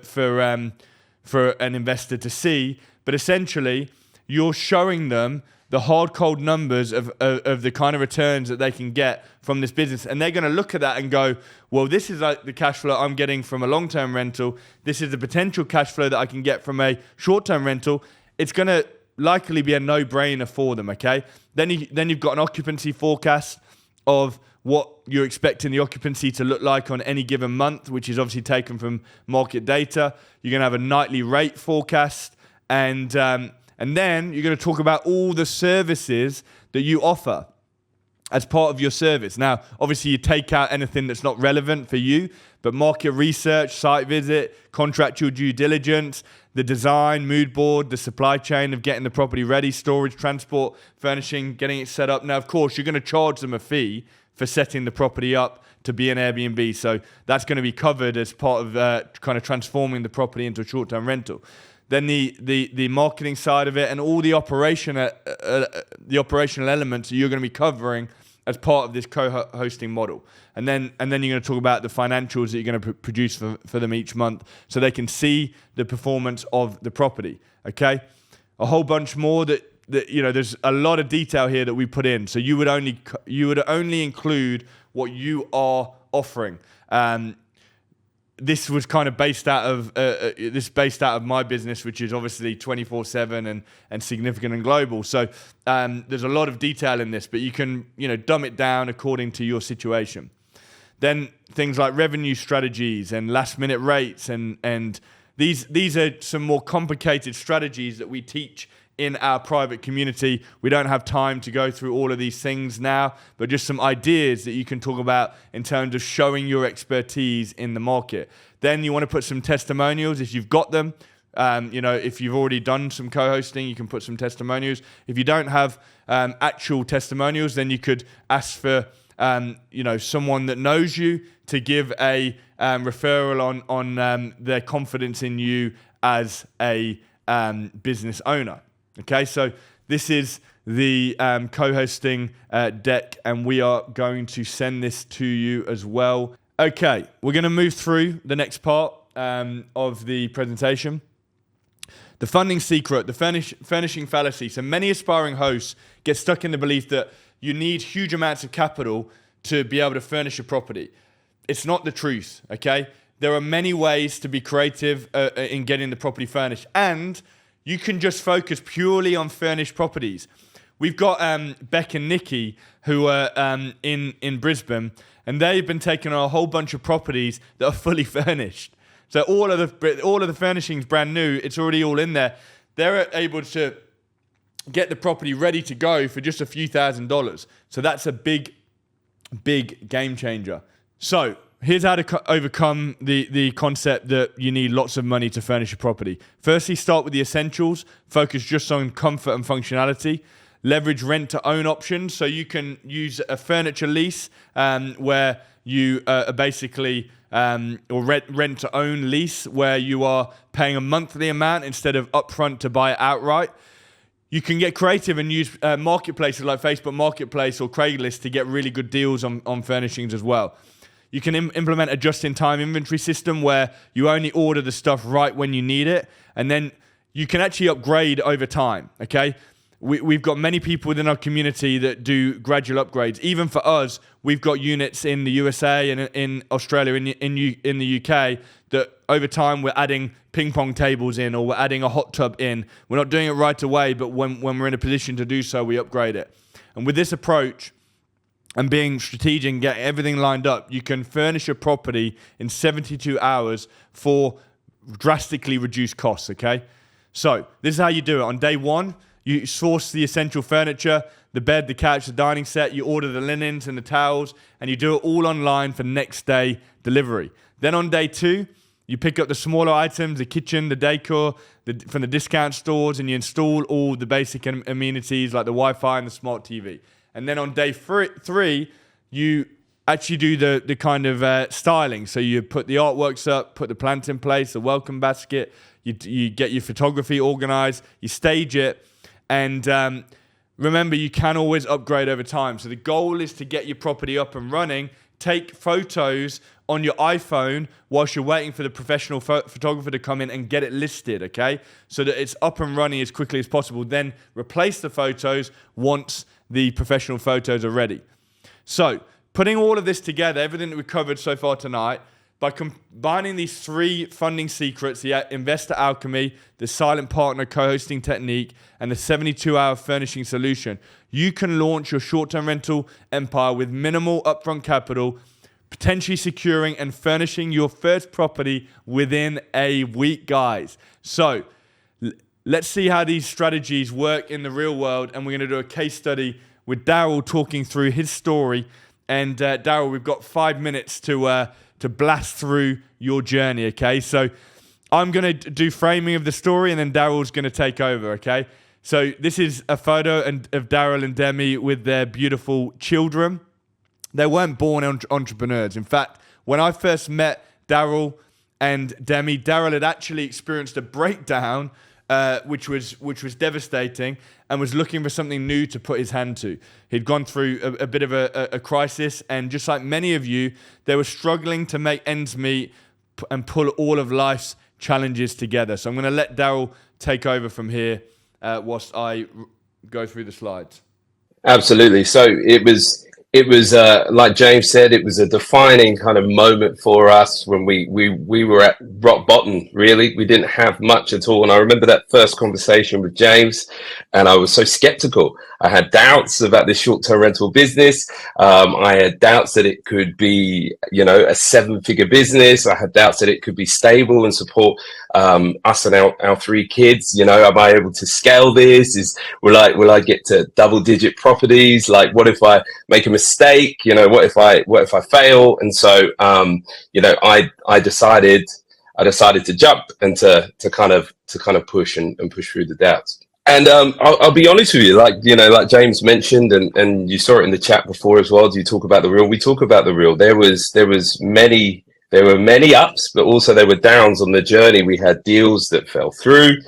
an investor to see. But essentially you're showing them the hard cold numbers of the kind of returns that they can get from this business. And they're going to look at that and go, well, this is like the cash flow I'm getting from a long-term rental. This is the potential cash flow that I can get from a short-term rental. It's going to likely be a no-brainer for them, okay? Then you've got an occupancy forecast of what you're expecting the occupancy to look like on any given month, which is obviously taken from market data. You're going to have a nightly rate forecast, and then you're going to talk about all the services that you offer as part of your service. Now, obviously, you take out anything that's not relevant for you, but market research, site visit, contractual due diligence, the design, mood board, the supply chain of getting the property ready, storage, transport, furnishing, getting it set up. Now, of course, you're going to charge them a fee for setting the property up to be an Airbnb. So that's going to be covered as part of kind of transforming the property into a short-term rental. Then the marketing side of it and all the operational elements that you're going to be covering as part of this co-hosting model. And then you're going to talk about the financials that you're going to produce for them each month so they can see the performance of the property. Okay? A whole bunch more that there's a lot of detail here that we put in. So you would only include what you are offering. This was kind of based out of my business, which is obviously 24/7 and significant and global. So there's a lot of detail in this, but you can dumb it down according to your situation. Then things like revenue strategies and last minute rates and these are some more complicated strategies that we teach in our private community. We don't have time to go through all of these things now, but just some ideas that you can talk about in terms of showing your expertise in the market. Then you want to put some testimonials if you've got them. If you've already done some co-hosting, you can put some testimonials. If you don't have actual testimonials, then you could ask for someone that knows you to give a referral on their confidence in you as a business owner. Okay, so this is the co-hosting deck, and we are going to send this to you as well. Okay, we're going to move through the next part of the presentation. The funding secret, the furnishing fallacy. So many aspiring hosts get stuck in the belief that you need huge amounts of capital to be able to furnish a property. It's not the truth, okay? There are many ways to be creative in getting the property furnished, and you can just focus purely on furnished properties. We've got Beck and Nikki who are in Brisbane, and they've been taking on a whole bunch of properties that are fully furnished. So all of the furnishings brand new. It's already all in there. They're able to get the property ready to go for just a few $1,000s. So that's a big game changer. So here's how to overcome the concept that you need lots of money to furnish a property. Firstly, start with the essentials. Focus just on comfort and functionality. Leverage rent-to-own options. So you can use a furniture lease where you are basically, or rent-to-own lease where you are paying a monthly amount instead of upfront to buy it outright. You can get creative and use marketplaces like Facebook Marketplace or Craigslist to get really good deals on furnishings as well. You can implement a just-in-time inventory system where you only order the stuff right when you need it, and then you can actually upgrade over time, okay? We've got many people within our community that do gradual upgrades. Even for us, we've got units in the USA and in Australia, in the UK, that over time we're adding ping pong tables in, or we're adding a hot tub in. We're not doing it right away, but when we're in a position to do so, we upgrade it. And with this approach and being strategic and getting everything lined up, you can furnish a property in 72 hours for drastically reduced costs, okay? So this is how you do it. On day one, you source the essential furniture, the bed, the couch, the dining set, you order the linens and the towels, and you do it all online for next day delivery. Then on day two, you pick up the smaller items, the kitchen, the decor, from the discount stores, and you install all the basic amenities like the Wi-Fi and the smart TV. And then on day three, you actually do the kind of styling. So you put the artworks up, put the plants in place, the welcome basket, you get your photography organized, you stage it, and remember, you can always upgrade over time. So the goal is to get your property up and running. Take photos on your iPhone whilst you're waiting for the professional photographer to come in and get it listed, okay? So that it's up and running as quickly as possible. Then replace the photos once the professional photos are ready. So putting all of this together, everything that we've covered so far tonight, by combining these three funding secrets, the investor alchemy, the silent partner co-hosting technique, and the 72-hour furnishing solution, you can launch your short-term rental empire with minimal upfront capital, potentially securing and furnishing your first property within a week, guys. So let's see how these strategies work in the real world, and we're going to do a case study with Daryl talking through his story. And Daryl, we've got 5 minutes to blast through your journey, okay? So I'm going to do framing of the story, and then Daryl's going to take over, okay? So this is a photo of Daryl and Demi with their beautiful children. They weren't born entrepreneurs. In fact, when I first met Daryl and Demi, Daryl had actually experienced a breakdown, which was devastating, and was looking for something new to put his hand to. He'd gone through a bit of a crisis, and just like many of you, they were struggling to make ends meet and pull all of life's challenges together. So I'm going to let Daryl take over from here whilst I go through the slides. Absolutely. So it was like James said, it was a defining kind of moment for us when we were at rock bottom. Really, we didn't have much at all. And I remember that first conversation with James, and I was so skeptical. I had doubts about this short-term rental business. I had doubts that it could be, a 7-figure business. I had doubts that it could be stable and support us and our 3 kids. Am I able to scale this? Will I get to double-digit properties? Like, what if I make a mistake? What if I fail? And so, I decided to jump and to kind of push and push through the doubts. And I'll be honest with you, like James mentioned, and you saw it in the chat before as well. Do you talk about the real? We talk about the real. There were many ups, but also there were downs on the journey. We had deals that fell through.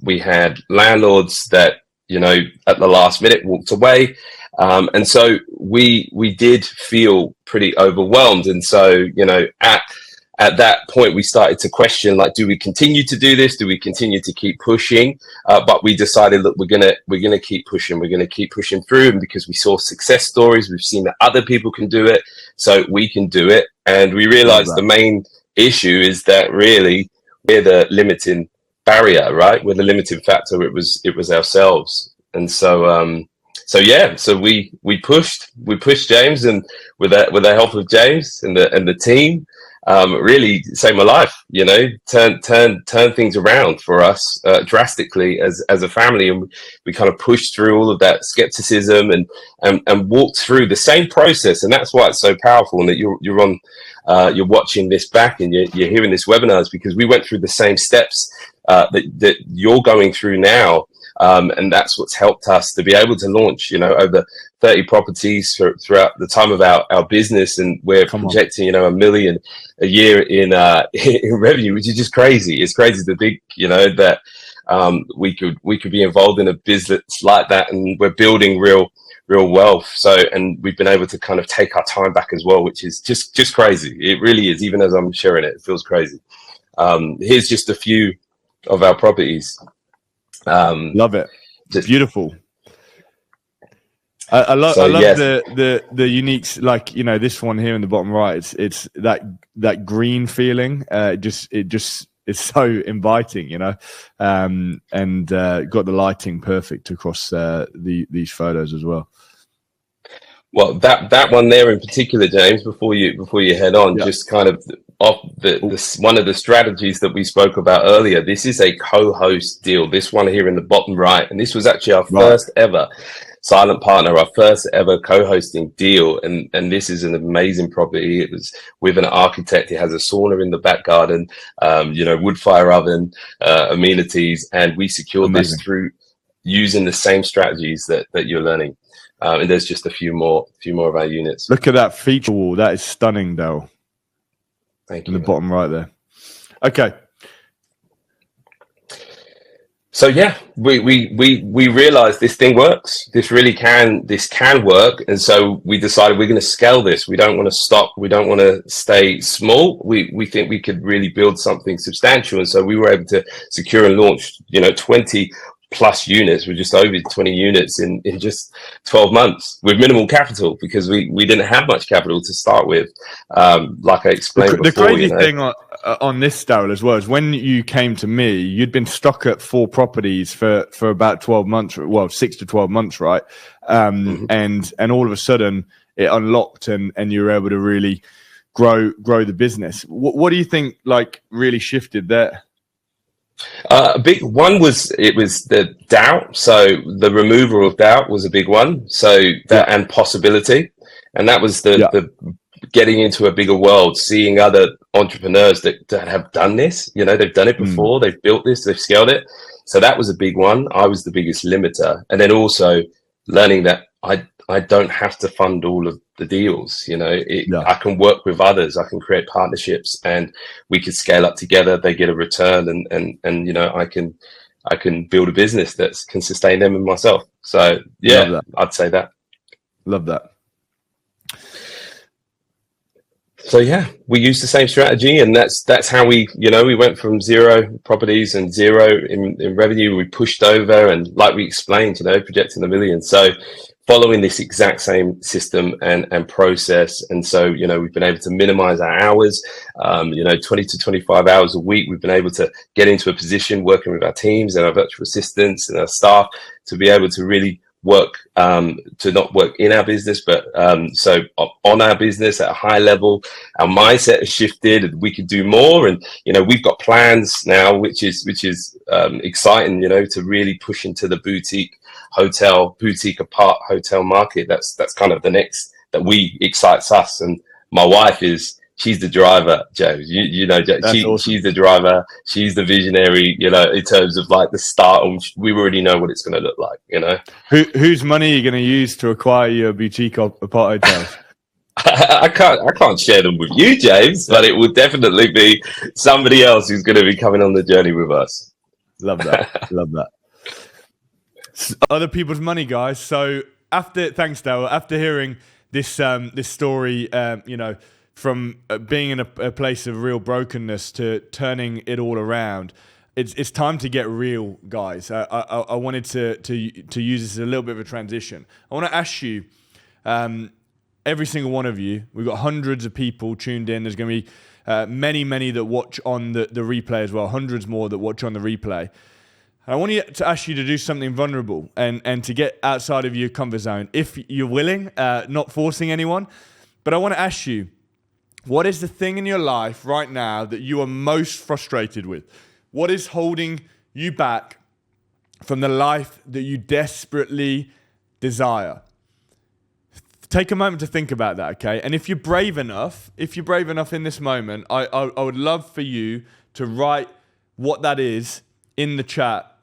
We had landlords that at the last minute walked away. And so we did feel pretty overwhelmed. And so, at that point, we started to question, like, do we continue to do this? Do we continue to keep pushing? But we decided, look, we're gonna keep pushing. We're gonna keep pushing through. And because we saw success stories, we've seen that other people can do it, so we can do it. And we realized the main issue is that really we're the limiting barrier, right? We're the limiting factor. It was ourselves. And so, so we pushed James, and with the help of James and the team, really saved my life. Turn things around for us drastically as a family, and we kind of pushed through all of that skepticism and walked through the same process. And that's why it's so powerful, and that you're watching this back and you're hearing this webinars, because we went through the same steps that you're going through now. And that's what's helped us to be able to launch, over 30 properties throughout the time of our business. And we're projecting, $1 million a year in revenue, which is just crazy. It's crazy to think, that we could be involved in a business like that, and we're building real wealth. So, and we've been able to kind of take our time back as well, which is just crazy. It really is. Even as I'm sharing it, it feels crazy. Here's just a few of our properties. Love it. Beautiful. I love the uniques, like, this one here in the bottom right. It's that green feeling. It's so inviting, and got the lighting perfect across these photos as well. Well, that one there in particular, James, before you head on, just kind of off one of the strategies that we spoke about earlier. This is a co-host deal. This one here in the bottom right, and this was actually our first ever silent partner, our first ever co-hosting deal. And this is an amazing property. It was with an architect. It has a sauna in the back garden, wood fire oven, amenities, and we secured this through using the same strategies that you're learning. And there's just a few more of our units. Look at that feature wall. That is stunning, Dale. Thank you. In the bottom right there. Okay. So yeah, we realized this thing works. This can work. And so we decided we're going to scale this. We don't want to stop. We don't want to stay small. We think we could really build something substantial. And so we were able to secure and launch, 20 plus units. We're just over 20 units in just 12 months with minimal capital, because we didn't have much capital to start with. Like I explained before. The crazy thing on this, Daryl, as well, is when you came to me, you'd been stuck at 4 properties for about 12 months, 6 to 12 months, right? And all of a sudden it unlocked and you were able to really grow the business. What do you think really shifted there? A big one was the doubt. So the removal of doubt was a big one. So that and possibility, and that was the getting into a bigger world, seeing other entrepreneurs that have done this. They've done it before. They've built this. They've scaled it. So that was a big one. I was the biggest limiter, and then also learning that I don't have to fund all of the deals. I can work with others. I can create partnerships, and we can scale up together. They get a return, and I can build a business that can sustain them and myself. So yeah, I'd say that. Love that. So yeah, we used the same strategy, and that's how we went from 0 properties and 0 in revenue. We pushed over, and like we explained, projecting $1 million. So following this exact same system and process. And so, we've been able to minimize our hours, 20 to 25 hours a week. We've been able to get into a position working with our teams and our virtual assistants and our staff to be able to really work, to not work in our business, but so on our business at a high level. Our mindset has shifted, and we could do more. And we've got plans now, which is exciting, to really push into the boutique apart hotel market. That's kind of the next that excites us. And my wife she's the driver, Joe. Awesome. She's the driver. She's the visionary, in terms of the start. And we already know what it's going to look like, Whose money are you going to use to acquire your boutique apart hotels? I can't share them with you, James, but it will definitely be somebody else who's going to be coming on the journey with us. Love that. Love that. Other people's money, guys. So thanks, Dale. After hearing this story, from being in a place of real brokenness to turning it all around, it's time to get real, guys. I wanted to use this as a little bit of a transition. I want to ask you, every single one of you, we've got hundreds of people tuned in. There's going to be many that watch on the replay as well, hundreds more that watch on the replay. I want to ask you to do something vulnerable and to get outside of your comfort zone, if you're willing, not forcing anyone. But I want to ask you, What is the thing in your life right now that you are most frustrated with? What is holding you back from the life that you desperately desire? Take a moment to think about that, okay? And if you're brave enough in this moment, I would love for you to write what that is in the chat.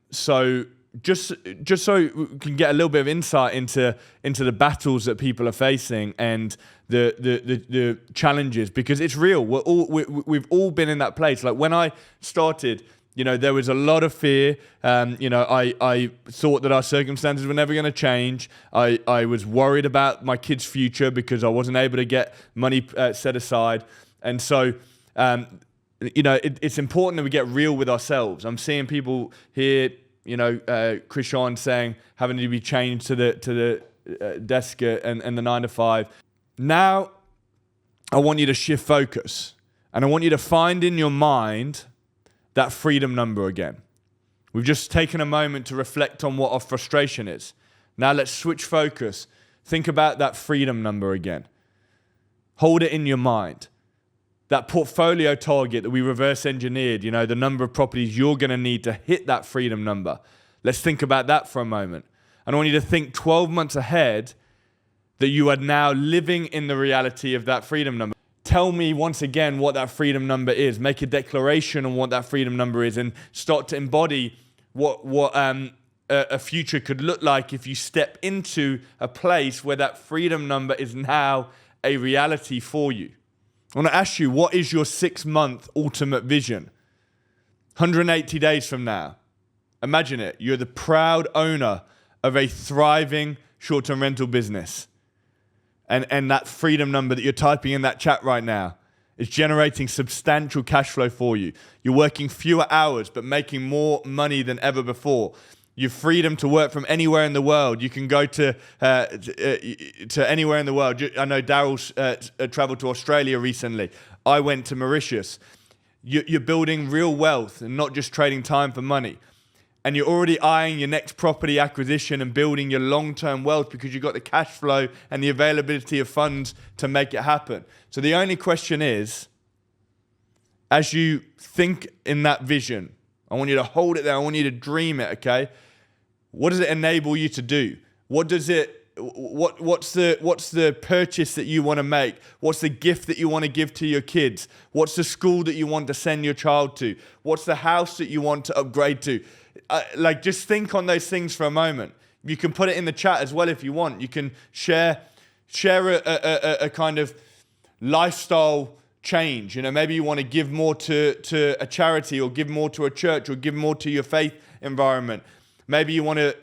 So just so we can get a little bit of insight into the battles that people are facing and the challenges, because it's real. We've all been in that place. Like when I started, there was a lot of fear. I thought that our circumstances were never going to change. I was worried about my kids' future because I wasn't able to get money set aside. And so, it's important that we get real with ourselves. I'm seeing people here, Krishan saying having to be chained to the desk and the 9 to 5. Now, I want you to shift focus, and I want you to find in your mind that freedom number again. We've just taken a moment to reflect on what our frustration is. Now let's switch focus. Think about that freedom number again. Hold it in your mind. That portfolio target that we reverse engineered, the number of properties you're going to need to hit that freedom number. Let's think about that for a moment. And I want you to think 12 months ahead that you are now living in the reality of that freedom number. Tell me once again what that freedom number is. Make a declaration on what that freedom number is and start to embody what a future could look like if you step into a place where that freedom number is now a reality for you. I want to ask you, what is your 6-month ultimate vision? 180 days from now. Imagine it. You're the proud owner of a thriving short-term rental business. And that freedom number that you're typing in that chat right now is generating substantial cash flow for you. You're working fewer hours, but making more money than ever before. Your freedom to work from anywhere in the world. You can go to anywhere in the world. I know Daryl's traveled to Australia recently. I went to Mauritius. You're building real wealth and not just trading time for money. And you're already eyeing your next property acquisition and building your long-term wealth because you've got the cash flow and the availability of funds to make it happen. So the only question is, as you think in that vision, I want you to hold it there. I want you to dream it, okay? What does it enable you to do? What's the purchase that you want to make? What's the gift that you want to give to your kids? What's the school that you want to send your child to? What's the house that you want to upgrade to? Just think on those things for a moment. You can put it in the chat as well if you want. You can share a kind of lifestyle change. Maybe you want to give more to a charity, or give more to a church, or give more to your faith environment. Maybe you want to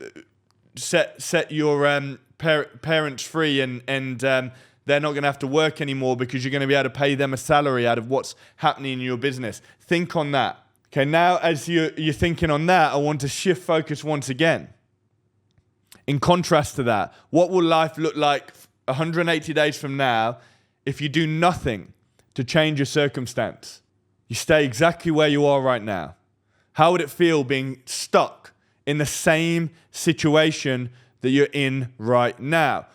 set your parents free and they're not going to have to work anymore because you're going to be able to pay them a salary out of what's happening in your business. Think on that. Okay, now as you're thinking on that, I want to shift focus once again. In contrast to that, what will life look like 180 days from now if you do nothing to change your circumstance? You stay exactly where you are right now. How would it feel being stuck in the same situation that you're in right now?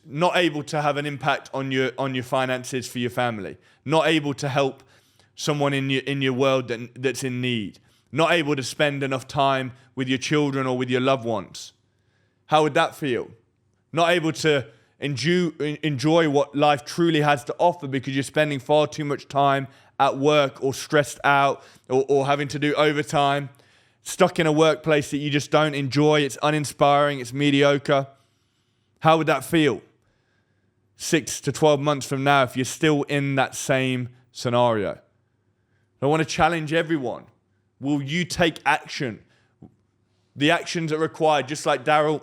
Not able to have an impact on your finances for your family. Not able to help someone in your world that's in need. Not able to spend enough time with your children or with your loved ones. How would that feel? Not able to enjoy what life truly has to offer because you're spending far too much time at work, or stressed out, or having to do overtime. Stuck in a workplace that you just don't enjoy. It's uninspiring. It's mediocre. How would that feel 6 to 12 months from now if you're still in that same scenario? I want to challenge everyone. Will you take action? The actions that are required, just like Daryl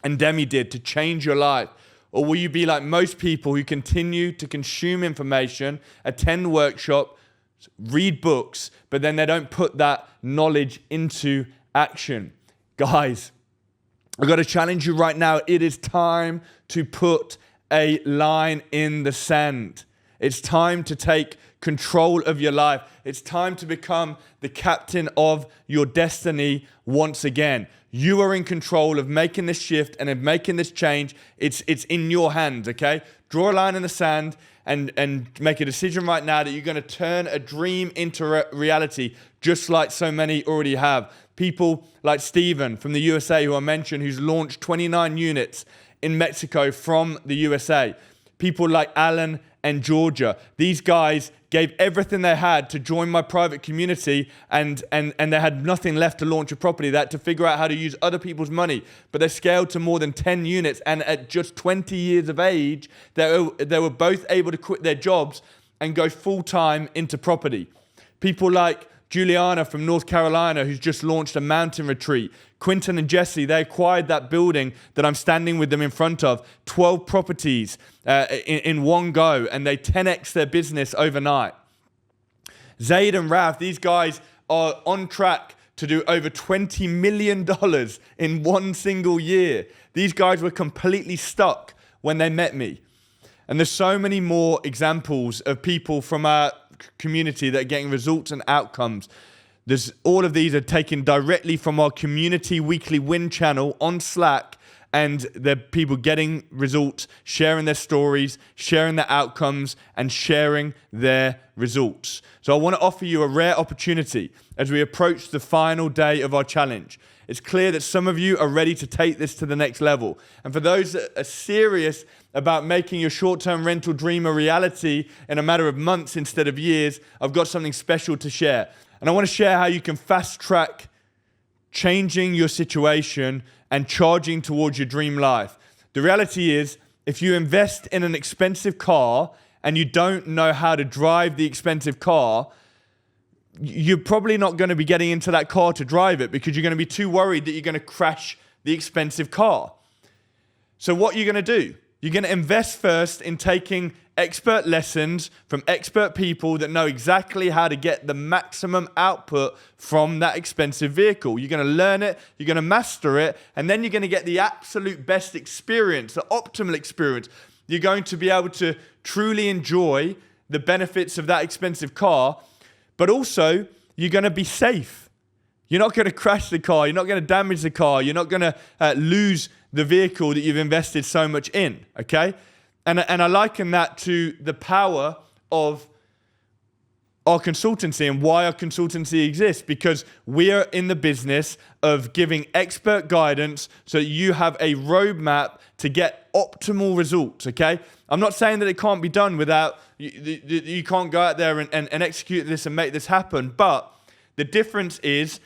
and Demi did, to change your life? Or will you be like most people who continue to consume information, attend workshops, read books, but then they don't put that knowledge into action? Guys, I've got to challenge you right now. It is time to put a line in the sand. It's time to take control of your life. It's time to become the captain of your destiny once again. You are in control of making this shift and of making this change. It's in your hands, okay? Draw a line in the sand and make a decision right now that you're going to turn a dream into reality, just like so many already have. People like Steven from the USA, who I mentioned, who's launched 29 units in Mexico from the USA. People like Alan and Georgia. These guys gave everything they had to join my private community, and they had nothing left to launch a property. They had to figure out how to use other people's money. But they scaled to more than 10 units, and at just 20 years of age, they were both able to quit their jobs and go full-time into property. People like Juliana from North Carolina, who's just launched a mountain retreat. Quinton and Jesse, they acquired that building that I'm standing with them in front of, 12 properties in one go, and they 10x their business overnight. Zaid and Rav, these guys are on track to do over $20 million in one single year. These guys were completely stuck when they met me. And there's so many more examples of people from our community that are getting results and outcomes. All of these are taken directly from our community weekly win channel on Slack, and they're people getting results, sharing their stories, sharing their outcomes, and sharing their results. So I want to offer you a rare opportunity as we approach the final day of our challenge. It's clear that some of you are ready to take this to the next level. And for those that are serious about making your short-term rental dream a reality in a matter of months instead of years, I've got something special to share. And I want to share how you can fast-track changing your situation and charging towards your dream life. The reality is, if you invest in an expensive car and you don't know how to drive the expensive car, you're probably not going to be getting into that car to drive it because you're going to be too worried that you're going to crash the expensive car. So what are you going to do? You're going to invest first in taking expert lessons from expert people that know exactly how to get the maximum output from that expensive vehicle. You're going to learn it, you're going to master it, and then you're going to get the absolute best experience, the optimal experience. You're going to be able to truly enjoy the benefits of that expensive car, but also you're going to be safe. You're not going to crash the car, you're not going to damage the car, you're not going to lose the vehicle that you've invested so much in, okay? And I liken that to the power of our consultancy and why our consultancy exists, because we are in the business of giving expert guidance so that you have a roadmap to get optimal results, okay? I'm not saying that it can't be done without, you can't go out there and execute this and make this happen, but the difference is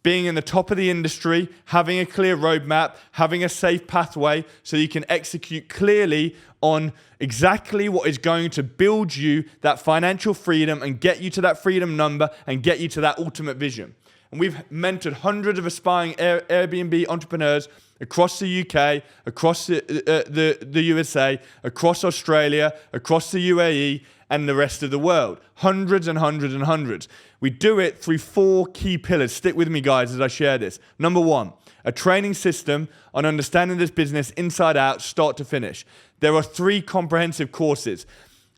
being in the top of the industry, having a clear roadmap, having a safe pathway so you can execute clearly on exactly what is going to build you that financial freedom and get you to that freedom number and get you to that ultimate vision. And we've mentored hundreds of aspiring Airbnb entrepreneurs across the UK, across the USA, across Australia, across the UAE, and the rest of the world. Hundreds and hundreds and hundreds. We do it through 4 key pillars. Stick with me, guys, as I share this. Number 1, a training system on understanding this business inside out, start to finish. There are 3 comprehensive courses.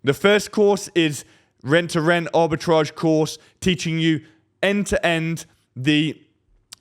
The first course is rent-to-rent arbitrage course, teaching you end-to-end the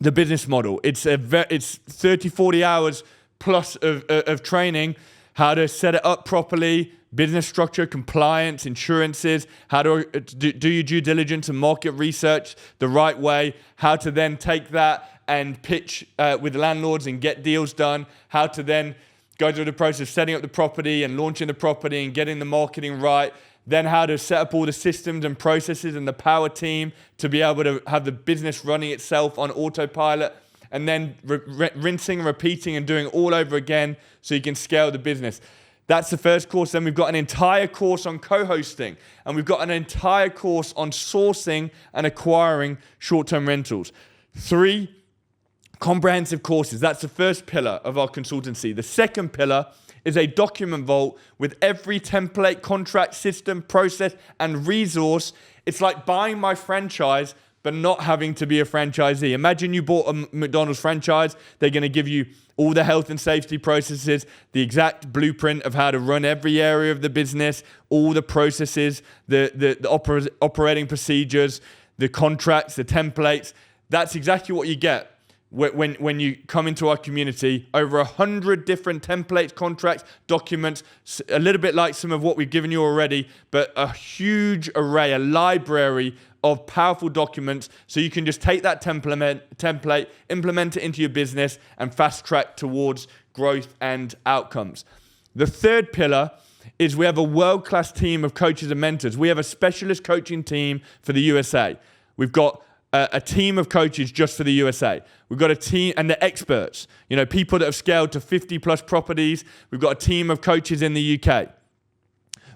business model. It's 30, 40 hours plus of training, how to set it up properly, business structure, compliance, insurances, how to do your due diligence and market research the right way, how to then take that and pitch with landlords and get deals done, how to then go through the process of setting up the property and launching the property and getting the marketing right, then how to set up all the systems and processes and the power team to be able to have the business running itself on autopilot, and then rinsing, repeating, and doing all over again so you can scale the business. That's the first course. Then we've got an entire course on co-hosting, and we've got an entire course on sourcing and acquiring short-term rentals. 3 comprehensive courses. That's the first pillar of our consultancy. The second pillar is a document vault with every template, contract, system, process, and resource. It's like buying my franchise, but not having to be a franchisee. Imagine you bought a McDonald's franchise. They're going to give you all the health and safety processes, the exact blueprint of how to run every area of the business, all the processes, the operating procedures, the contracts, the templates. That's exactly what you get when you come into our community. Over 100 different templates, contracts, documents, a little bit like some of what we've given you already, but a huge array, a library of powerful documents, so you can just take that template, implement it into your business, and fast track towards growth and outcomes. The third pillar is we have a world-class team of coaches and mentors. We have a specialist coaching team for the USA. We've got a team of coaches just for the USA. We've got a team, and they're experts. You know, people that have scaled to 50 plus properties. We've got a team of coaches in the UK.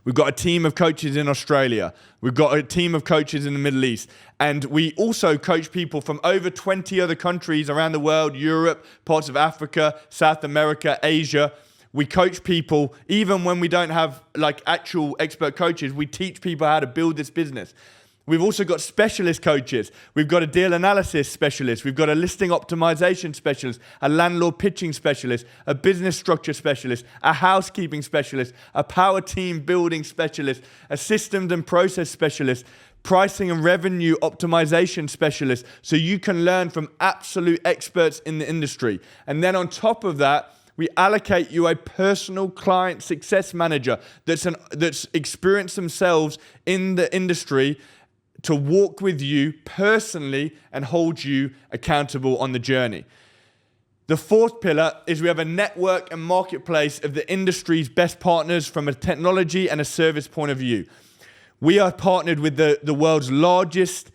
We've got a team of coaches in Australia. We've got a team of coaches in the Middle East. And we also coach people from over 20 other countries around the world, Europe, parts of Africa, South America, Asia. We coach people, even when we don't have like actual expert coaches, we teach people how to build this business. We've also got specialist coaches. We've got a deal analysis specialist. We've got a listing optimization specialist, a landlord pitching specialist, a business structure specialist, a housekeeping specialist, a power team building specialist, a systems and process specialist, pricing and revenue optimization specialist. So you can learn from absolute experts in the industry. And then on top of that, we allocate you a personal client success manager that's experienced themselves in the industry to walk with you personally and hold you accountable on the journey. The fourth pillar is we have a network and marketplace of the industry's best partners from a technology and a service point of view. We are partnered with the world's largest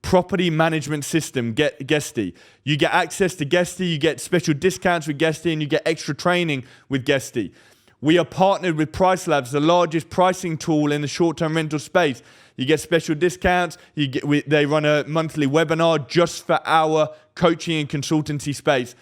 property management system, Guesty. You get access to Guesty, you get special discounts with Guesty, and you get extra training with Guesty. We are partnered with Price Labs, the largest pricing tool in the short-term rental space. You get special discounts. They run a monthly webinar just for our coaching and consultancy space.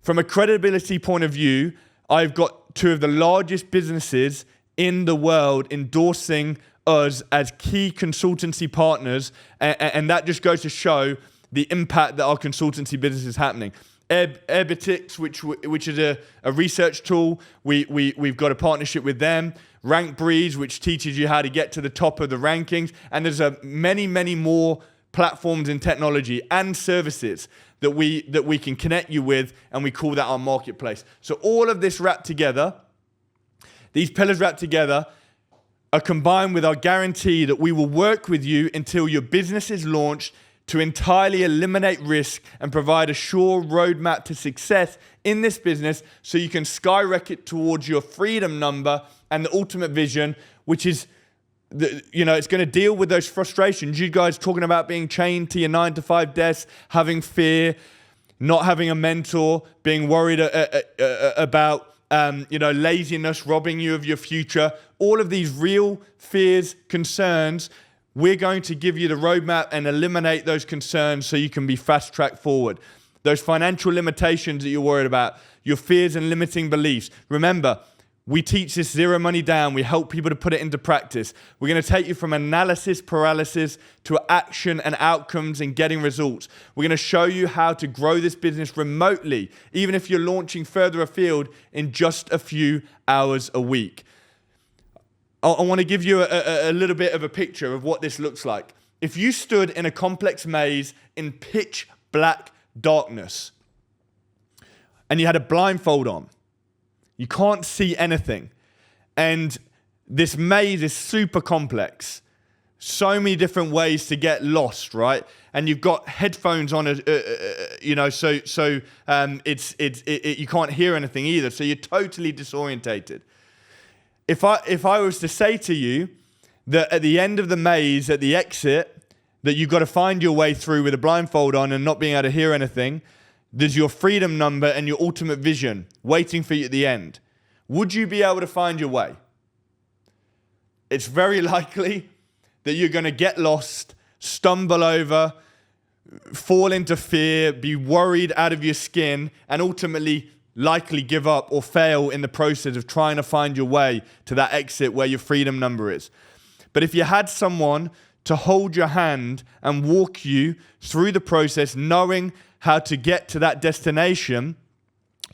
From a credibility point of view, I've got two of the largest businesses in the world endorsing us as key consultancy partners, and that just goes to show the impact that our consultancy business is happening. Arbitrage, which is a research tool, we've got a partnership with them. RankBreeze, which teaches you how to get to the top of the rankings, and there's many more platforms in technology and services that we can connect you with, and we call that our marketplace. So all of this wrapped together, these pillars wrapped together, are combined with our guarantee that we will work with you until your business is launched to entirely eliminate risk and provide a sure roadmap to success in this business so you can skyrocket towards your freedom number and the ultimate vision, which is, it's going to deal with those frustrations. You guys talking about being chained to your 9-to-5 desk, having fear, not having a mentor, being worried about laziness robbing you of your future. All of these real fears, concerns, we're going to give you the roadmap and eliminate those concerns so you can be fast-tracked forward. Those financial limitations that you're worried about, your fears and limiting beliefs. Remember, we teach this zero money down. We help people to put it into practice. We're going to take you from analysis paralysis to action and outcomes and getting results. We're going to show you how to grow this business remotely, even if you're launching further afield, in just a few hours a week. I want to give you a little bit of a picture of what this looks like. If you stood in a complex maze in pitch black darkness and you had a blindfold on, you can't see anything. And this maze is super complex. So many different ways to get lost, right? And you've got headphones on, so you can't hear anything either. So you're totally disorientated. If I was to say to you that at the end of the maze, at the exit, that you've got to find your way through with a blindfold on and not being able to hear anything, there's your freedom number and your ultimate vision waiting for you at the end. Would you be able to find your way? It's very likely that you're going to get lost, stumble over, fall into fear, be worried out of your skin, and ultimately likely give up or fail in the process of trying to find your way to that exit where your freedom number is. But if you had someone to hold your hand and walk you through the process, knowing how to get to that destination,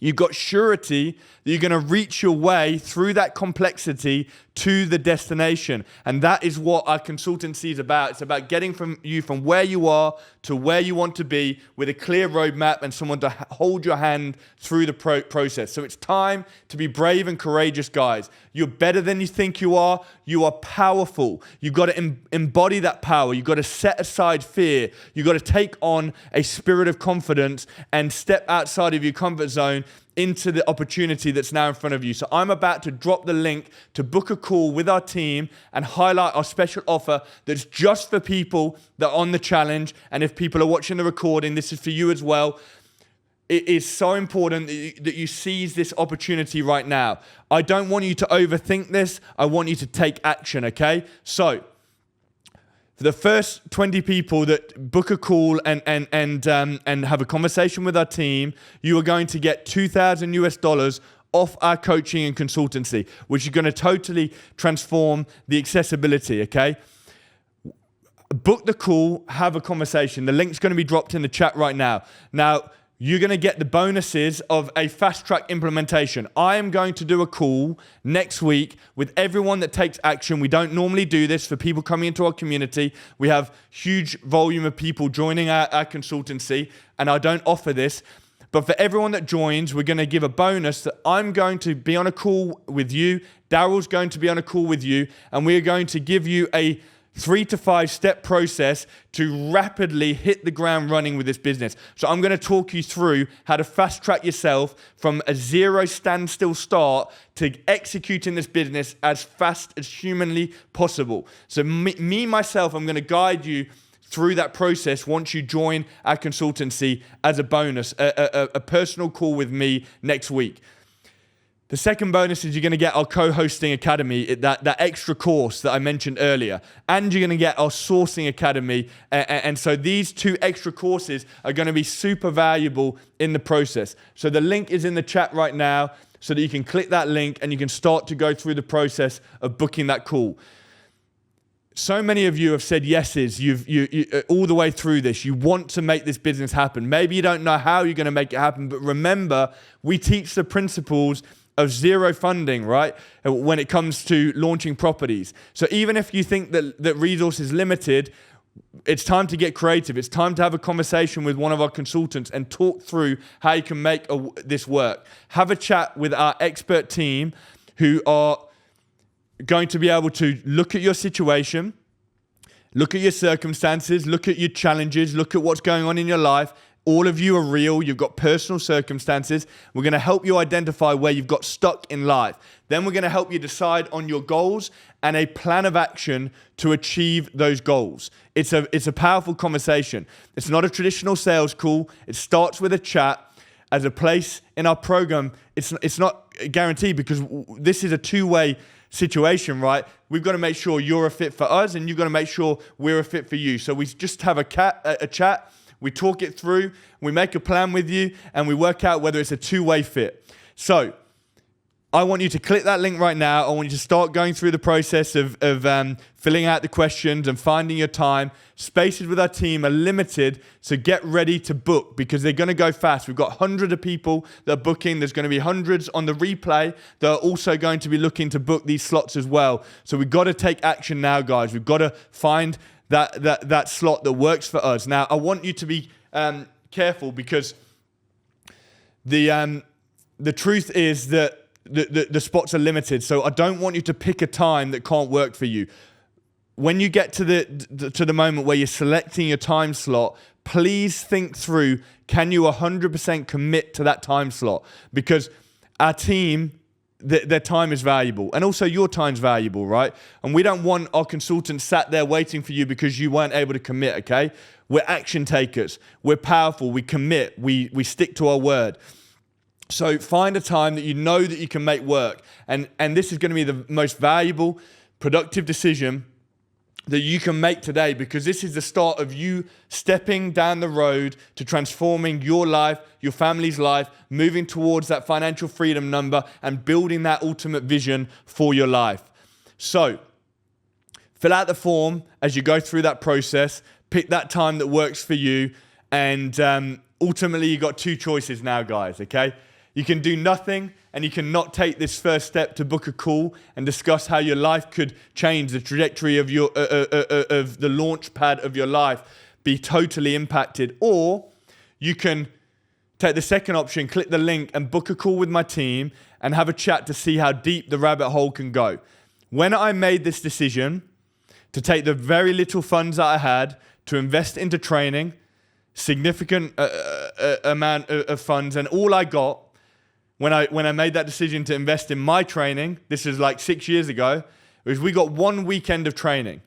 You've got surety that you're going to reach your way through that complexity to the destination. And that is what our consultancy is about. It's about getting from where you are to where you want to be with a clear roadmap and someone to hold your hand through the process. So it's time to be brave and courageous, guys. You're better than you think you are. You are powerful. You've got to embody that power. You've got to set aside fear. You've got to take on a spirit of confidence and step outside of your comfort zone into the opportunity that's now in front of you. So I'm about to drop the link to book a call with our team and highlight our special offer that's just for people that are on the challenge. And if people are watching the recording, this is for you as well. It is so important that you seize this opportunity right now. I don't want you to overthink this. I want you to take action, okay? So for the first 20 people that book a call and have a conversation with our team, you are going to get $2,000 off our coaching and consultancy, which is going to totally transform the accessibility, okay? Book the call, have a conversation. The link's going to be dropped in the chat right now. Now, you're going to get the bonuses of a fast track implementation. I am going to do a call next week with everyone that takes action. We don't normally do this for people coming into our community. We have huge volume of people joining our consultancy, and I don't offer this. But for everyone that joins, we're going to give a bonus that I'm going to be on a call with you. Daryl's going to be on a call with you, and we're going to give you a 3 to 5 step process to rapidly hit the ground running with this business. So I'm going to talk you through how to fast track yourself from a zero standstill start to executing this business as fast as humanly possible. So myself, I'm going to guide you through that process once you join our consultancy as a bonus, a personal call with me next week. The second bonus is you're going to get our co-hosting academy, that extra course that I mentioned earlier. And you're going to get our sourcing academy. And so these 2 extra courses are going to be super valuable in the process. So the link is in the chat right now so that you can click that link and you can start to go through the process of booking that call. So many of you have said yeses, you all the way through this. You want to make this business happen. Maybe you don't know how you're going to make it happen, but remember, we teach the principles of zero funding, right? When it comes to launching properties. So even if you think that resource is limited, it's time to get creative. It's time to have a conversation with one of our consultants and talk through how you can make this work. Have a chat with our expert team who are going to be able to look at your situation, look at your circumstances, look at your challenges, look at what's going on in your life. All of you are real. You've got personal circumstances. We're going to help you identify where you've got stuck in life. Then we're going to help you decide on your goals and a plan of action to achieve those goals. It's a powerful conversation. It's not a traditional sales call. It starts with a chat. As a place in our program, it's not guaranteed because this is a two-way situation, right? We've got to make sure you're a fit for us and you've got to make sure we're a fit for you. So we just have a chat. We talk it through, we make a plan with you, and we work out whether it's a two-way fit. So I want you to click that link right now. I want you to start going through the process of filling out the questions and finding your time. Spaces with our team are limited, so get ready to book because they're going to go fast. We've got hundreds of people that are booking. There's going to be hundreds on the replay that are also going to be looking to book these slots as well. So we've got to take action now, guys. We've got to find that slot that works for us. Now, I want you to be careful because the truth is that the spots are limited. So I don't want you to pick a time that can't work for you. When you get to the moment where you're selecting your time slot, please think through, can you 100% commit to that time slot? Because our team, their time is valuable, and also your time's valuable, right? And we don't want our consultants sat there waiting for you because you weren't able to commit, okay? We're action takers. We're powerful. We commit. We stick to our word. So find a time that you know that you can make work. And this is going to be the most valuable, productive decision that you can make today because this is the start of you stepping down the road to transforming your life, your family's life, moving towards that financial freedom number and building that ultimate vision for your life. So fill out the form as you go through that process, pick that time that works for you, and ultimately you've got 2 choices now, guys, okay? You can do nothing, and you can not take this first step to book a call and discuss how your life could change, the trajectory of your of the launch pad of your life be totally impacted. Or you can take the second option, click the link and book a call with my team and have a chat to see how deep the rabbit hole can go. When I made this decision to take the very little funds that I had to invest into training, significant amount of funds, and all I got when I made that decision to invest in my training, this is like 6 years ago, was we got 1 weekend of training.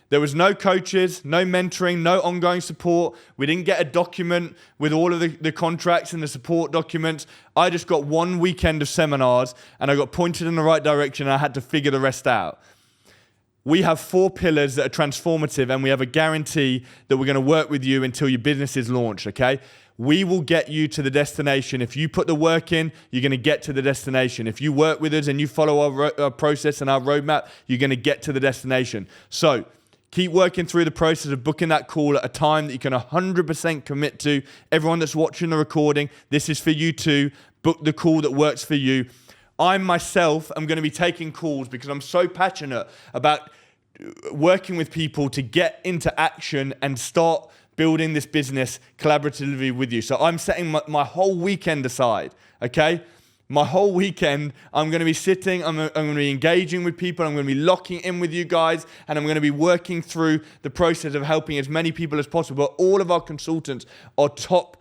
There was no coaches, no mentoring, no ongoing support. We didn't get a document with all of the contracts and the support documents. I just got 1 weekend of seminars and I got pointed in the right direction and I had to figure the rest out. We have 4 pillars that are transformative, and we have a guarantee that we're going to work with you until your business is launched, okay? We will get you to the destination. If you put the work in, you're going to get to the destination. If you work with us and you follow our process and our roadmap, you're going to get to the destination. So keep working through the process of booking that call at a time that you can 100% commit to. Everyone that's watching the recording, this is for you too. Book the call that works for you. I myself am going to be taking calls because I'm so passionate about working with people to get into action and start building this business collaboratively with you. So I'm setting my whole weekend aside, okay? My whole weekend, I'm going to be sitting, I'm going to be engaging with people, I'm going to be locking in with you guys, and I'm going to be working through the process of helping as many people as possible. All of our consultants are top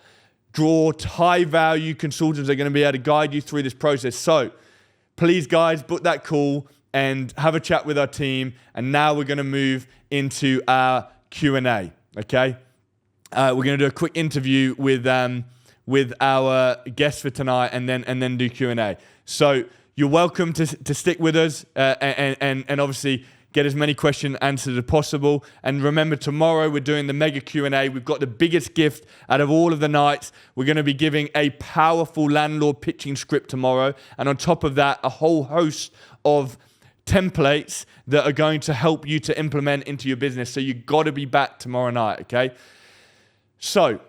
draw, high value consultants that are going to be able to guide you through this process. So please guys, book that call and have a chat with our team. And now we're going to move into our Q&A, okay? We're going to do a quick interview with our guest for tonight, and then do Q&A. So you're welcome to stick with us and obviously get as many questions answered as possible. And remember, tomorrow we're doing the mega Q&A. We've got the biggest gift out of all of the nights. We're going to be giving a powerful landlord pitching script tomorrow, and on top of that, a whole host of templates that are going to help you to implement into your business. So you've got to be back tomorrow night, okay? So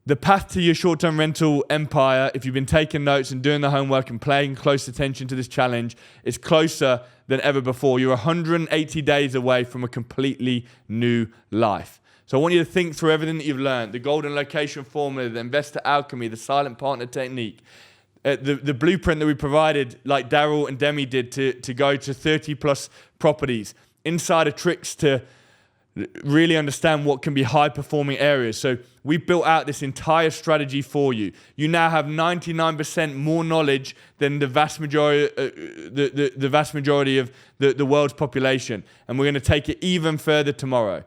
the path to your short-term rental empire, if you've been taking notes and doing the homework and paying close attention to this challenge, is closer than ever before. You're 180 days away from a completely new life. So I want you to think through everything that you've learned: the golden location formula, the investor alchemy, the silent partner technique, the blueprint that we provided, like Daryl and Demi did, to go to 30 plus properties, insider tricks to really understand what can be high performing areas. So we built out this entire strategy for you. You now have 99% more knowledge than the vast majority of the world's population. And we're going to take it even further tomorrow.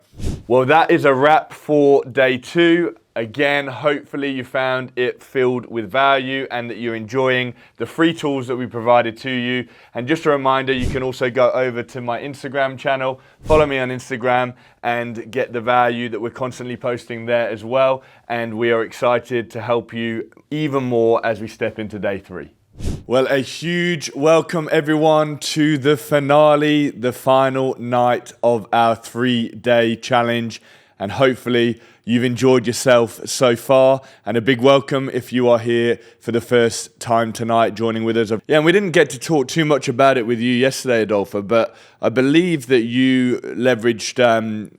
Well, that is a wrap for day 2. Again, hopefully you found it filled with value and that you're enjoying the free tools that we provided to you. And just a reminder, you can also go over to my Instagram channel, follow me on Instagram, and get the value that we're constantly posting there as well. And we are excited to help you even more as we step into day 3. Well, a huge welcome everyone to the finale, the final night of our 3-day challenge. And hopefully you've enjoyed yourself so far, and a big welcome if you are here for the first time tonight joining with us. Yeah, and we didn't get to talk too much about it with you yesterday, Adolfo, but I believe that you leveraged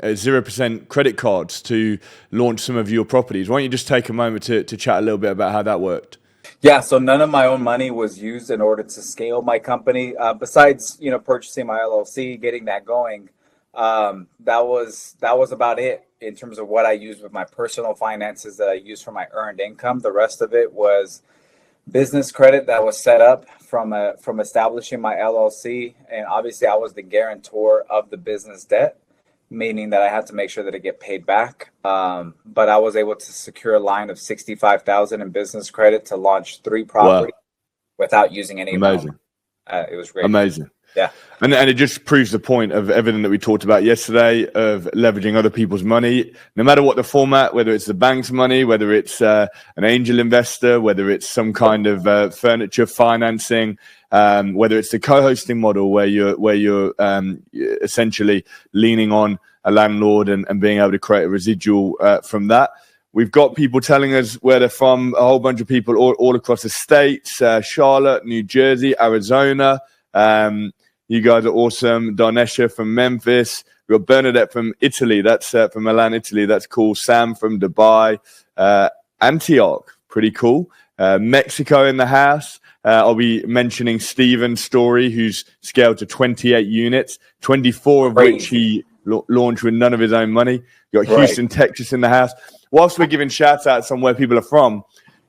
0% credit cards to launch some of your properties. Why don't you just take a moment to chat a little bit about how that worked? Yeah, so none of my own money was used in order to scale my company. Besides, purchasing my LLC, getting that going, that was about it in terms of what I used with my personal finances that I used for my earned income. The rest of it was business credit that was set up from establishing my LLC, and obviously I was the guarantor of the business debt, meaning that I had to make sure that it get paid back. But I was able to secure a line of $65,000 in business credit to launch 3 properties without using any Amazing. It was great. Amazing. Yeah. And it just proves the point of everything that we talked about yesterday of leveraging other people's money, no matter what the format, whether it's the bank's money, whether it's an angel investor, whether it's some kind of furniture financing, whether it's the co-hosting model where you're essentially leaning on a landlord and being able to create a residual from that. We've got people telling us where they're from, a whole bunch of people all across the states, Charlotte, New Jersey, Arizona. You guys are awesome. Darnesha from Memphis. We've got Bernadette from Italy. That's from Milan, Italy. That's cool. Sam from Dubai. Antioch. Pretty cool. Mexico in the house. I'll be mentioning Steven's story, who's scaled to 28 units, 24 of which he launched with none of his own money. You got Houston, Texas in the house. Whilst we're giving shout outs on where people are from,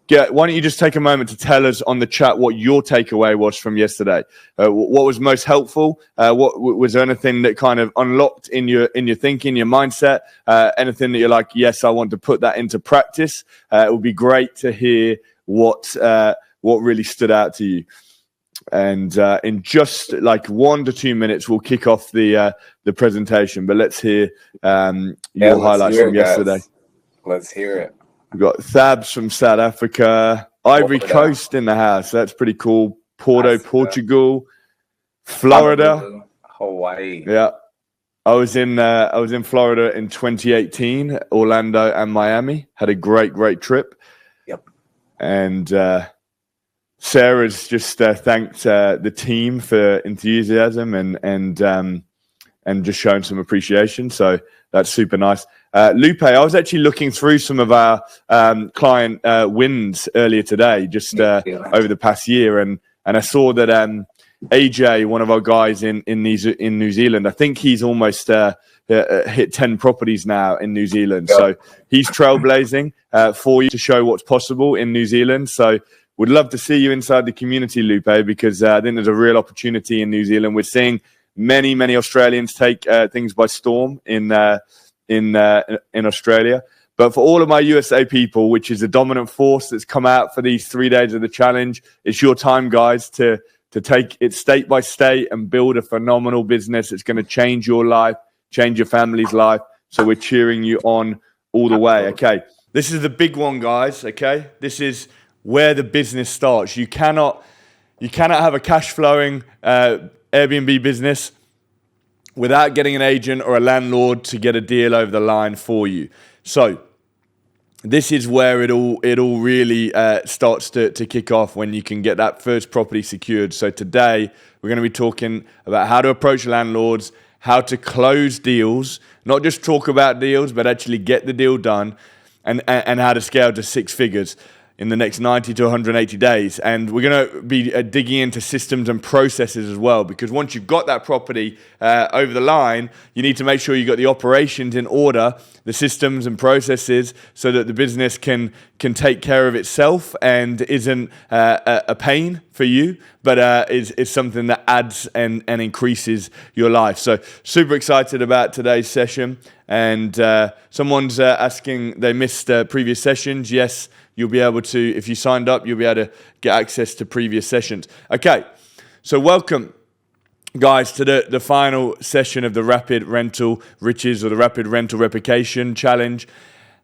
why don't you just take a moment to tell us on the chat what your takeaway was from yesterday? What was most helpful? What was there anything that kind of unlocked in your thinking, your mindset? Anything that you're like, yes, I want to put that into practice? It would be great to hear what really stood out to you. And in just like 1 to 2 minutes, we'll kick off the presentation. But let's hear your highlights from yesterday. Let's hear it. We've got Thabs from South Africa, Ivory Coast in the house. That's pretty cool. Porto, Portugal, Florida, Hawaii. Yeah, I was in Florida in 2018, Orlando and Miami. Had a great trip. Yep. And Sarah's just thanked the team for enthusiasm and just showing some appreciation. So that's super nice. Lupe, I was actually looking through some of our client wins earlier today, just over the past year, and I saw that AJ, one of our guys in New Zealand, I think he's almost hit 10 properties now in New Zealand. Yep. So he's trailblazing for you to show what's possible in New Zealand. So would love to see you inside the community, Lupe, because I think there's a real opportunity in New Zealand. We're seeing many Australians take things by storm in Australia. But for all of my USA people, which is the dominant force that's come out for these 3 days of the challenge, it's your time, guys, to take it state by state and build a phenomenal business. It's going to change your life, change your family's life. So we're cheering you on all the way. Okay. This is the big one, guys. Okay. This is where the business starts. You cannot have a cash flowing Airbnb business without getting an agent or a landlord to get a deal over the line for you. So this is where it all really starts to kick off, when you can get that first property secured. So today we're going to be talking about how to approach landlords, how to close deals, not just talk about deals, but actually get the deal done, and how to scale to 6 figures in the next 90 to 180 days. And we're going to be digging into systems and processes as well, because once you've got that property over the line, you need to make sure you've got the operations in order, the systems and processes, so that the business can take care of itself and isn't a pain for you, but is something that adds and increases your life. So super excited about today's session. And someone's asking, they missed previous sessions. Yes, you'll be able to, if you signed up, you'll be able to get access to previous sessions. Okay, so welcome, guys, to the final session of the Rapid Rental Riches, or the Rapid Rental Replication Challenge.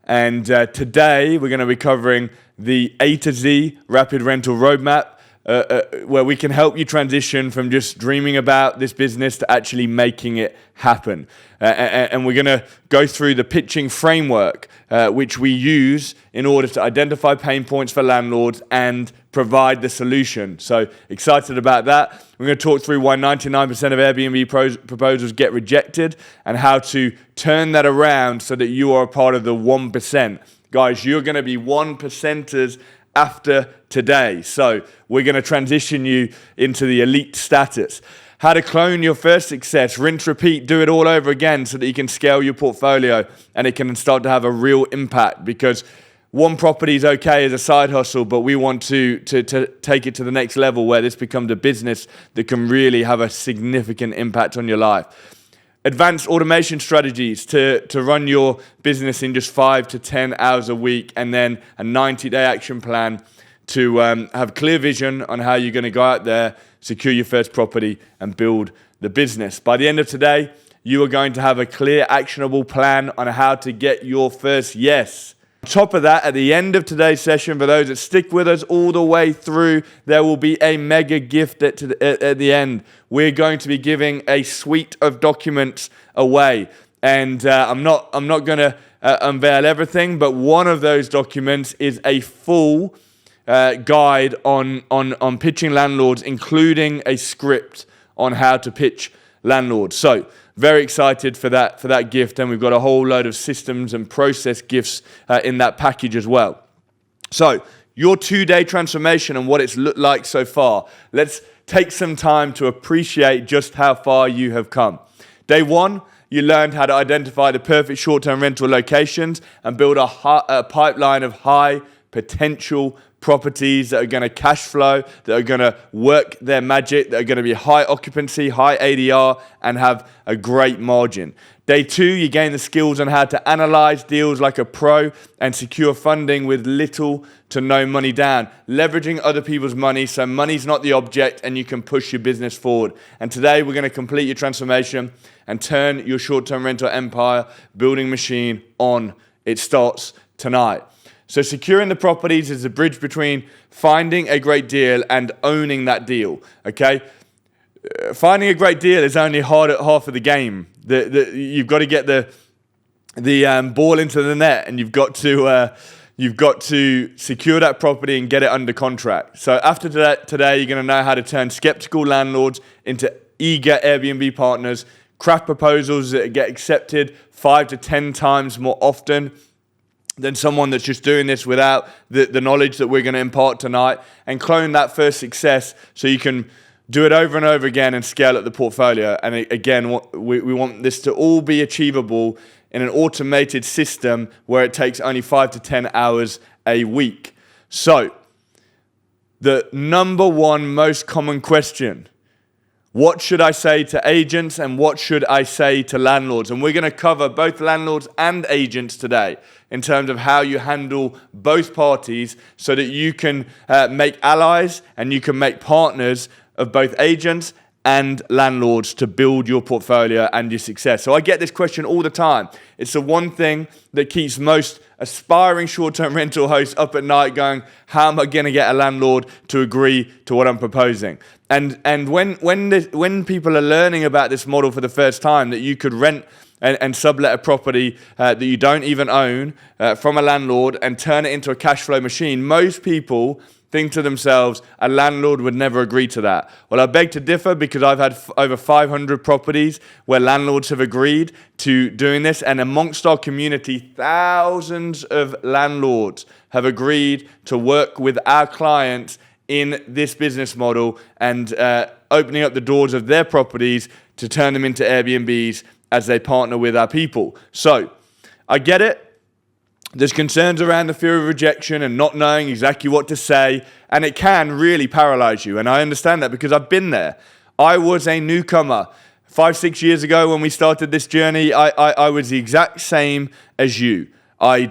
And today we're going to be covering the A to Z Rapid Rental Roadmap, where we can help you transition from just dreaming about this business to actually making it happen. And we're going to go through the pitching framework, which we use in order to identify pain points for landlords and provide the solution. So excited about that. We're going to talk through why 99% of Airbnb proposals get rejected, and how to turn that around so that you are a part of the 1%. Guys, you're going to be 1%ers after today. So we're going to transition you into the elite status. How to clone your first success, rinse, repeat, do it all over again, so that you can scale your portfolio and it can start to have a real impact. Because one property is okay as a side hustle, but we want to take it to the next level, where this becomes a business that can really have a significant impact on your life. Advanced automation strategies to run your business in just 5 to 10 hours a week, and then a 90-day action plan to have clear vision on how you're going to go out there, secure your first property, and build the business. By the end of today, you are going to have a clear, actionable plan on how to get your first yes. On top of that, at the end of today's session, for those that stick with us all the way through, there will be a mega gift at the end. We're going to be giving a suite of documents away. And I'm not going to unveil everything, but one of those documents is a full guide on pitching landlords, including a script on how to pitch landlords. So very excited for that gift, and we've got a whole load of systems and process gifts in that package as well. So your 2-day transformation and what it's looked like so far. Let's take some time to appreciate just how far you have come. Day 1, you learned how to identify the perfect short-term rental locations and build a pipeline of high potential properties that are going to cash flow, that are going to work their magic, that are going to be high occupancy, high ADR, and have a great margin. Day 2, you gain the skills on how to analyze deals like a pro and secure funding with little to no money down, leveraging other people's money so money's not the object and you can push your business forward. And today we're going to complete your transformation and turn your short-term rental empire building machine on. It starts tonight. So securing the properties is a bridge between finding a great deal and owning that deal, okay? Finding a great deal is only half of the game. You've got to get the ball into the net, and you've got to secure that property and get it under contract. So after today, you're going to know how to turn skeptical landlords into eager Airbnb partners, craft proposals that get accepted 5 to 10 times more often than someone that's just doing this without the knowledge that we're going to impart tonight, and clone that first success so you can do it over and over again and scale up the portfolio. And again, we want this to all be achievable in an automated system where it takes only 5 to 10 hours a week. So, the number one most common question: what should I say to agents and what should I say to landlords? And we're going to cover both landlords and agents today in terms of how you handle both parties so that you can make allies and you can make partners of both agents and landlords to build your portfolio and your success. So I get this question all the time. It's the one thing that keeps most aspiring short-term rental hosts up at night going, how am I going to get a landlord to agree to what I'm proposing? And when people are learning about this model for the first time, that you could rent and sublet a property that you don't even own from a landlord and turn it into a cash flow machine, most people think to themselves, a landlord would never agree to that. Well, I beg to differ, because I've had over 500 properties where landlords have agreed to doing this, and amongst our community, thousands of landlords have agreed to work with our clients in this business model and opening up the doors of their properties to turn them into Airbnbs as they partner with our people. So, I get it. There's concerns around the fear of rejection and not knowing exactly what to say, and it can really paralyze you. And I understand that because I've been there. I was a newcomer. 5-6 years ago when we started this journey, I was the exact same as you. I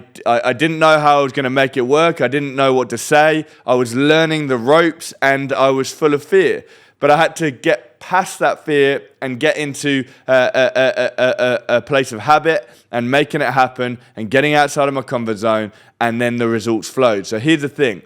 didn't know how I was going to make it work. I didn't know what to say. I was learning the ropes and I was full of fear. But I had to get past that fear and get into a place of habit and making it happen and getting outside of my comfort zone, and then the results flowed. So here's the thing.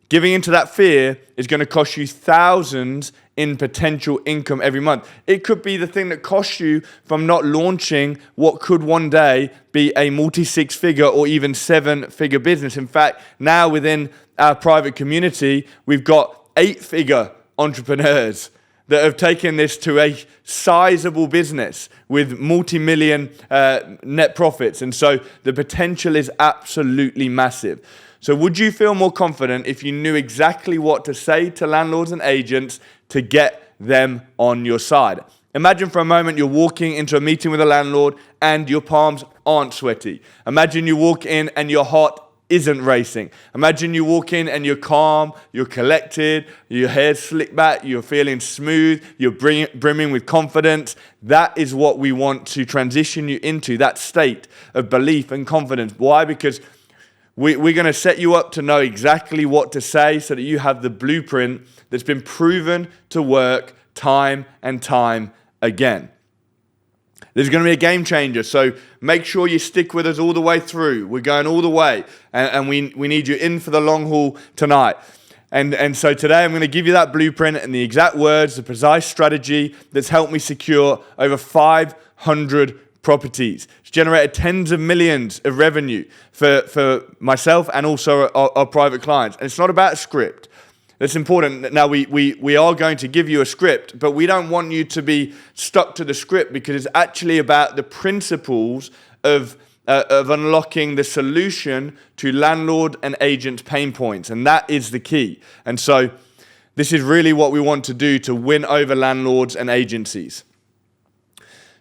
Giving into that fear is going to cost you thousands in potential income every month. It could be the thing that costs you from not launching what could one day be a multi-6-figure or even 7-figure business. In fact, now within our private community, we've got 8-figure entrepreneurs that have taken this to a sizable business with multi-million net profits. And so the potential is absolutely massive. So would you feel more confident if you knew exactly what to say to landlords and agents to get them on your side? Imagine for a moment you're walking into a meeting with a landlord and your palms aren't sweaty. Imagine you walk in and your heart isn't racing. Imagine you walk in and you're calm, you're collected, your hair's slicked back, you're feeling smooth, you're brimming with confidence. That is what we want to transition you into, that state of belief and confidence. Why? Because we're going to set you up to know exactly what to say so that you have the blueprint that's been proven to work time and time again. This is going to be a game changer, so make sure you stick with us all the way through. We're going all the way, and we need you in for the long haul tonight. And so today I'm going to give you that blueprint and the exact words, the precise strategy that's helped me secure over 500 properties. It's generated tens of millions of revenue for myself and also our private clients. And it's not about a script. That's important. Now, we are going to give you a script, but we don't want you to be stuck to the script, because it's actually about the principles of unlocking the solution to landlord and agent pain points. And that is the key. And so this is really what we want to do to win over landlords and agencies.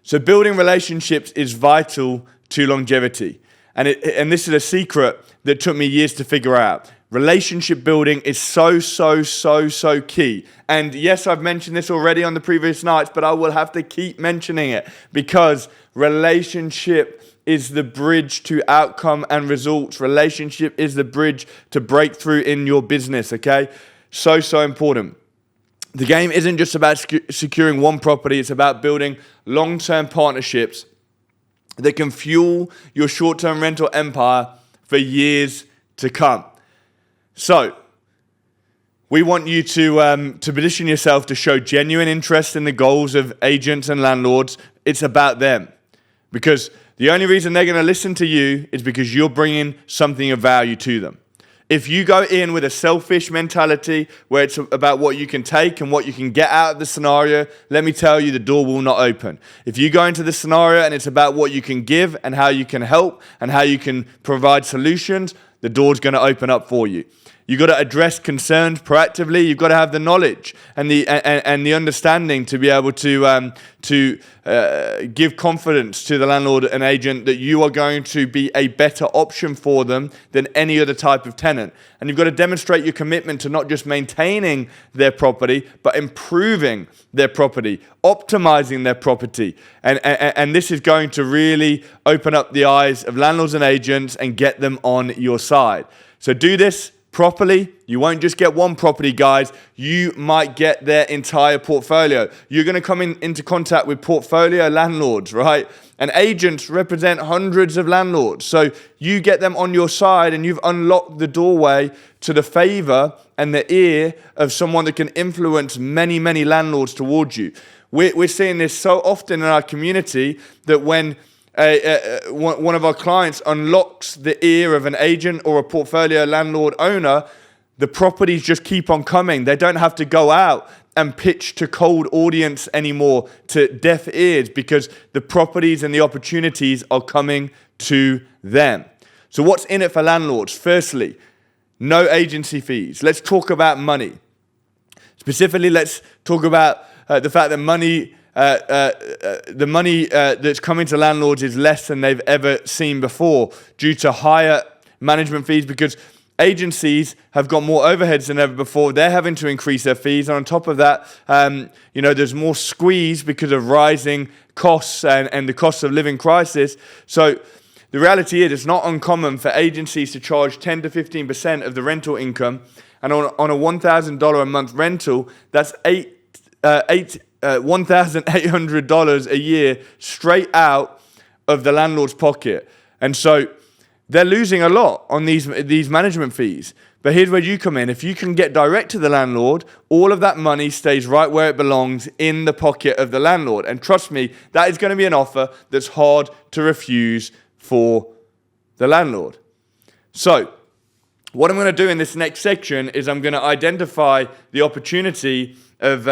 So building relationships is vital to longevity. And this is a secret that took me years to figure out. Relationship building is so key. And yes, I've mentioned this already on the previous nights, but I will have to keep mentioning it, because relationship is the bridge to outcome and results. Relationship is the bridge to breakthrough in your business, okay? So important. The game isn't just about securing one property, it's about building long-term partnerships that can fuel your short-term rental empire for years to come. So, we want you to position yourself to show genuine interest in the goals of agents and landlords. It's about them. Because the only reason they're going to listen to you is because you're bringing something of value to them. If you go in with a selfish mentality where it's about what you can take and what you can get out of the scenario, let me tell you, the door will not open. If you go into the scenario and it's about what you can give and how you can help and how you can provide solutions, the door's going to open up for you. You've got to address concerns proactively. You've got to have the knowledge and the understanding to be able to give confidence to the landlord and agent that you are going to be a better option for them than any other type of tenant. And you've got to demonstrate your commitment to not just maintaining their property, but improving their property, optimizing their property. And this is going to really open up the eyes of landlords and agents and get them on your side. So do this properly. You won't just get one property, guys. You might get their entire portfolio. You're going to come into contact with portfolio landlords, right? And agents represent hundreds of landlords. So you get them on your side and you've unlocked the doorway to the favor and the ear of someone that can influence many landlords towards you. We're seeing this so often in our community that when one of our clients unlocks the ear of an agent or a portfolio landlord owner, the properties just keep on coming. They don't have to go out and pitch to cold audience anymore, to deaf ears, because the properties and the opportunities are coming to them. So what's in it for landlords? Firstly, no agency fees. Let's talk about money. Specifically, let's talk about the fact that the money that's coming to landlords is less than they've ever seen before due to higher management fees, because agencies have got more overheads than ever before. They're having to increase their fees. And on top of that, there's more squeeze because of rising costs and the cost of living crisis. So the reality is it's not uncommon for agencies to charge 10 to 15% of the rental income. And on a $1,000 a month rental, that's $1,800 a year straight out of the landlord's pocket. And so they're losing a lot on these management fees. But here's where you come in. If you can get direct to the landlord, all of that money stays right where it belongs, in the pocket of the landlord. And trust me, that is going to be an offer that's hard to refuse for the landlord. So what I'm going to do in this next section is I'm going to identify the opportunity of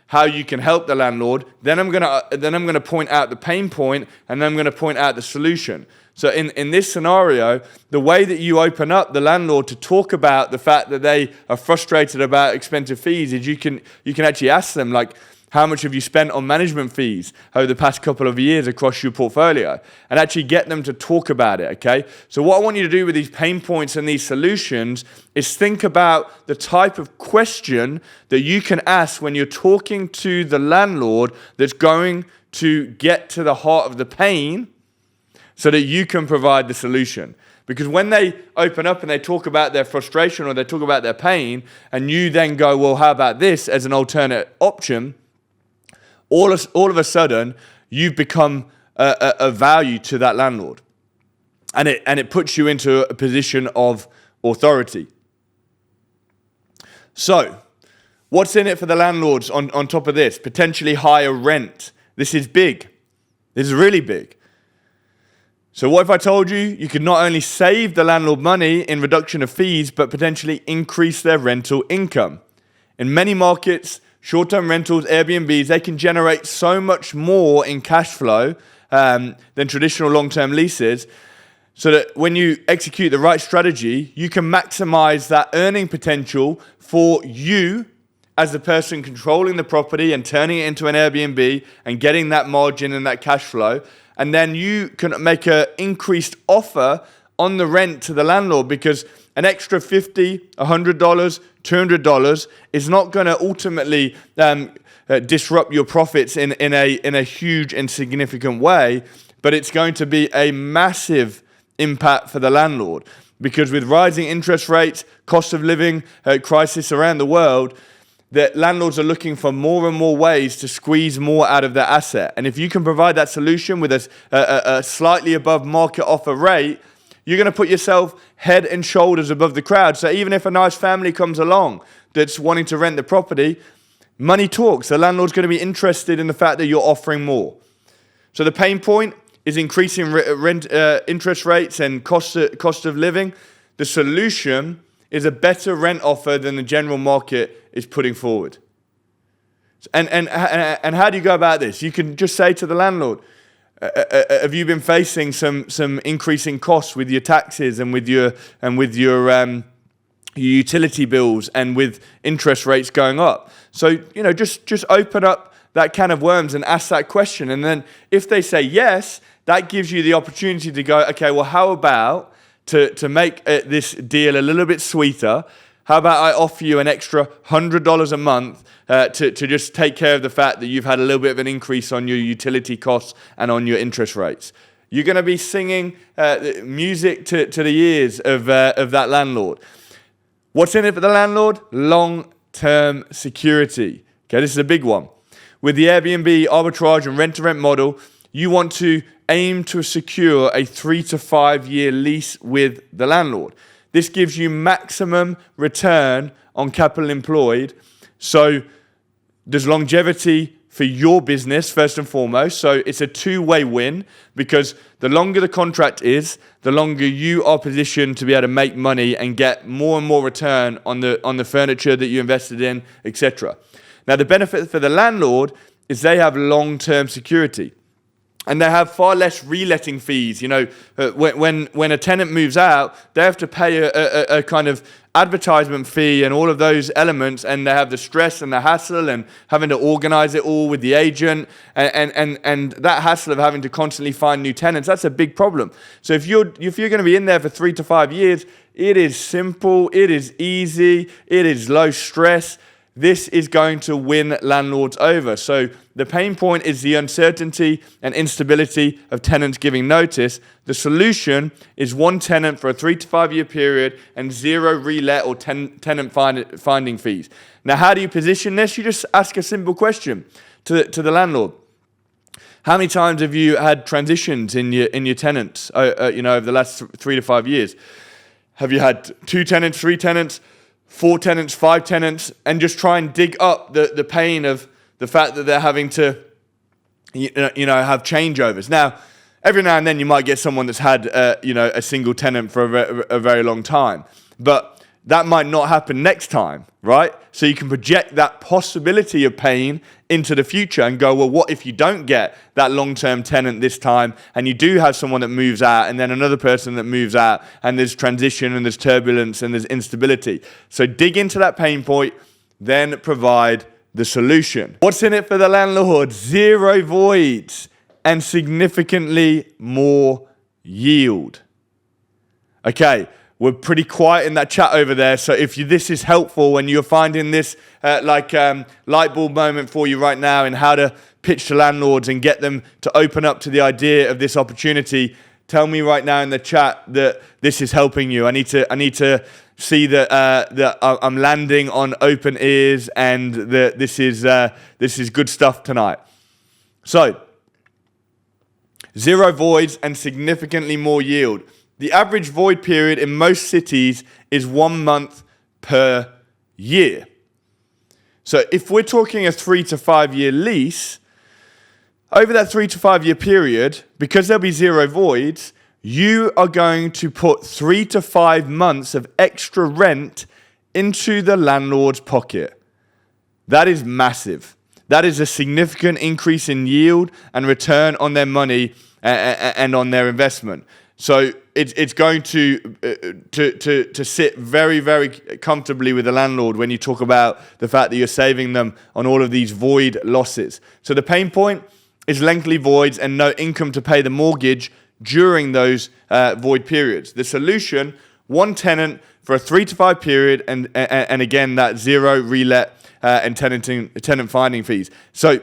how you can help the landlord. Then I'm going to point out the pain point, and then I'm going to point out the solution. So in this scenario, the way that you open up the landlord to talk about the fact that they are frustrated about expensive fees is you can actually ask them, like, how much have you spent on management fees over the past couple of years across your portfolio? And actually get them to talk about it, okay? So what I want you to do with these pain points and these solutions is think about the type of question that you can ask when you're talking to the landlord that's going to get to the heart of the pain so that you can provide the solution. Because when they open up and they talk about their frustration or they talk about their pain, and you then go, well, how about this as an alternate option? All of a sudden, you've become a value to that landlord. And it puts you into a position of authority. So, what's in it for the landlords on top of this? Potentially higher rent. This is big. This is really big. So what if I told you you could not only save the landlord money in reduction of fees, but potentially increase their rental income? In many markets, short-term rentals, Airbnbs, they can generate so much more in cash flow than traditional long-term leases, so that when you execute the right strategy, you can maximize that earning potential for you as the person controlling the property and turning it into an Airbnb and getting that margin and that cash flow. And then you can make an increased offer on the rent to the landlord, because an extra $50, $100, $200 is not going to ultimately disrupt your profits in a huge and significant way, but it's going to be a massive impact for the landlord. Because with rising interest rates, cost of living crisis around the world, that landlords are looking for more and more ways to squeeze more out of their asset. And if you can provide that solution with a slightly above market offer rate, you're going to put yourself head and shoulders above the crowd. So even if a nice family comes along that's wanting to rent the property, money talks. The landlord's going to be interested in the fact that you're offering more. So the pain point is increasing rent, interest rates and cost of living. The solution is a better rent offer than the general market is putting forward. And how do you go about this? You can just say to the landlord, have you been facing some increasing costs with your taxes and with your utility bills and with interest rates going up? So, just open up that can of worms and ask that question. And then if they say yes, that gives you the opportunity to go, okay, well, how about to make this deal a little bit sweeter? How about I offer you an extra $100 a month to just take care of the fact that you've had a little bit of an increase on your utility costs and on your interest rates? You're going to be singing music to the ears of that landlord. What's in it for the landlord? Long-term security. Okay, this is a big one. With the Airbnb, arbitrage, and rent-to-rent model, you want to aim to secure a 3 to 5 year lease with the landlord. This gives you maximum return on capital employed. So there's longevity for your business, first and foremost. So it's a two-way win, because the longer the contract is, the longer you are positioned to be able to make money and get more and more return on the furniture that you invested in, etc. Now, the benefit for the landlord is they have long-term security. And they have far less reletting fees. When a tenant moves out, they have to pay a kind of advertisement fee and all of those elements, and they have the stress and the hassle and having to organize it all with the agent, and that hassle of having to constantly find new tenants. That's a big problem. So if you're going to be in there for 3 to 5 years, it is simple, it is easy, it is low stress. This is going to win landlords over. So the pain point is the uncertainty and instability of tenants giving notice. The solution is one tenant for a 3 to 5 year period and zero relet or tenant finding fees. Now, how do you position this? You just ask a simple question to the landlord. How many times have you had transitions in your tenants over the last 3 to 5 years? Have you had 2 tenants, 3 tenants, 4 tenants, 5 tenants, and just try and dig up the pain of the fact that they're having to, have changeovers. Now, every now and then you might get someone that's had, a single tenant for a very long time, but that might not happen next time, right? So you can project that possibility of pain into the future and go, well, what if you don't get that long-term tenant this time, and you do have someone that moves out and then another person that moves out, and there's transition and there's turbulence and there's instability. So dig into that pain point, then provide the solution. What's in it for the landlord? 0 voids and significantly more yield. Okay. We're pretty quiet in that chat over there. So if this is helpful and you're finding this light bulb moment for you right now in how to pitch to landlords and get them to open up to the idea of this opportunity, tell me right now in the chat that this is helping you. I need to see that I'm landing on open ears and that this is good stuff tonight. So 0 voids and significantly more yield. The average void period in most cities is 1 month per year. So if we're talking a 3 to 5 year lease, Over that 3 to 5 year period, because there'll be zero voids, you are going to put 3 to 5 months of extra rent into the landlord's pocket. That is massive. That is a significant increase in yield and return on their money and on their investment. So it's going to sit very, very comfortably with the landlord when you talk about the fact that you're saving them on all of these void losses. So the pain point is lengthy voids and no income to pay the mortgage during those void periods. The solution, one tenant for a 3 to 5 period, and again that zero relet and tenant finding fees. So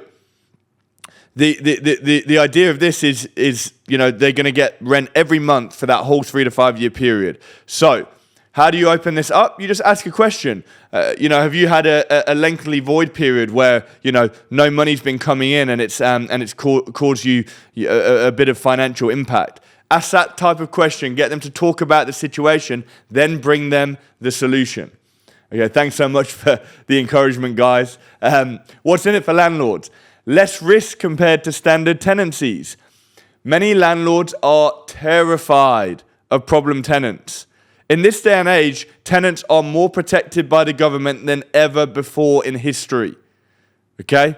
the idea of this is they're going to get rent every month for that whole 3 to 5 year period. So how do you open this up? You just ask a question. Have you had a lengthy void period where no money's been coming in and it's caused you a bit of financial impact? Ask that type of question. Get them to talk about the situation, then bring them the solution. Okay, thanks so much for the encouragement, guys. What's in it for landlords? Less risk compared to standard tenancies. Many landlords are terrified of problem tenants. In this day and age, tenants are more protected by the government than ever before in history. Okay?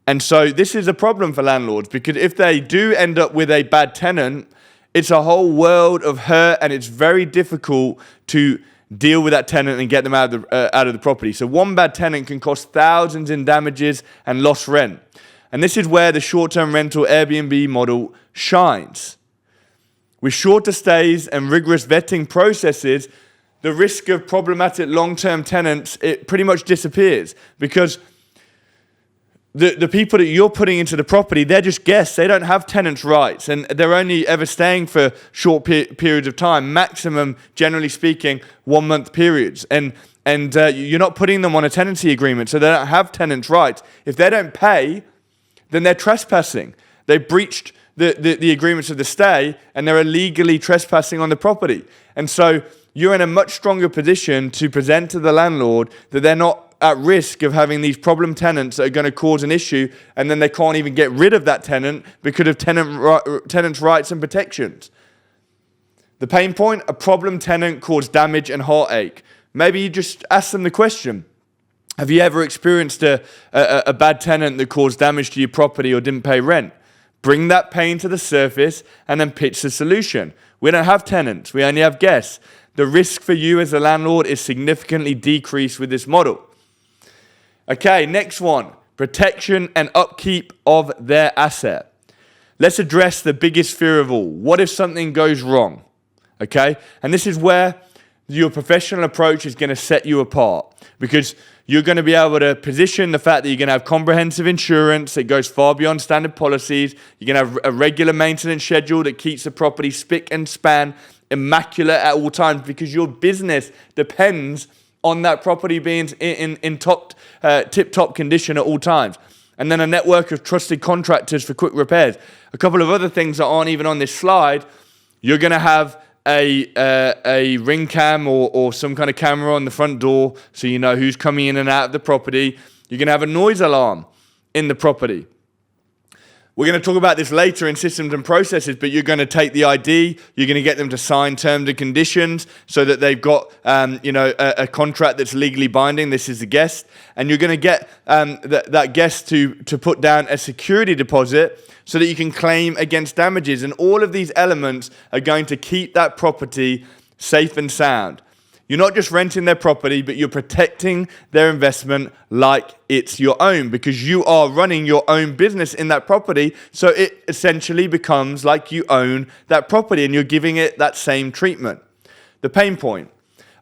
And so this is a problem for landlords, because if they do end up with a bad tenant, it's a whole world of hurt, and it's very difficult to deal with that tenant and get them out of the property. So one bad tenant can cost thousands in damages and lost rent. And this is where the short-term rental Airbnb model shines. With shorter stays and rigorous vetting processes, the risk of problematic long-term tenants, it pretty much disappears, because the people that you're putting into the property, they're just guests. They don't have tenants' rights, and they're only ever staying for short periods of time, maximum, generally speaking, 1 month periods. And you're not putting them on a tenancy agreement, so they don't have tenants' rights. If they don't pay, then they're trespassing. They breached the agreements of the stay, and they're illegally trespassing on the property. And so you're in a much stronger position to present to the landlord that they're not at risk of having these problem tenants that are going to cause an issue, and then they can't even get rid of that tenant because of tenants' rights and protections. The pain point, a problem tenant caused damage and heartache. Maybe you just ask them the question, have you ever experienced a bad tenant that caused damage to your property or didn't pay rent? Bring that pain to the surface and then pitch the solution. We don't have tenants, we only have guests. The risk for you as a landlord is significantly decreased with this model. Okay, next one, protection and upkeep of their asset. Let's address the biggest fear of all. What if something goes wrong? Okay, and this is where your professional approach is going to set you apart, because you're going to be able to position the fact that you're going to have comprehensive insurance that goes far beyond standard policies. You're going to have a regular maintenance schedule that keeps the property spick and span, immaculate at all times, because your business depends on that property being in tip-top condition at all times. And then a network of trusted contractors for quick repairs. A couple of other things that aren't even on this slide. You're going to have a ring cam or some kind of camera on the front door, so you know who's coming in and out of the property. You're going to have a noise alarm in the property. We're going to talk about this later in systems and processes, but you're going to take the ID, you're going to get them to sign terms and conditions so that they've got a contract that's legally binding. This is the guest. And you're going to get that guest to put down a security deposit so that you can claim against damages. And all of these elements are going to keep that property safe and sound. You're not just renting their property, but you're protecting their investment like it's your own, because you are running your own business in that property. So it essentially becomes like you own that property and you're giving it that same treatment. The pain point,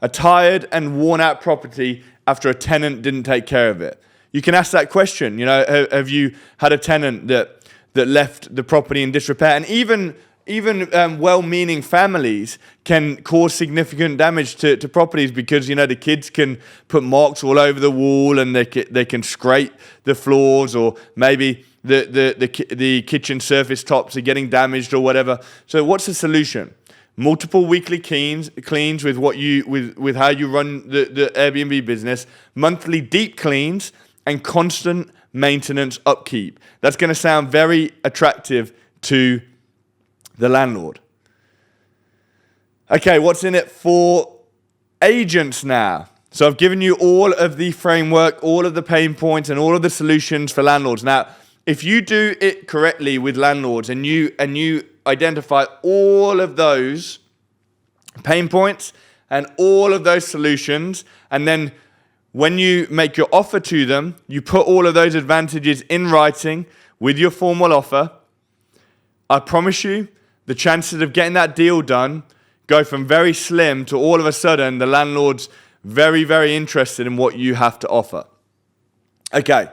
a tired and worn out property after a tenant didn't take care of it. You can ask that question, have you had a tenant that left the property in disrepair? And even well-meaning families can cause significant damage to properties, because the kids can put marks all over the wall, and they can scrape the floors, or maybe the kitchen surface tops are getting damaged or whatever. So what's the solution? Multiple weekly cleans with with how you run the Airbnb business, monthly deep cleans, and constant maintenance, upkeep. That's going to sound very attractive to the landlord. Okay, what's in it for agents now? So I've given you all of the framework, all of the pain points, and all of the solutions for landlords. Now, if you do it correctly with landlords and you identify all of those pain points and all of those solutions, and then when you make your offer to them, you put all of those advantages in writing with your formal offer, I promise you, the chances of getting that deal done go from very slim to all of a sudden the landlord's very, very interested in what you have to offer. Okay,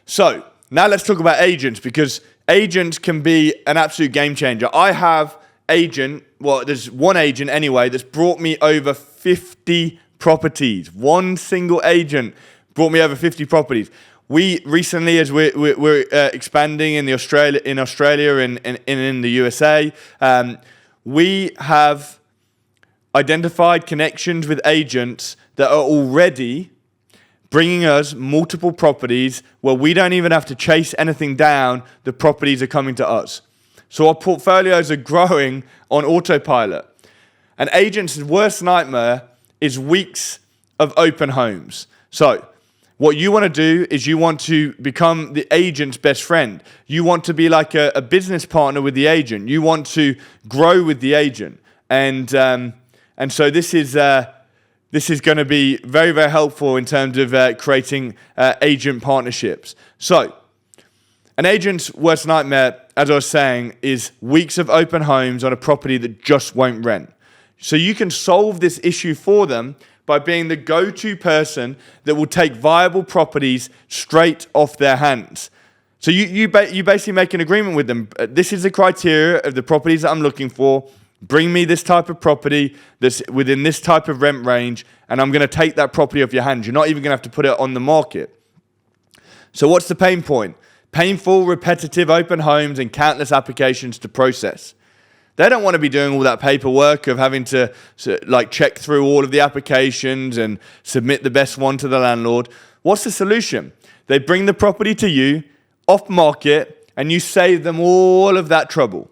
so now let's talk about agents, because agents can be an absolute game changer. I have there's one agent anyway that's brought me over 50 properties. One single agent brought me over 50 properties. We recently, as we're expanding in Australia and in the USA, we have identified connections with agents that are already bringing us multiple properties where we don't even have to chase anything down. The properties are coming to us. So our portfolios are growing on autopilot. An agent's worst nightmare is weeks of open homes. So what you want to do is you want to become the agent's best friend. You want to be like a business partner with the agent. You want to grow with the agent. And so this is going to be very, very helpful in terms of creating agent partnerships. So an agent's worst nightmare, as I was saying, is weeks of open homes on a property that just won't rent. So you can solve this issue for them by being the go-to person that will take viable properties straight off their hands. So you basically make an agreement with them. This is the criteria of the properties that I'm looking for. Bring me this type of property that's within this type of rent range, and I'm going to take that property off your hands. You're not even going to have to put it on the market. So what's the pain point? Painful, repetitive open homes and countless applications to process. They don't want to be doing all that paperwork of having to check through all of the applications and submit the best one to the landlord. What's the solution? They bring the property to you off market and you save them all of that trouble.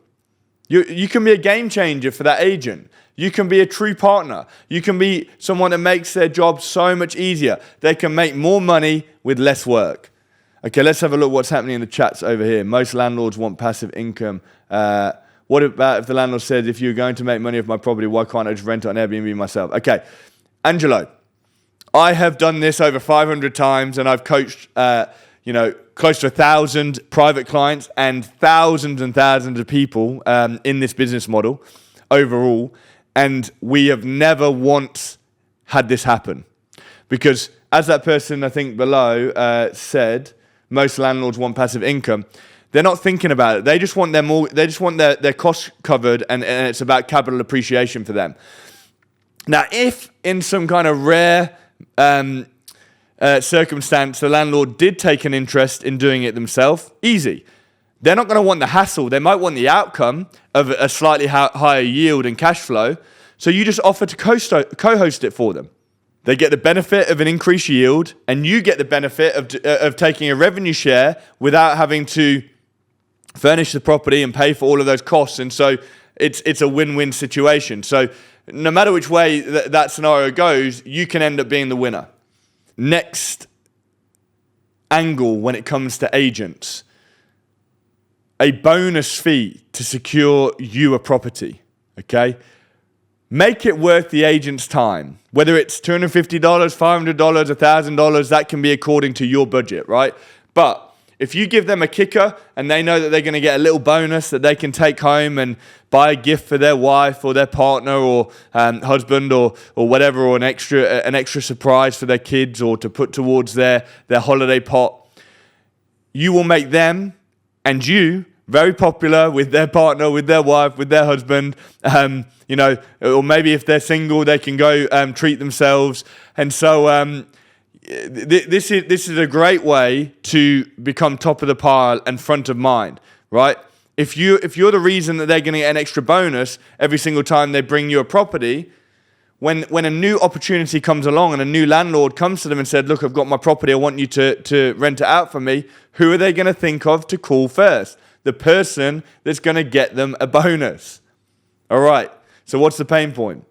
You can be a game changer for that agent. You can be a true partner. You can be someone that makes their job so much easier. They can make more money with less work. Okay, let's have a look what's happening in the chats over here. Most landlords want passive income. What about if the landlord says, if you're going to make money off my property, why can't I just rent it on Airbnb myself? Okay, Angelo, I have done this over 500 times, and I've coached, close to 1,000 private clients and thousands of people in this business model overall, and we have never once had this happen. Because as that person, I think below said, most landlords want passive income. They're not thinking about it. They just want their costs covered, and it's about capital appreciation for them. Now, if in some kind of rare circumstance the landlord did take an interest in doing it themselves, easy. They're not going to want the hassle. They might want the outcome of a slightly higher yield and cash flow. So you just offer to co-host it for them. They get the benefit of an increased yield, and you get the benefit of taking a revenue share without having to furnish the property and pay for all of those costs. And so it's a win-win situation. So no matter which way that scenario goes, you can end up being the winner. Next angle when it comes to agents, a bonus fee to secure you a property, okay? Make it worth the agent's time. Whether it's $250, $500, $1,000, that can be according to your budget, right? But if you give them a kicker and they know that they're going to get a little bonus that they can take home and buy a gift for their wife or their partner or husband or whatever, or an extra surprise for their kids or to put towards their holiday pot, you will make them and you very popular with their partner, with their wife, with their husband, or maybe if they're single, they can go treat themselves. And so this is a great way to become top of the pile and front of mind, right? If you're the reason that they're going to get an extra bonus every single time they bring you a property, when a new opportunity comes along and a new landlord comes to them and said, look, I've got my property, I want you to rent it out for me, who are they going to think of to call first? The person that's going to get them a bonus. All right, so what's the pain point?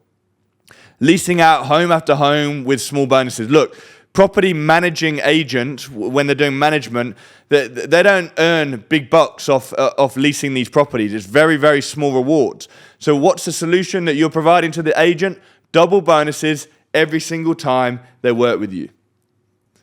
Leasing out home after home with small bonuses. Look, property managing agents, when they're doing management, they don't earn big bucks off leasing these properties. It's very, very small rewards. So what's the solution that you're providing to the agent? Double bonuses every single time they work with you.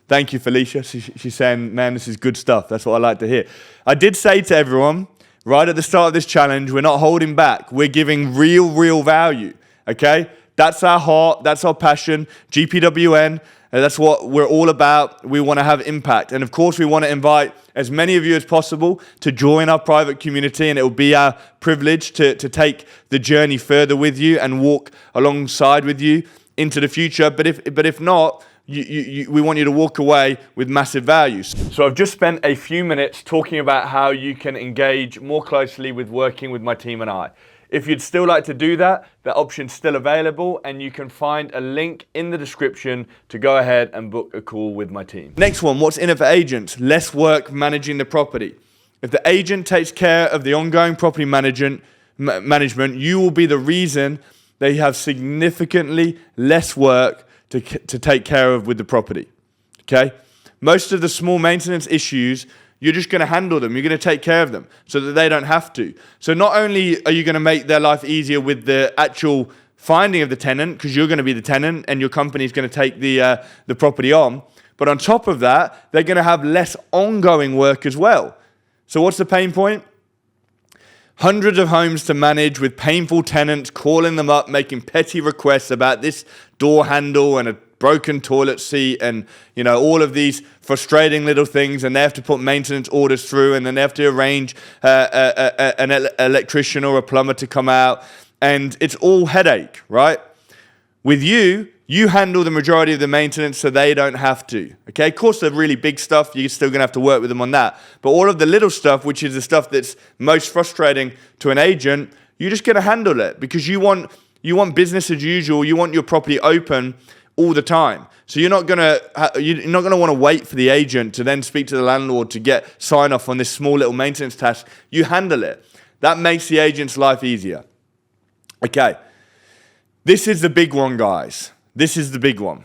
Thank you, Felicia. She's saying, man, this is good stuff. That's what I like to hear. I did say to everyone, right at the start of this challenge, we're not holding back. We're giving real value, okay? That's our heart. That's our passion. GPWN, that's what we're all about. We want to have impact. And of course, we want to invite as many of you as possible to join our private community, and it will be our privilege to take the journey further with you and walk alongside with you into the future. But if not, we want you to walk away with massive values. So I've just spent a few minutes talking about how you can engage more closely with working with my team and I. If you'd still like to do that, that option's still available, and you can find a link in the description to go ahead and book a call with my team. Next one, what's in it for agents? Less work managing the property. If the agent takes care of the ongoing property management, you will be the reason they have significantly less work to take care of with the property, okay? Most of the small maintenance issues, you're just going to handle them. You're going to take care of them so that they don't have to. So not only are you going to make their life easier with the actual finding of the tenant, because you're going to be the tenant and your company is going to take the property on, but on top of that, they're going to have less ongoing work as well. So what's the pain point? Hundreds of homes to manage with painful tenants calling them up, making petty requests about this door handle and a broken toilet seat and, you know, all of these frustrating little things, and they have to put maintenance orders through, and then they have to arrange an electrician or a plumber to come out, and it's all headache, right? With you handle the majority of the maintenance so they don't have to, okay? Of course, the really big stuff, you're still going to have to work with them on that, but all of the little stuff, which is the stuff that's most frustrating to an agent, you're just going to handle it because you want business as usual. You want your property open all the time. So you're not gonna want to wait for the agent to then speak to the landlord to get sign off on this small little maintenance task. You handle it. That makes the agent's life easier. Okay. This is the big one, guys. This is the big one.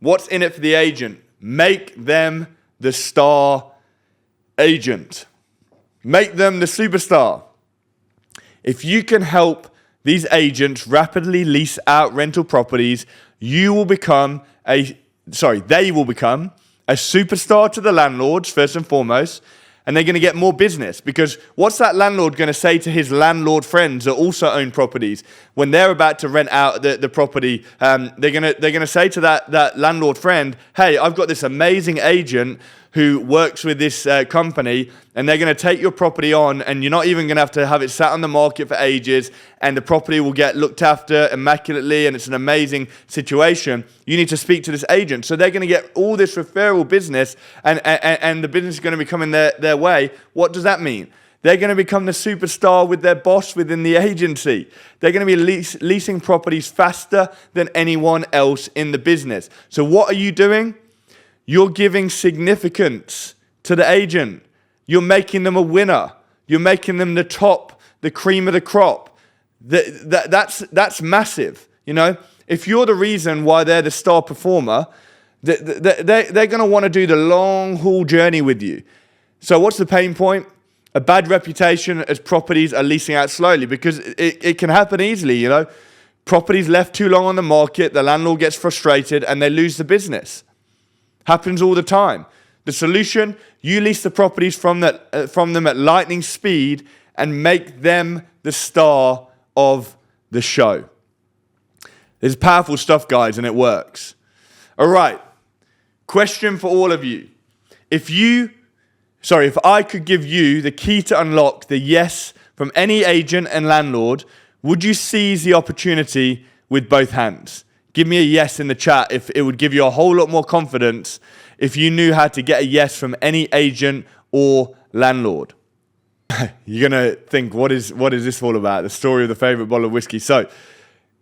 What's in it for the agent? Make them the star agent. Make them the superstar. If you can help these agents rapidly lease out rental properties, they will become a superstar to the landlords, first and foremost, and they're going to get more business, because what's that landlord going to say to his landlord friends that also own properties when they're about to rent out the property? They're going to say to that landlord friend, hey, I've got this amazing agent who works with this company, and they're going to take your property on, and you're not even going to have it sat on the market for ages, and the property will get looked after immaculately, and it's an amazing situation. You need to speak to this agent. So they're going to get all this referral business, and the business is going to be coming their way. What does that mean? They're going to become the superstar with their boss within the agency. They're going to be leasing properties faster than anyone else in the business. So what are you doing? You're giving significance to the agent. You're making them a winner. You're making them the cream of the crop. That's massive. You know, if you're the reason why they're the star performer, they're going to want to do the long haul journey with you. So what's the pain point? A bad reputation as properties are leasing out slowly, because it can happen easily. You know, properties left too long on the market, the landlord gets frustrated and they lose the business. Happens all the time. The solution, you lease the properties from them at lightning speed and make them the star of the show. It's powerful stuff, guys, and it works. All right. Question for all of you. If I could give you the key to unlock the yes from any agent and landlord, would you seize the opportunity with both hands? Give me a yes in the chat if it would give you a whole lot more confidence if you knew how to get a yes from any agent or landlord. You're going to think, what is this all about? The story of the favorite bottle of whiskey. So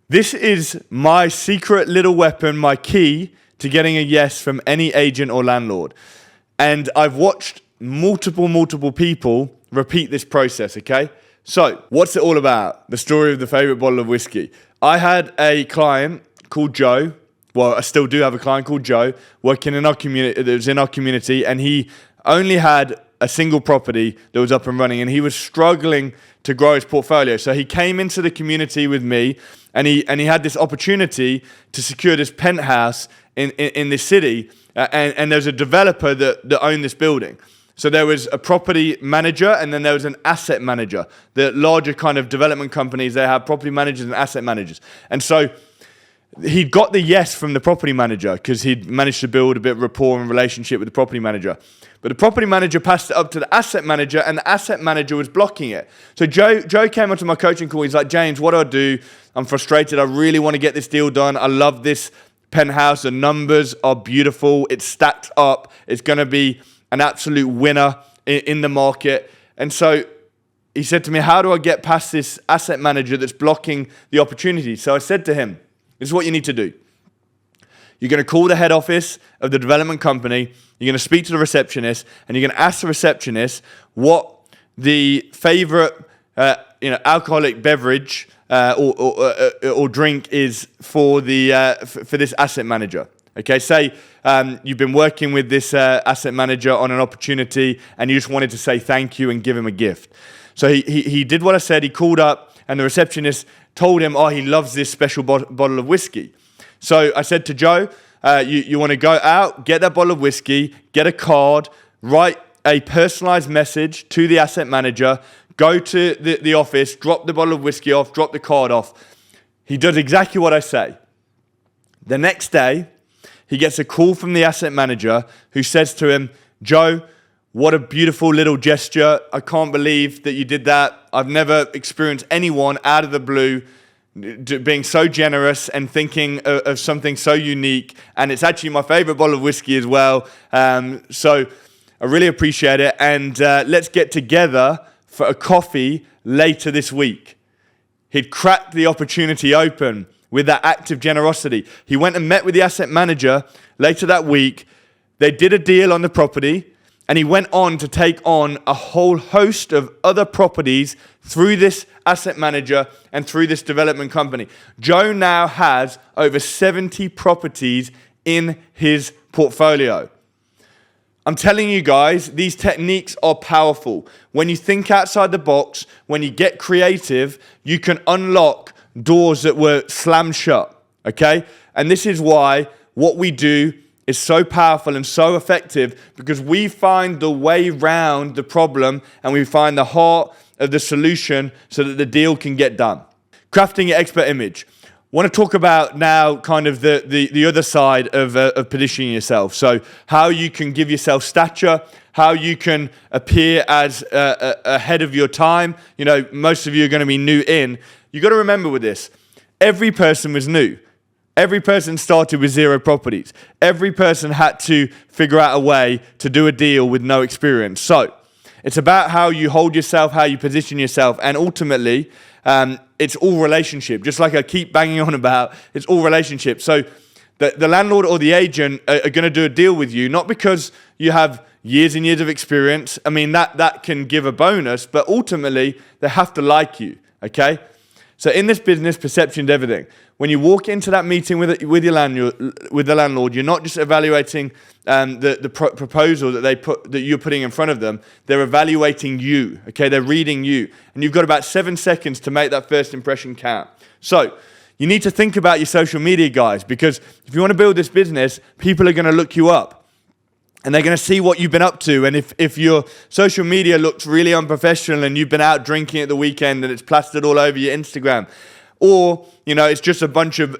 This is my secret little weapon, my key to getting a yes from any agent or landlord. And I've watched multiple people repeat this process, okay? So, what's it all about? The story of the favorite bottle of whiskey. I had a client called Joe. Well, I still do have a client called Joe working in our community, that was in our community, and he only had a single property that was up and running, and he was struggling to grow his portfolio. So he came into the community with me, and he had this opportunity to secure this penthouse in this city, and there's a developer that owned this building. So there was a property manager, and then there was an asset manager. The larger kind of development companies, they have property managers and asset managers. And so he'd got the yes from the property manager because he'd managed to build a bit of rapport and relationship with the property manager. But the property manager passed it up to the asset manager, and the asset manager was blocking it. So Joe came onto my coaching call. He's like, James, what do I do? I'm frustrated. I really want to get this deal done. I love this penthouse. The numbers are beautiful. It's stacked up. It's going to be an absolute winner in the market. And so he said to me, how do I get past this asset manager that's blocking the opportunity? So I said to him, this is what you need to do. You're going to call the head office of the development company. You're going to speak to the receptionist, and you're going to ask the receptionist what the favorite, alcoholic beverage or drink is for this asset manager. Okay, say you've been working with this asset manager on an opportunity, and you just wanted to say thank you and give him a gift. So he did what I said. He called up, and the receptionist told him, he loves this special bottle of whiskey. So I said to Joe, you want to go out, get that bottle of whiskey, get a card, write a personalized message to the asset manager, go to the office, drop the bottle of whiskey off, drop the card off. He does exactly what I say. The next day, he gets a call from the asset manager who says to him, Joe, what a beautiful little gesture. I can't believe that you did that. I've never experienced anyone out of the blue being so generous and thinking of something so unique. And it's actually my favorite bottle of whiskey as well. So I really appreciate it. And let's get together for a coffee later this week. He'd cracked the opportunity open with that act of generosity. He went and met with the asset manager later that week. They did a deal on the property, and he went on to take on a whole host of other properties through this asset manager and through this development company. Joe now has over 70 properties in his portfolio. I'm telling you guys, these techniques are powerful. When you think outside the box, when you get creative, you can unlock doors that were slammed shut, okay? And this is why what we do is so powerful and so effective, because we find the way round the problem and we find the heart of the solution so that the deal can get done. Crafting your expert image. I want to talk about now kind of the other side of positioning yourself. So how you can give yourself stature, how you can appear as ahead of your time. You know, most of you are going to be new in. You got to remember with this, every person was new. Every person started with 0 properties. Every person had to figure out a way to do a deal with no experience. So it's about how you hold yourself, how you position yourself, and ultimately, it's all relationship. Just like I keep banging on about, it's all relationship. So the landlord or the agent are going to do a deal with you, not because you have years and years of experience. I mean, that can give a bonus, but ultimately, they have to like you, okay? So in this business, perception is everything. When you walk into that meeting with the landlord, you're not just evaluating the proposal that you're putting in front of them. They're evaluating you. Okay, they're reading you, and you've got about 7 seconds to make that first impression count. So you need to think about your social media, guys, because if you want to build this business, people are going to look you up. And they're going to see what you've been up to. And if your social media looks really unprofessional and you've been out drinking at the weekend and it's plastered all over your Instagram, or, you know, it's just a bunch of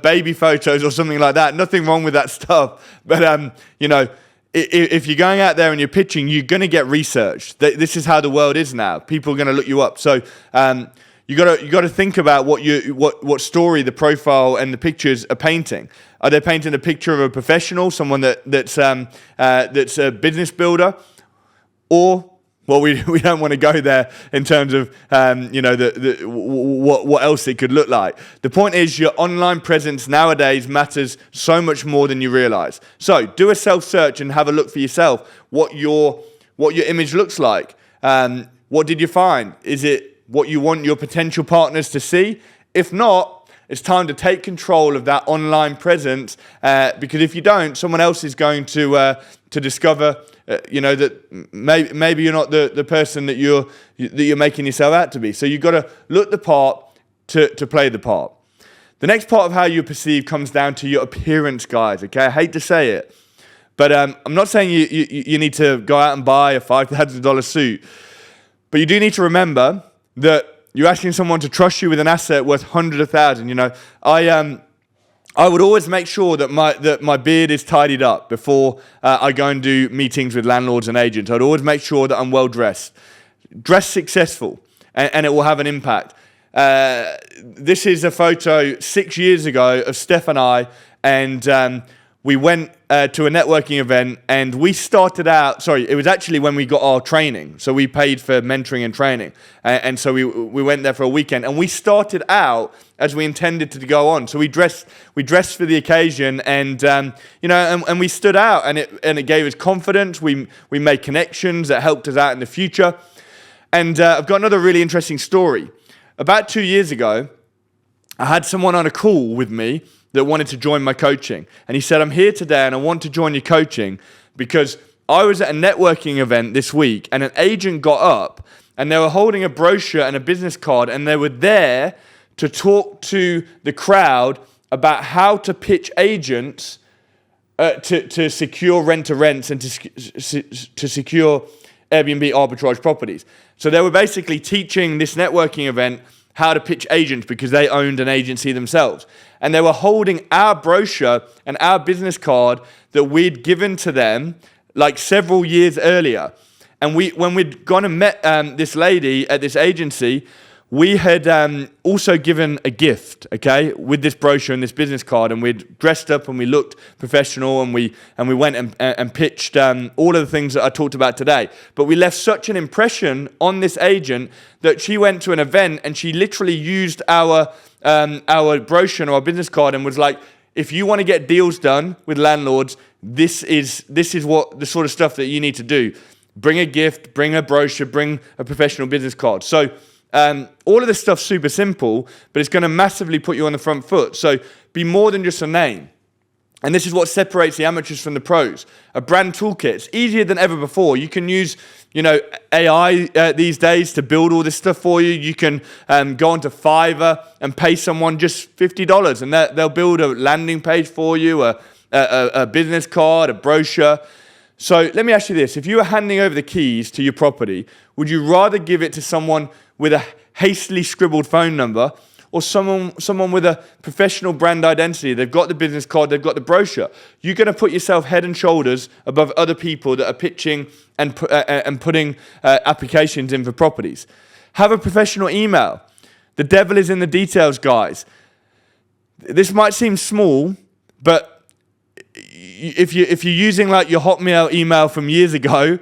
baby photos or something like that, nothing wrong with that stuff. But, you know, if you're going out there and you're pitching, you're going to get researched. This is how the world is now. People are going to look you up. So you got to think about what story the profile and the pictures are painting. Are they painting a picture of a professional, someone that's a business builder, or Well, we don't want to go there in terms of what else it could look like. The point is, your online presence nowadays matters so much more than you realize. So do a self-search and have a look for yourself what your image looks like. What did you find? Is it what you want your potential partners to see? If not, it's time to take control of that online presence, because if you don't, someone else is going to discover that maybe you're not the person that you're making yourself out to be. So you've got to look the part to play the part. The next part of how you're perceived comes down to your appearance, guys. Okay, I hate to say it, but I'm not saying you need to go out and buy a $5,000 suit, but you do need to remember that you're asking someone to trust you with an asset worth hundreds of thousands. I would always make sure that my beard is tidied up before I go and do meetings with landlords and agents. I'd always make sure that I'm well dressed, successful, and it will have an impact. This is a photo 6 years ago of Steph and I, and we went to a networking event, and we started out, it was actually when we got our training. So we paid for mentoring and training. And so we went there for a weekend, and we started out as we intended to go on. So we dressed for the occasion, and and we stood out, and it gave us confidence. We made connections that helped us out in the future. And I've got another really interesting story. About 2 years ago, I had someone on a call with me that wanted to join my coaching. And he said, I'm here today and I want to join your coaching because I was at a networking event this week and an agent got up and they were holding a brochure and a business card, and they were there to talk to the crowd about how to pitch agents to secure rent-to-rents and to secure Airbnb arbitrage properties. So they were basically teaching this networking event how to pitch agents because they owned an agency themselves. And they were holding our brochure and our business card that we'd given to them like several years earlier. And when we'd gone and met this lady at this agency, we had also given a gift, okay, with this brochure and this business card, and we'd dressed up and we looked professional, and we went and pitched all of the things that I talked about today. But we left such an impression on this agent that she went to an event and she literally used our brochure and our business card and was like, if you want to get deals done with landlords, this is what the sort of stuff that you need to do. Bring a gift, bring a brochure, bring a professional business card. So all of this stuff's super simple, but it's going to massively put you on the front foot. So be more than just a name. And this is what separates the amateurs from the pros. A brand toolkit. It's easier than ever before. You can use, AI these days to build all this stuff for you. You can go onto Fiverr and pay someone just $50, and they'll build a landing page for you, a business card, a brochure. So let me ask you this. If you were handing over the keys to your property, would you rather give it to someone with a hastily scribbled phone number, or someone with a professional brand identity? They've got the business card, they've got the brochure. You're going to put yourself head and shoulders above other people that are pitching and putting applications in for properties. Have a professional email. The devil is in the details, guys. This might seem small, but if you're using like your Hotmail email from years ago,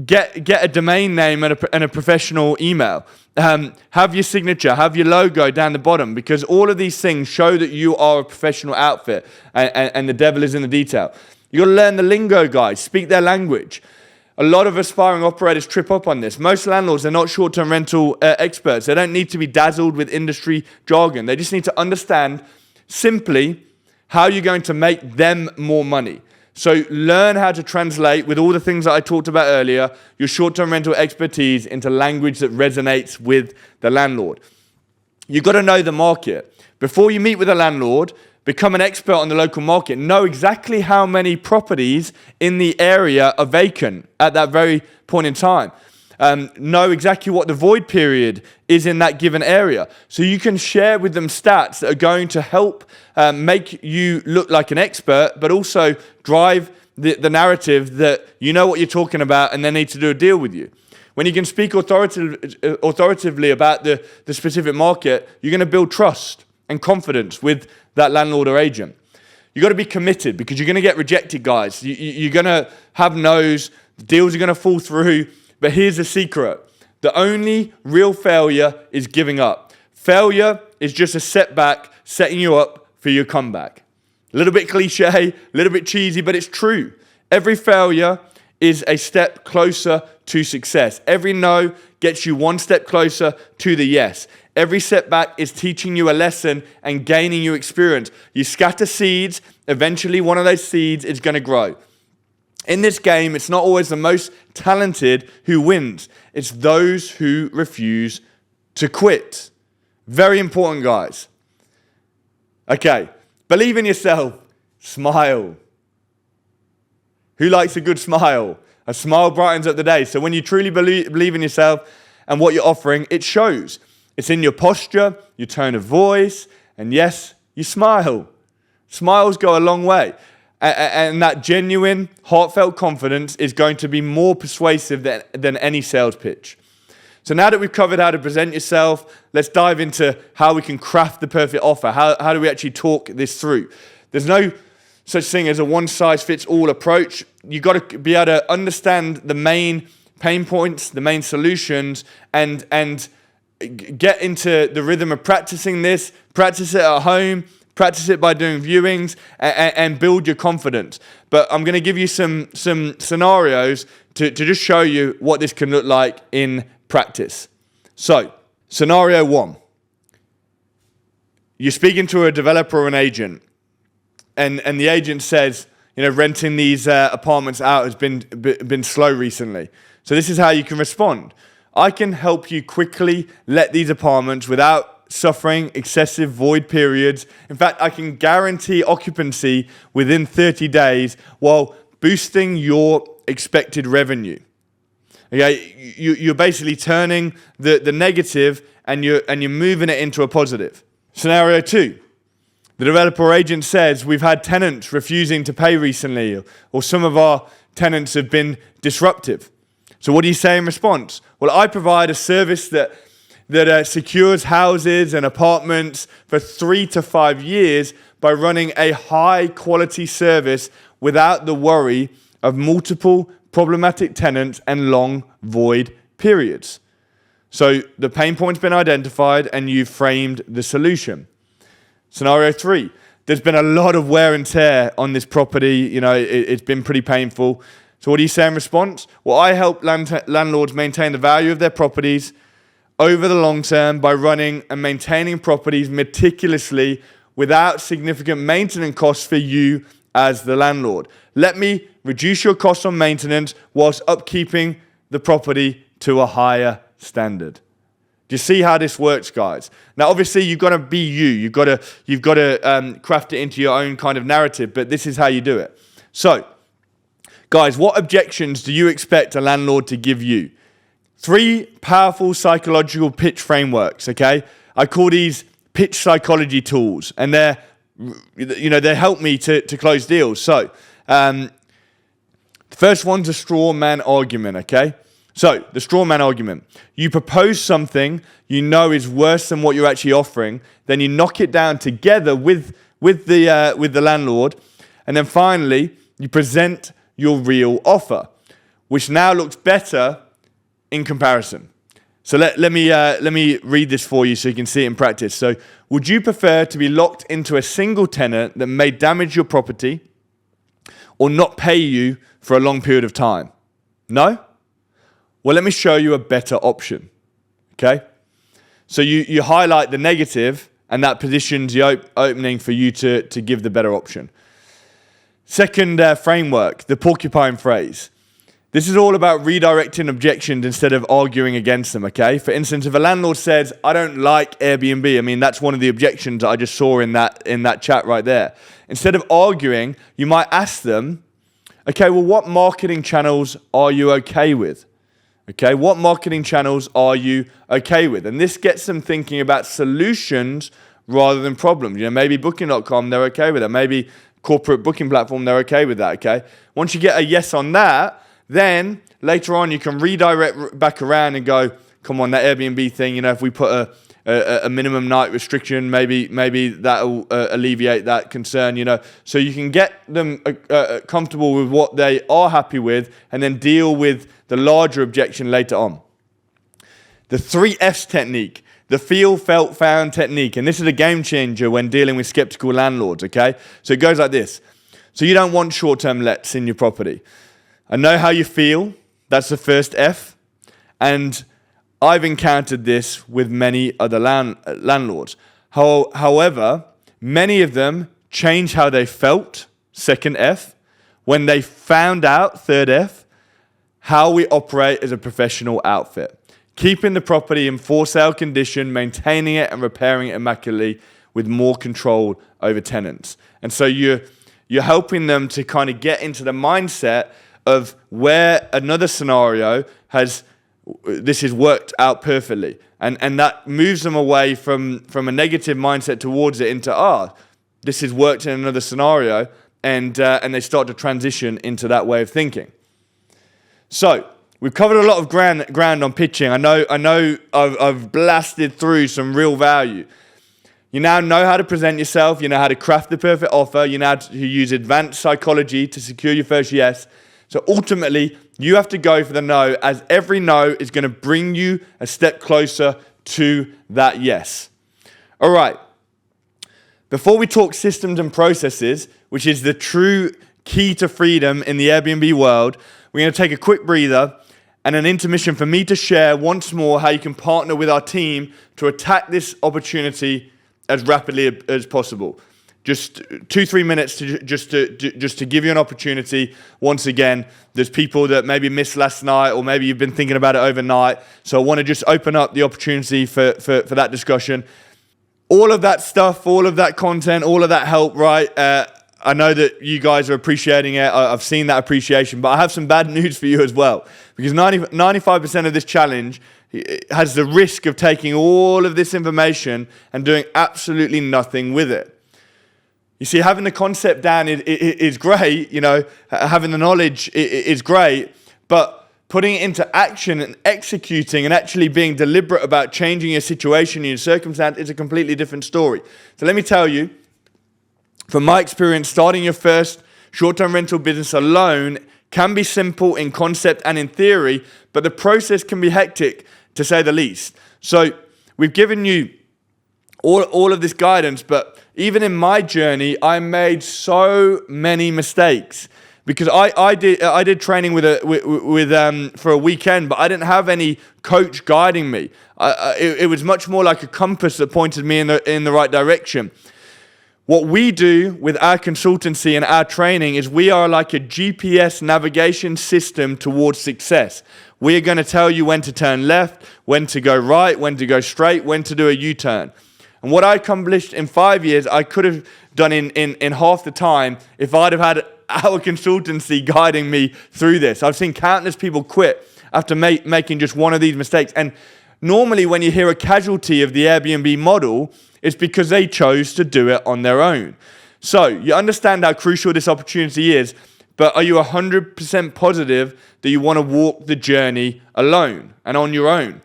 get a domain name and a professional email. Have your signature, have your logo down the bottom, because all of these things show that you are a professional outfit, and the devil is in the detail. You got to learn the lingo, guys. Speak their language. A lot of aspiring operators trip up on this. Most landlords are not short-term rental experts. They don't need to be dazzled with industry jargon. They just need to understand simply how you're going to make them more money. So learn how to translate, with all the things that I talked about earlier, your short-term rental expertise into language that resonates with the landlord. You've got to know the market. Before you meet with a landlord, become an expert on the local market. Know exactly how many properties in the area are vacant at that very point in time. Know exactly what the void period is in that given area. So you can share with them stats that are going to help make you look like an expert, but also drive the narrative that you know what you're talking about and they need to do a deal with you. When you can speak authoritatively about the specific market, you're going to build trust and confidence with that landlord or agent. You've got to be committed, because you're going to get rejected, guys. You're going to have no's. Deals are going to fall through. But here's the secret. The only real failure is giving up. Failure is just a setback setting you up for your comeback. A little bit cliche, a little bit cheesy, but it's true. Every failure is a step closer to success. Every no gets you one step closer to the yes. Every setback is teaching you a lesson and gaining you experience. You scatter seeds, eventually one of those seeds is going to grow. In this game, it's not always the most talented who wins. It's those who refuse to quit. Very important, guys. Okay, believe in yourself. Smile. Who likes a good smile? A smile brightens up the day. So when you truly believe in yourself and what you're offering, it shows. It's in your posture, your tone of voice, and yes, you smile. Smiles go a long way. And that genuine, heartfelt confidence is going to be more persuasive than any sales pitch. So now that we've covered how to present yourself, let's dive into how we can craft the perfect offer. How do we actually talk this through? There's no such thing as a one-size-fits-all approach. You've got to be able to understand the main pain points, the main solutions, and get into the rhythm of practicing this. Practice it at home. Practice it by doing viewings and build your confidence. But I'm going to give you some scenarios to just show you what this can look like in practice. So, scenario 1. You're speaking to a developer or an agent, and the agent says, renting these apartments out has been slow recently. So this is how you can respond. I can help you quickly let these apartments without suffering excessive void periods. In fact, I can guarantee occupancy within 30 days while boosting your expected revenue. Okay, you're basically turning the negative and you're moving it into a positive. Scenario 2. The developer or agent says, we've had tenants refusing to pay recently, or some of our tenants have been disruptive. So what do you say in response? Well, I provide a service that secures houses and apartments for 3 to 5 years by running a high quality service without the worry of multiple problematic tenants and long void periods. So the pain point's been identified and you've framed the solution. Scenario 3, there's been a lot of wear and tear on this property. It's been pretty painful. So what do you say in response? Well, I help landlords maintain the value of their properties over the long term by running and maintaining properties meticulously without significant maintenance costs for you as the landlord. Let me reduce your costs on maintenance whilst upkeeping the property to a higher standard. Do you see how this works, guys? Now, obviously, you've got to be you. You've got to craft it into your own kind of narrative, but this is how you do it. So, guys, what objections do you expect a landlord to give you? 3 powerful psychological pitch frameworks, okay? I call these pitch psychology tools, and they help me to close deals. So, the first one's a straw man argument, okay? So, the straw man argument. You propose something you know is worse than what you're actually offering, then you knock it down together with the landlord, and then finally, you present your real offer, which now looks better in comparison. So let me read this for you so you can see it in practice. So, would you prefer to be locked into a single tenant that may damage your property or not pay you for a long period of time? No? Well, let me show you a better option. Okay? So you highlight the negative, and that positions the opening for you to give the better option. Second framework, the porcupine phrase. This is all about redirecting objections instead of arguing against them, okay? For instance, if a landlord says, I don't like Airbnb, that's one of the objections that I just saw in that chat right there. Instead of arguing, you might ask them, okay, well, what marketing channels are you okay with? Okay, what marketing channels are you okay with? And this gets them thinking about solutions rather than problems. Maybe Booking.com, they're okay with that. Maybe corporate booking platform, they're okay with that, okay? Once you get a yes on that, then later on you can redirect back around and go, come on, that Airbnb thing, if we put a minimum night restriction. Maybe that'll alleviate that concern, so you can get them comfortable with what they are happy with and then deal with the larger objection later on. The 3 F's technique, the feel, felt, found technique. And this is a game changer when dealing with skeptical landlords, okay? So it goes like this. So you don't want short-term lets in your property. I know how you feel. That's the first F. And I've encountered this with many other landlords. However, many of them changed how they felt, second F, when they found out, third F, how we operate as a professional outfit. Keeping the property in for sale condition, maintaining it and repairing it immaculately with more control over tenants. And so you're helping them to kind of get into the mindset of where another scenario this has worked out perfectly. And that moves them away from a negative mindset towards it into, this has worked in another scenario, and they start to transition into that way of thinking. So, we've covered a lot of ground on pitching. I know I've blasted through some real value. You now know how to present yourself. You know how to craft the perfect offer. You know how to use advanced psychology to secure your first yes. So ultimately, you have to go for the no, as every no is going to bring you a step closer to that yes. All right. Before we talk systems and processes, which is the true key to freedom in the Airbnb world, we're going to take a quick breather and an intermission for me to share once more how you can partner with our team to attack this opportunity as rapidly as possible. Just 2-3 minutes to give you an opportunity. Once again, there's people that maybe missed last night, or maybe you've been thinking about it overnight. So I want to just open up the opportunity for that discussion. All of that stuff, all of that content, all of that help, right? I know that you guys are appreciating it. I've seen that appreciation, but I have some bad news for you as well, because 95% of this challenge has the risk of taking all of this information and doing absolutely nothing with it. You see, having the concept down is great, having the knowledge is great, but putting it into action and executing and actually being deliberate about changing your situation and your circumstance is a completely different story. So let me tell you, from my experience, starting your first short-term rental business alone can be simple in concept and in theory, but the process can be hectic, to say the least. So we've given you all of this guidance, but even in my journey, I made so many mistakes because I did training for a weekend, but I didn't have any coach guiding me. It was much more like a compass that pointed me in the right direction. What we do with our consultancy and our training is we are like a GPS navigation system towards success. We are going to tell you when to turn left, when to go right, when to go straight, when to do a U-turn. And what I accomplished in 5 years, I could have done in half the time if I'd have had our consultancy guiding me through this. I've seen countless people quit after making just one of these mistakes. And normally when you hear a casualty of the Airbnb model, it's because they chose to do it on their own. So you understand how crucial this opportunity is, but are you 100% positive that you want to walk the journey alone and on your own?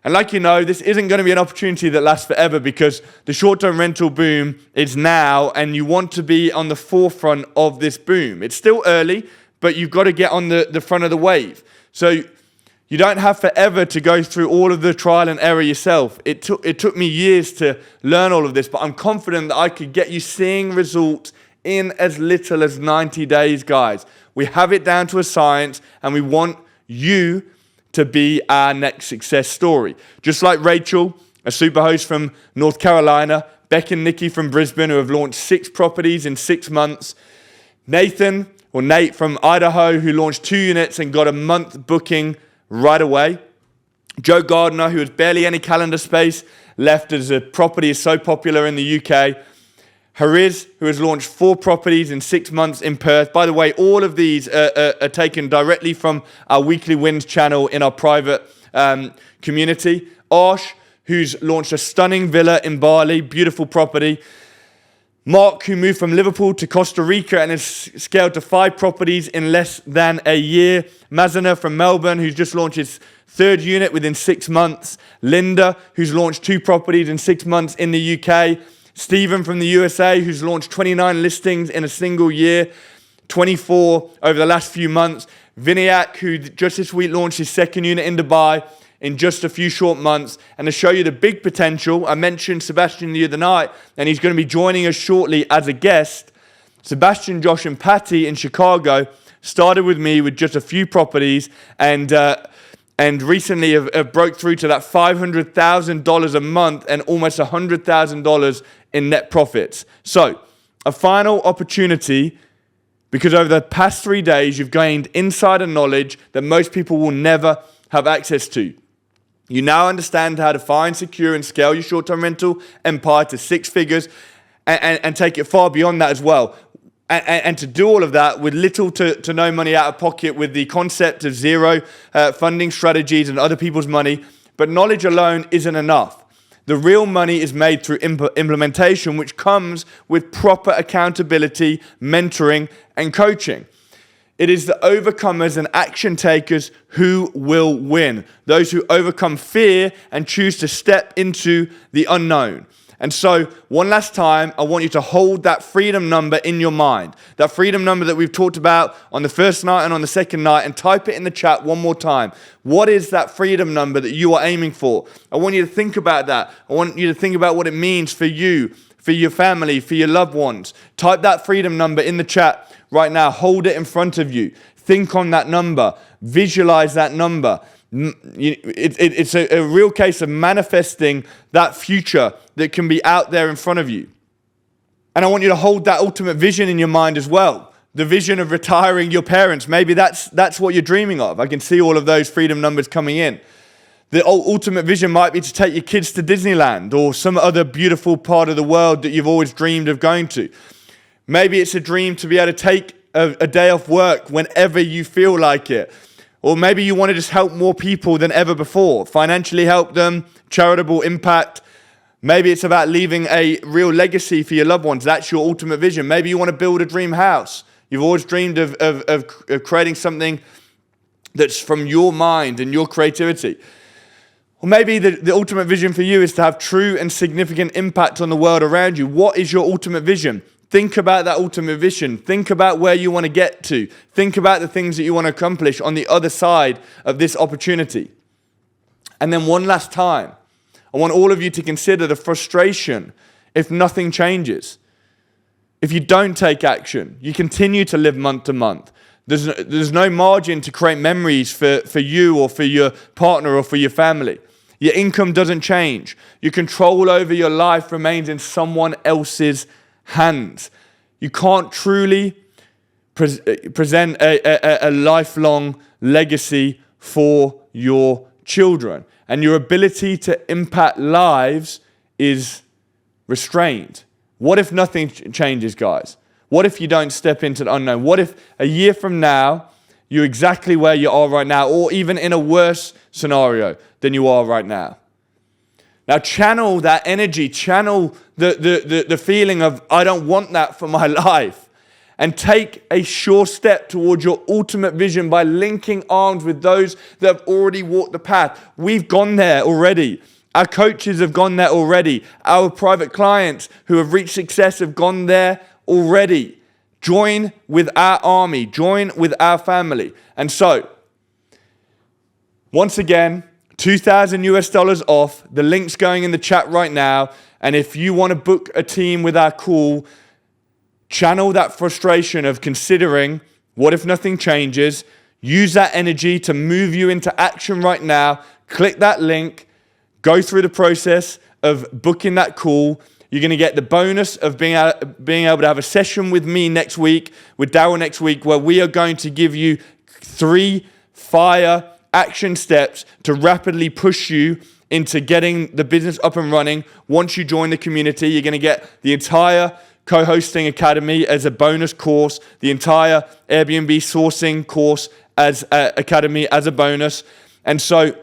And like this isn't going to be an opportunity that lasts forever, because the short-term rental boom is now and you want to be on the forefront of this boom. It's still early, but you've got to get on the front of the wave. So you don't have forever to go through all of the trial and error yourself. It took me years to learn all of this, but I'm confident that I could get you seeing results in as little as 90 days, guys. We have it down to a science, and we want you to be our next success story. Just like Rachel, a super host from North Carolina, Beck and Nikki from Brisbane, who have launched 6 properties in 6 months, Nate from Idaho, who launched 2 units and got a month booking right away, Joe Gardner, who has barely any calendar space left as a property is so popular in the UK, Hariz, who has launched 4 properties in 6 months in Perth. By the way, all of these are taken directly from our Weekly Wins channel in our private community. Arsh, who's launched a stunning villa in Bali, beautiful property. Mark, who moved from Liverpool to Costa Rica and has scaled to 5 properties in less than a year. Mazana from Melbourne, who's just launched his 3rd unit within 6 months. Linda, who's launched 2 properties in 6 months in the UK. Stephen from the USA, who's launched 29 listings in a single year, 24 over the last few months. Vinayak, who just this week launched his 2nd unit in Dubai in just a few short months. And to show you the big potential, I mentioned Sebastian the other night, and he's going to be joining us shortly as a guest. Sebastian, Josh, and Patty in Chicago started with me with just a few properties, and recently have broke through to that $500,000 a month and almost $100,000 in net profits. So, a final opportunity, because over the past 3 days, you've gained insider knowledge that most people will never have access to. You now understand how to find, secure, and scale your short-term rental empire to 6 figures and take it far beyond that as well. And to do all of that with little to no money out of pocket, with the concept of zero funding strategies and other people's money. But knowledge alone isn't enough. The real money is made through implementation, which comes with proper accountability, mentoring, and coaching. It is the overcomers and action takers who will win. Those who overcome fear and choose to step into the unknown. And so, one last time, I want you to hold that freedom number in your mind. That freedom number that we've talked about on the first night and on the second night, and type it in the chat one more time. What is that freedom number that you are aiming for? I want you to think about that. I want you to think about what it means for you, for your family, for your loved ones. Type that freedom number in the chat right now. Hold it in front of you. Think on that number. Visualize that number. It's a real case of manifesting that future that can be out there in front of you. And I want you to hold that ultimate vision in your mind as well. The vision of retiring your parents. Maybe that's what you're dreaming of. I can see all of those freedom numbers coming in. The ultimate vision might be to take your kids to Disneyland or some other beautiful part of the world that you've always dreamed of going to. Maybe it's a dream to be able to take a day off work whenever you feel like it. Or maybe you want to just help more people than ever before. Financially help them, charitable impact. Maybe it's about leaving a real legacy for your loved ones. That's your ultimate vision. Maybe you want to build a dream house. You've always dreamed of creating something that's from your mind and your creativity. Or maybe the ultimate vision for you is to have true and significant impact on the world around you. What is your ultimate vision? Think about that ultimate vision. Think about where you want to get to. Think about the things that you want to accomplish on the other side of this opportunity. And then one last time, I want all of you to consider the frustration if nothing changes. If you don't take action, you continue to live month to month. There's no margin to create memories for you or for your partner or for your family. Your income doesn't change. Your control over your life remains in someone else's hands. You can't truly present a lifelong legacy for your children. And your ability to impact lives is restrained. What if nothing changes, guys? What if you don't step into the unknown? What if a year from now, you're exactly where you are right now, or even in a worse scenario than you are right now? Now channel that energy, channel the feeling of, I don't want that for my life. And take a sure step towards your ultimate vision by linking arms with those that have already walked the path. We've gone there already. Our coaches have gone there already. Our private clients who have reached success have gone there already. Join with our army. Join with our family. And so, once again, $2,000 off. The link's going in the chat right now. And if you want to book a team with our call, channel that frustration of considering, what if nothing changes? Use that energy to move you into action right now. Click that link. Go through the process of booking that call. You're going to get the bonus of being able to have a session with me next week, with Darryl next week, where we are going to give you 3 fire action steps to rapidly push you into getting the business up and running. Once you join the community, you're going to get the entire co-hosting academy as a bonus course, the entire Airbnb sourcing course as academy as a bonus. And so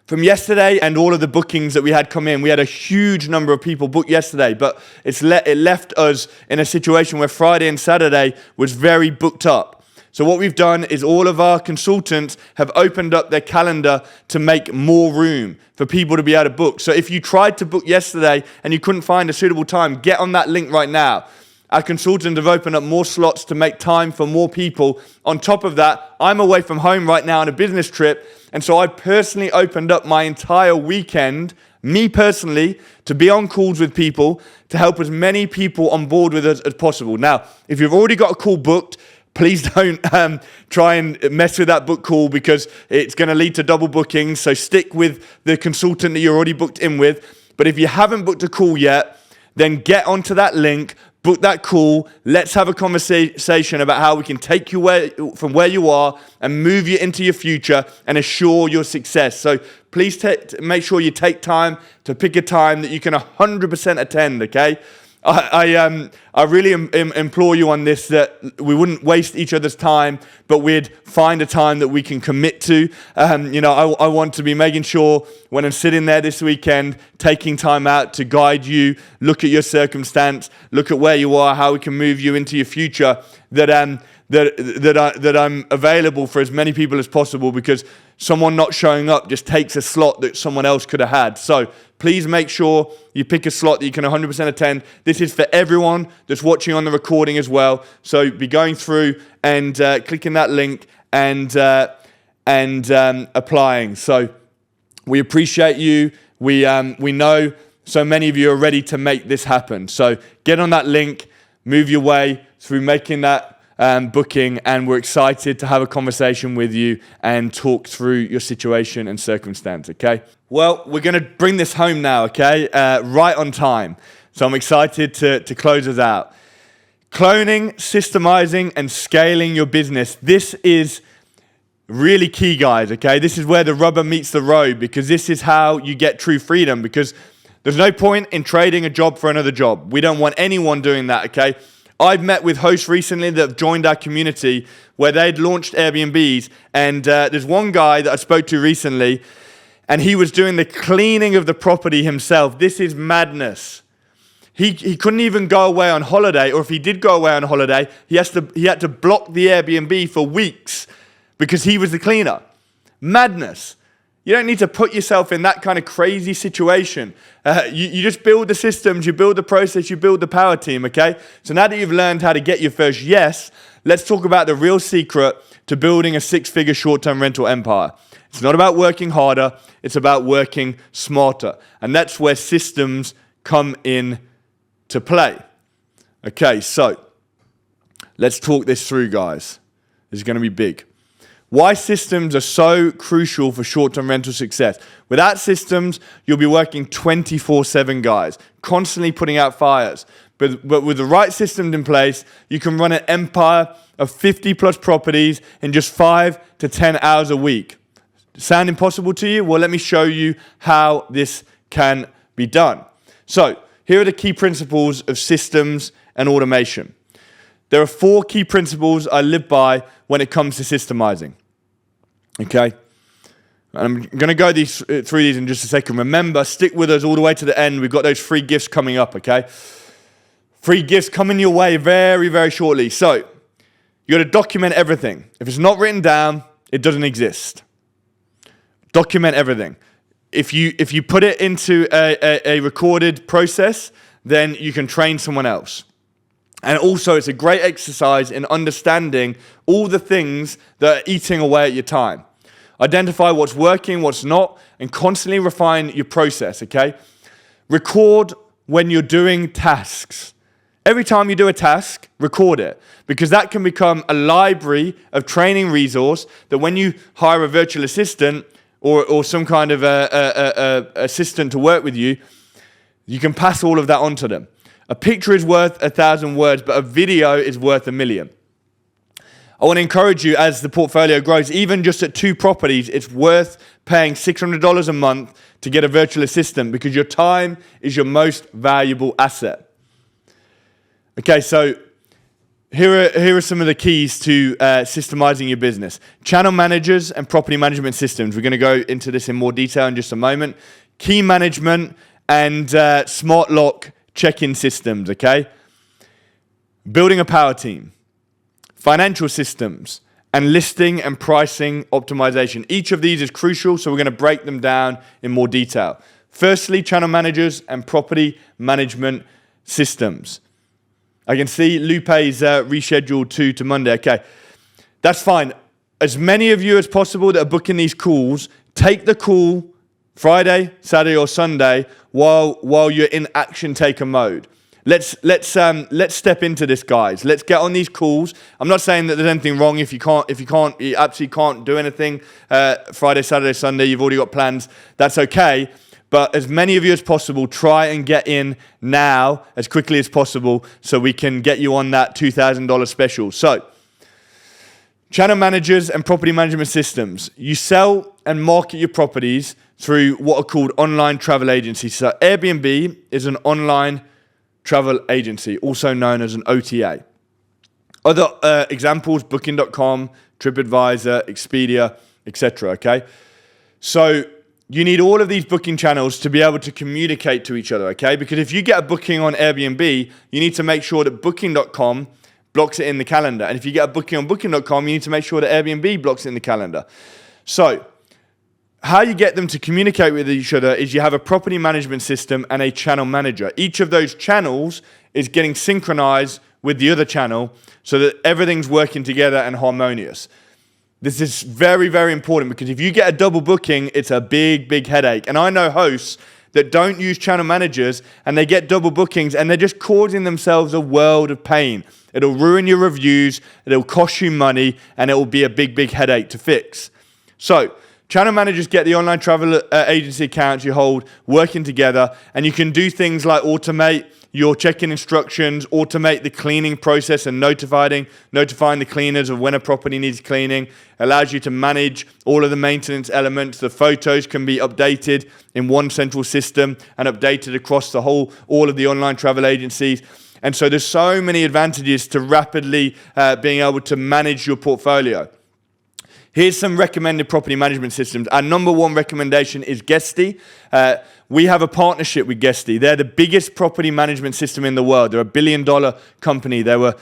from yesterday and all of the bookings that we had come in, we had a huge number of people book yesterday, but it left us in a situation where Friday and Saturday was very booked up. So what we've done is all of our consultants have opened up their calendar to make more room for people to be able to book. So if you tried to book yesterday and you couldn't find a suitable time, get on that link right now. Our consultants have opened up more slots to make time for more people. On top of that, I'm away from home right now on a business trip. And so I personally opened up my entire weekend, me personally, to be on calls with people to help as many people on board with us as possible. Now, if you've already got a call booked, please don't try and mess with that book call because it's going to lead to double bookings. So stick with the consultant that you're already booked in with. But if you haven't booked a call yet, then get onto that link, book that call. Let's have a conversation about how we can take you from where you are and move you into your future and assure your success. So please make sure you take time to pick a time that you can 100% attend, okay? I really implore you on this, that we wouldn't waste each other's time, but we'd find a time that we can commit to. I want to be making sure when I'm sitting there this weekend, taking time out to guide you, look at your circumstance, look at where you are, how we can move you into your future, that I'm available for as many people as possible, because someone not showing up just takes a slot that someone else could have had. So please make sure you pick a slot that you can 100% attend. This is for everyone that's watching on the recording as well. So be going through and clicking that link and applying. So we appreciate you. We know so many of you are ready to make this happen. So get on that link, move your way through making that booking, and we're excited to have a conversation with you and talk through your situation and circumstance, okay? Well, we're going to bring this home now, okay? Right on time. So I'm excited to close us out. Cloning, systemizing, and scaling your business. This is really key, guys, okay? This is where the rubber meets the road, because this is how you get true freedom, because there's no point in trading a job for another job. We don't want anyone doing that, okay? I've met with hosts recently that have joined our community where they'd launched Airbnbs, and there's one guy that I spoke to recently, and he was doing the cleaning of the property himself. This is madness. He couldn't even go away on holiday, or if he did go away on holiday, he had to block the Airbnb for weeks because he was the cleaner. Madness. You don't need to put yourself in that kind of crazy situation. You just build the systems, you build the process, you build the power team, okay? So now that you've learned how to get your first yes, let's talk about the real secret to building a six-figure short-term rental empire. It's not about working harder, it's about working smarter. And that's where systems come in to play. Okay, so let's talk this through, guys. This is going to be big. Why systems are so crucial for short-term rental success. Without systems, you'll be working 24/7, guys, constantly putting out fires. But with the right systems in place, you can run an empire of 50+ properties in just 5 to 10 hours a week. Sound impossible to you? Well, let me show you how this can be done. So here are the key principles of systems and automation. There are 4 key principles I live by when it comes to systemizing. Okay? I'm going to go through these in just a second. Remember, stick with us all the way to the end. We've got those free gifts coming up, okay? Free gifts coming your way very, very shortly. So, you got to document everything. If it's not written down, it doesn't exist. Document everything. If you put it into a recorded process, then you can train someone else. And also, it's a great exercise in understanding all the things that are eating away at your time. Identify what's working, what's not, and constantly refine your process, okay? Record when you're doing tasks. Every time you do a task, record it, because that can become a library of training resource that when you hire a virtual assistant or some kind of a assistant to work with you, you can pass all of that on to them. A picture is worth 1,000 words, but a video is worth 1,000,000. I want to encourage you, as the portfolio grows, even just at 2 properties, it's worth paying $600 a month to get a virtual assistant, because your time is your most valuable asset. Okay, so Here are some of the keys to systemizing your business. Channel managers and property management systems. We're going to go into this in more detail in just a moment. Key management and smart lock check-in systems, okay? Building a power team. Financial systems and listing and pricing optimization. Each of these is crucial, so we're going to break them down in more detail. Firstly, channel managers and property management systems. I can see Lupe's rescheduled to Monday. Okay, that's fine. As many of you as possible that are booking these calls, take the call Friday, Saturday, or Sunday while you're in action taker mode. Let's step into this, guys. Let's get on these calls. I'm not saying that there's anything wrong if you absolutely can't do anything Friday, Saturday, Sunday. You've already got plans. That's okay. But as many of you as possible, try and get in now as quickly as possible so we can get you on that $2,000 special. So, channel managers and property management systems. You sell and market your properties through what are called online travel agencies. So, Airbnb is an online travel agency, also known as an OTA. Other examples, Booking.com, TripAdvisor, Expedia, etc. Okay? So, you need all of these booking channels to be able to communicate to each other, okay? Because if you get a booking on Airbnb, you need to make sure that Booking.com blocks it in the calendar. And if you get a booking on Booking.com, you need to make sure that Airbnb blocks it in the calendar. So, how you get them to communicate with each other is you have a property management system and a channel manager. Each of those channels is getting synchronized with the other channel so that everything's working together and harmonious. This is very, very important because if you get a double booking, it's a big, big headache. And I know hosts that don't use channel managers and they get double bookings and they're just causing themselves a world of pain. It'll ruin your reviews, it'll cost you money, and it will be a big, big headache to fix. So, channel managers get the online travel agency accounts you hold working together, and you can do things like automate your check-in instructions, automate the cleaning process and notifying the cleaners of when a property needs cleaning, allows you to manage all of the maintenance elements. The photos can be updated in one central system and updated across all of the online travel agencies. And so there's so many advantages to rapidly being able to manage your portfolio. Here's some recommended property management systems. Our number one recommendation is Guesty. We have a partnership with Guesty. They're the biggest property management system in the world. They're $1 billion company. They're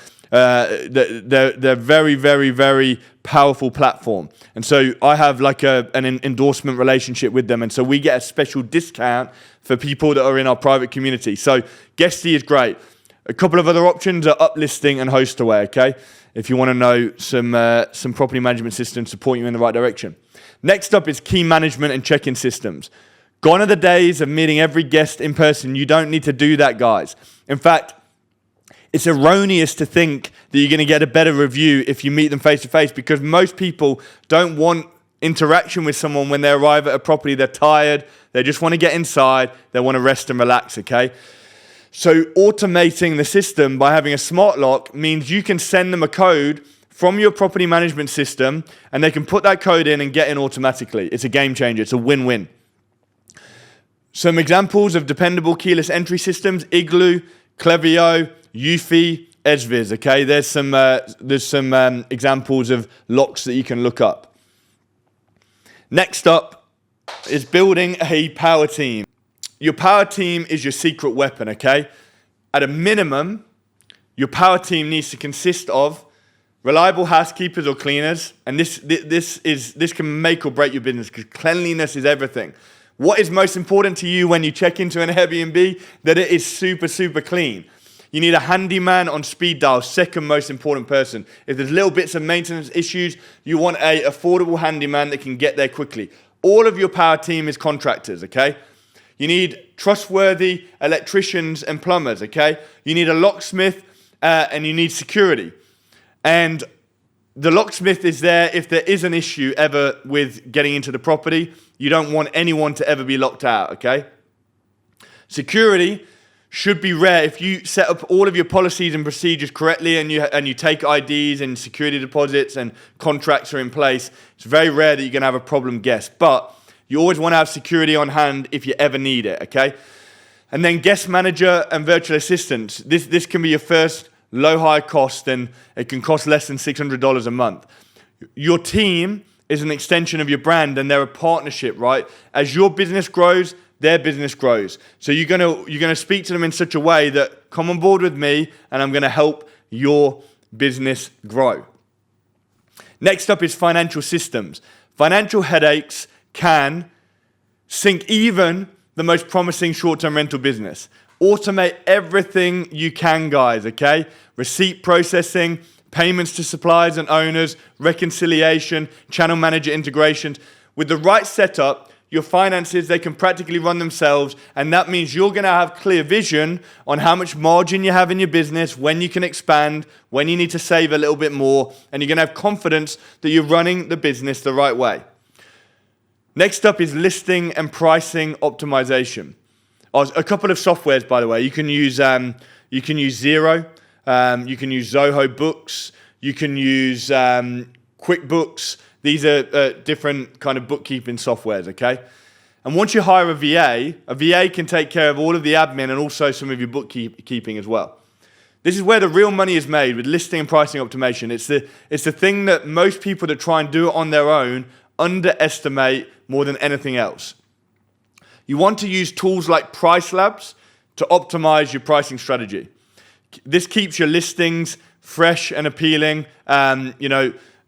very, very, very powerful platform. And so I have like an endorsement relationship with them. And so we get a special discount for people that are in our private community. So Guesty is great. A couple of other options are Uplisting and Hostaway, okay? If you want to know some property management systems to point you in the right direction. Next up is key management and check-in systems. Gone are the days of meeting every guest in person. You don't need to do that, guys. In fact, it's erroneous to think that you're going to get a better review if you meet them face-to-face because most people don't want interaction with someone when they arrive at a property. They're tired. They just want to get inside. They want to rest and relax, okay? So automating the system by having a smart lock means you can send them a code from your property management system and they can put that code in and get in automatically. It's a game changer. It's a win-win. Some examples of dependable keyless entry systems: Igloo, Clevio, Eufy, Esviz. Okay, there's some examples of locks that you can look up. Next up is building a power team. Your power team is your secret weapon, okay? At a minimum, your power team needs to consist of reliable housekeepers or cleaners, and this can make or break your business because cleanliness is everything. What is most important to you when you check into an Airbnb? That it is super, super clean. You need a handyman on speed dial, second most important person. If there's little bits of maintenance issues, you want an affordable handyman that can get there quickly. All of your power team is contractors, okay? You need trustworthy electricians and plumbers, okay? You need a locksmith and you need security. And the locksmith is there if there is an issue ever with getting into the property. You don't want anyone to ever be locked out, okay? Security should be rare. If you set up all of your policies and procedures correctly and you take IDs and security deposits and contracts are in place, it's very rare that you're going to have a problem guest. But you always want to have security on hand if you ever need it, okay? And then guest manager and virtual assistants. This can be your first low high cost, and it can cost less than $600 a month. Your team is an extension of your brand, and they're a partnership, right? As your business grows, their business grows. So you're gonna speak to them in such a way that, come on board with me and I'm gonna help your business grow. Next up is financial systems. Financial headaches can sink even the most promising short-term rental business. Automate everything you can, guys, okay? Receipt processing, payments to suppliers and owners, reconciliation, channel manager integrations. With the right setup, your finances, they can practically run themselves, and that means you're going to have clear vision on how much margin you have in your business, when you can expand, when you need to save a little bit more, and you're going to have confidence that you're running the business the right way. Next up is listing and pricing optimization. A couple of softwares, by the way. You can use Xero, you can use Zoho Books, you can use QuickBooks. These are different kind of bookkeeping softwares, okay? And once you hire a VA can take care of all of the admin and also some of your bookkeeping as well. This is where the real money is made with listing and pricing optimization. It's the thing that most people that try and do it on their own underestimate more than anything else. You want to use tools like Price Labs to optimize your pricing strategy. This keeps your listings fresh and appealing.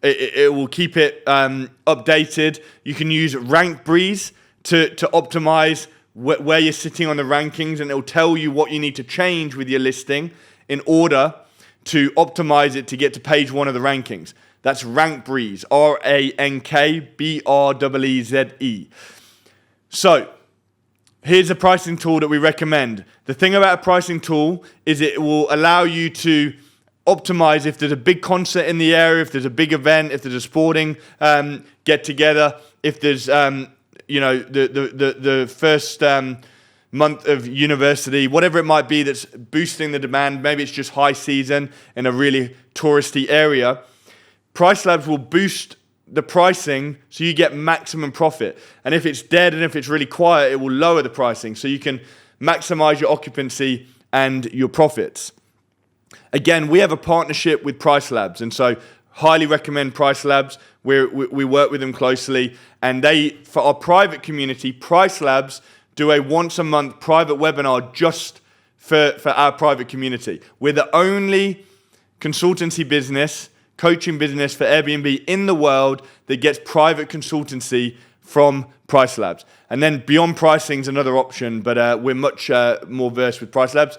It will keep it updated. You can use RankBreeze to optimize where you're sitting on the rankings, and it will tell you what you need to change with your listing in order to optimize it to get to page 1 of the rankings. That's RankBreeze, RankBreeze. So, here's a pricing tool that we recommend. The thing about a pricing tool is it will allow you to optimize if there's a big concert in the area, if there's a big event, if there's a sporting get together, if there's the first month of university, whatever it might be that's boosting the demand. Maybe it's just high season in a really touristy area. Price Labs will boost the pricing so you get maximum profit. And if it's dead and if it's really quiet, it will lower the pricing so you can maximize your occupancy and your profits. Again, we have a partnership with Price Labs, and so highly recommend Price Labs. We work with them closely, and for our private community, Price Labs do a once a month private webinar just for our private community. We're the only consultancy business, coaching business for Airbnb in the world that gets private consultancy from Price Labs. And then beyond pricing is another option, but we're much more versed with Price Labs.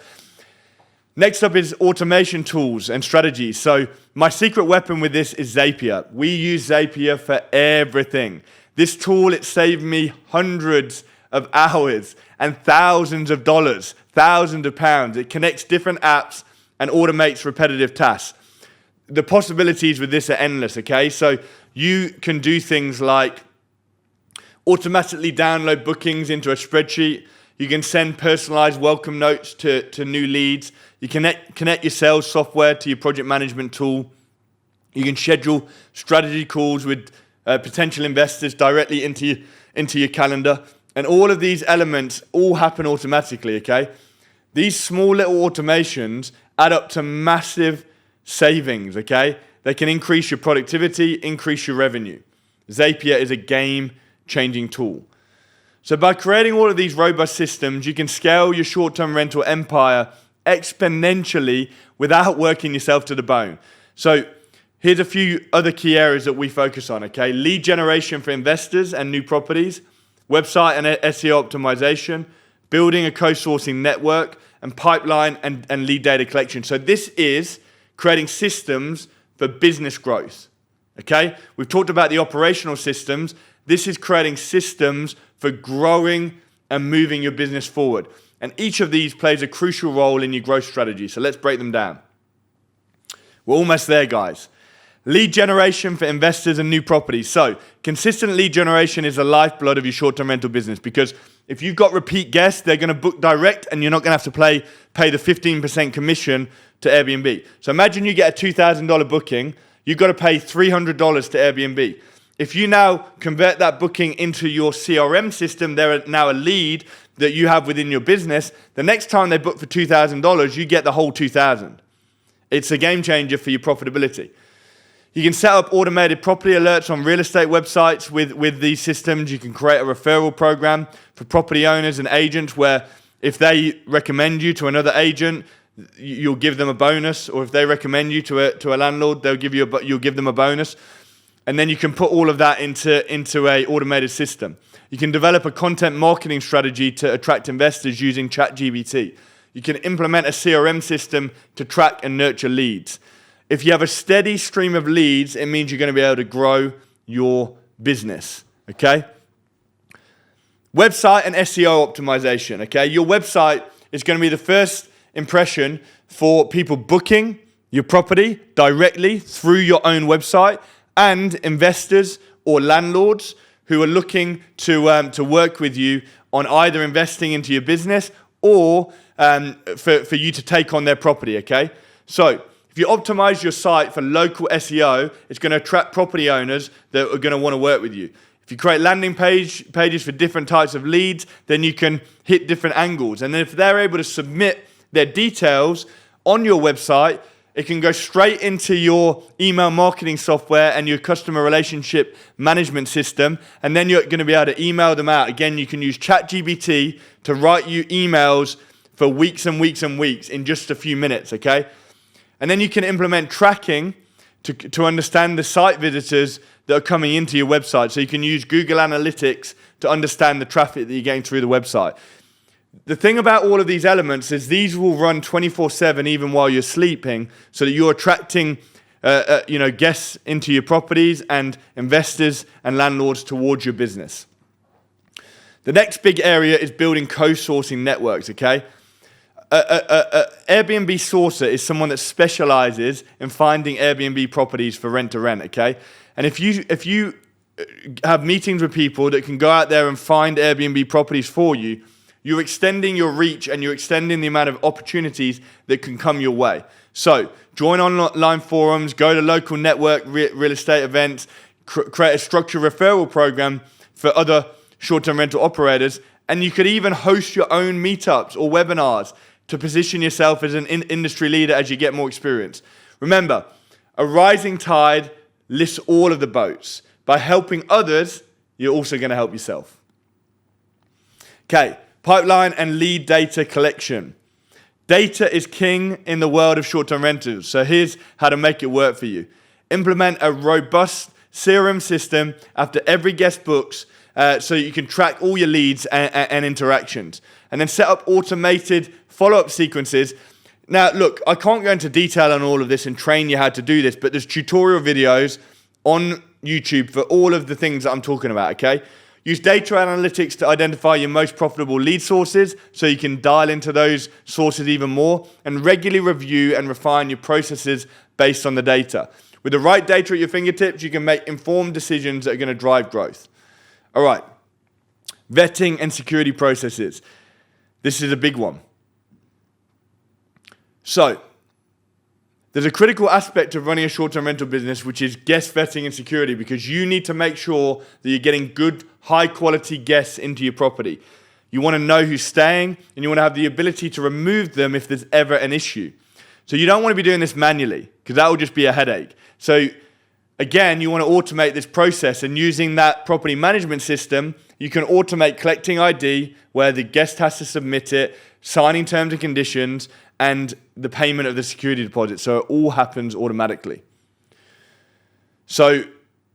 Next up is automation tools and strategies. So my secret weapon with this is Zapier. We use Zapier for everything. This tool, it saved me hundreds of hours and thousands of dollars, thousands of pounds. It connects different apps and automates repetitive tasks. The possibilities with this are endless, okay? So you can do things like automatically download bookings into a spreadsheet. You can send personalized welcome notes to new leads. You connect your sales software to your project management tool. You can schedule strategy calls with potential investors directly into your calendar. And all of these elements all happen automatically, okay? These small little automations add up to massive savings, okay? They can increase your productivity, increase your revenue. Zapier is a game-changing tool. So by creating all of these robust systems, you can scale your short-term rental empire exponentially without working yourself to the bone. So here's a few other key areas that we focus on, okay? Lead generation for investors and new properties, website and SEO optimization, building a co-sourcing network, and pipeline and lead data collection. So this is creating systems for business growth, okay? We've talked about the operational systems. This is creating systems for growing and moving your business forward. And each of these plays a crucial role in your growth strategy. So let's break them down. We're almost there, guys. Lead generation for investors and new properties. So consistent lead generation is the lifeblood of your short-term rental business, because if you've got repeat guests, they're going to book direct and you're not going to have to pay the 15% commission to Airbnb. So imagine you get a $2,000 booking. You've got to pay $300 to Airbnb. If you now convert that booking into your CRM system, they're now a lead that you have within your business. The next time they book for $2,000, you get the whole $2,000. It's a game changer for your profitability. You can set up automated property alerts on real estate websites with these systems. You can create a referral program for property owners and agents where if they recommend you to another agent, you'll give them a bonus, or if they recommend you to a landlord, you'll give them a bonus. And then you can put all of that into a automated system. You can develop a content marketing strategy to attract investors using ChatGPT. You can implement a CRM system to track and nurture leads. If you have a steady stream of leads, it means you're going to be able to grow your business, okay? Website and SEO optimization, okay? Your website is going to be the first impression for people booking your property directly through your own website, and investors or landlords who are looking to work with you on either investing into your business or for you to take on their property, okay? So if you optimize your site for local SEO, it's going to attract property owners that are going to want to work with you. If you create landing pages for different types of leads, then you can hit different angles. And then if they're able to submit their details on your website, it can go straight into your email marketing software and your customer relationship management system, and then you're going to be able to email them out. Again, you can use ChatGPT to write you emails for weeks and weeks and weeks in just a few minutes, okay? And then you can implement tracking to understand the site visitors that are coming into your website. So you can use Google Analytics to understand the traffic that you're getting through the website. The thing about all of these elements is these will run 24/7 even while you're sleeping, so that you're attracting guests into your properties and investors and landlords towards your business. The next big area is building co-sourcing networks, okay? Airbnb sourcer is someone that specializes in finding Airbnb properties for rent to rent, okay? And if you have meetings with people that can go out there and find Airbnb properties for you, you're extending your reach and you're extending the amount of opportunities that can come your way. So join online forums, go to local network real estate events, create a structured referral program for other short-term rental operators, and you could even host your own meetups or webinars to position yourself as an industry leader as you get more experience. Remember, a rising tide lifts all of the boats. By helping others, you're also going to help yourself. Okay. Pipeline and lead data collection. Data is king in the world of short-term rentals. So here's how to make it work for you. Implement a robust CRM system after every guest books so you can track all your leads and interactions. And then set up automated follow-up sequences. Now, look, I can't go into detail on all of this and train you how to do this, but there's tutorial videos on YouTube for all of the things that I'm talking about, okay? Use data analytics to identify your most profitable lead sources so you can dial into those sources even more, and regularly review and refine your processes based on the data. With the right data at your fingertips, you can make informed decisions that are going to drive growth. All right. Vetting and security processes. This is a big one. So, there's a critical aspect of running a short-term rental business, which is guest vetting and security, because you need to make sure that you're getting good, high-quality guests into your property. You want to know who's staying, and you want to have the ability to remove them if there's ever an issue. So you don't want to be doing this manually, because that will just be a headache. So again, you want to automate this process, and using that property management system, you can automate collecting ID, where the guest has to submit it, signing terms and conditions, and the payment of the security deposit. So it all happens automatically. So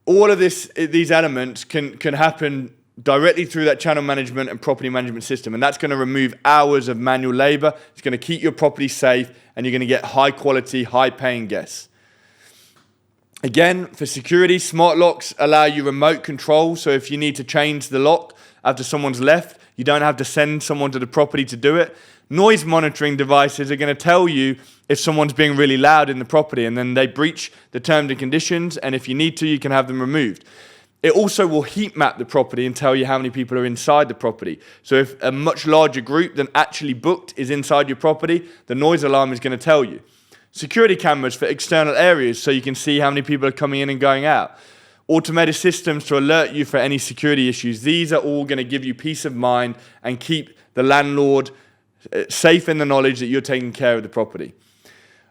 all of these elements can happen directly through that channel management and property management system. And that's going to remove hours of manual labor. It's going to keep your property safe, and you're going to get high quality, high paying guests. Again, for security, smart locks allow you remote control. So if you need to change the lock after someone's left, you don't have to send someone to the property to do it. Noise monitoring devices are going to tell you if someone's being really loud in the property, and then they breach the terms and conditions, and if you need to, you can have them removed. It also will heat map the property and tell you how many people are inside the property. So if a much larger group than actually booked is inside your property, the noise alarm is going to tell you. Security cameras for external areas so you can see how many people are coming in and going out. Automated systems to alert you for any security issues. These are all going to give you peace of mind and keep the landlord safe in the knowledge that you're taking care of the property.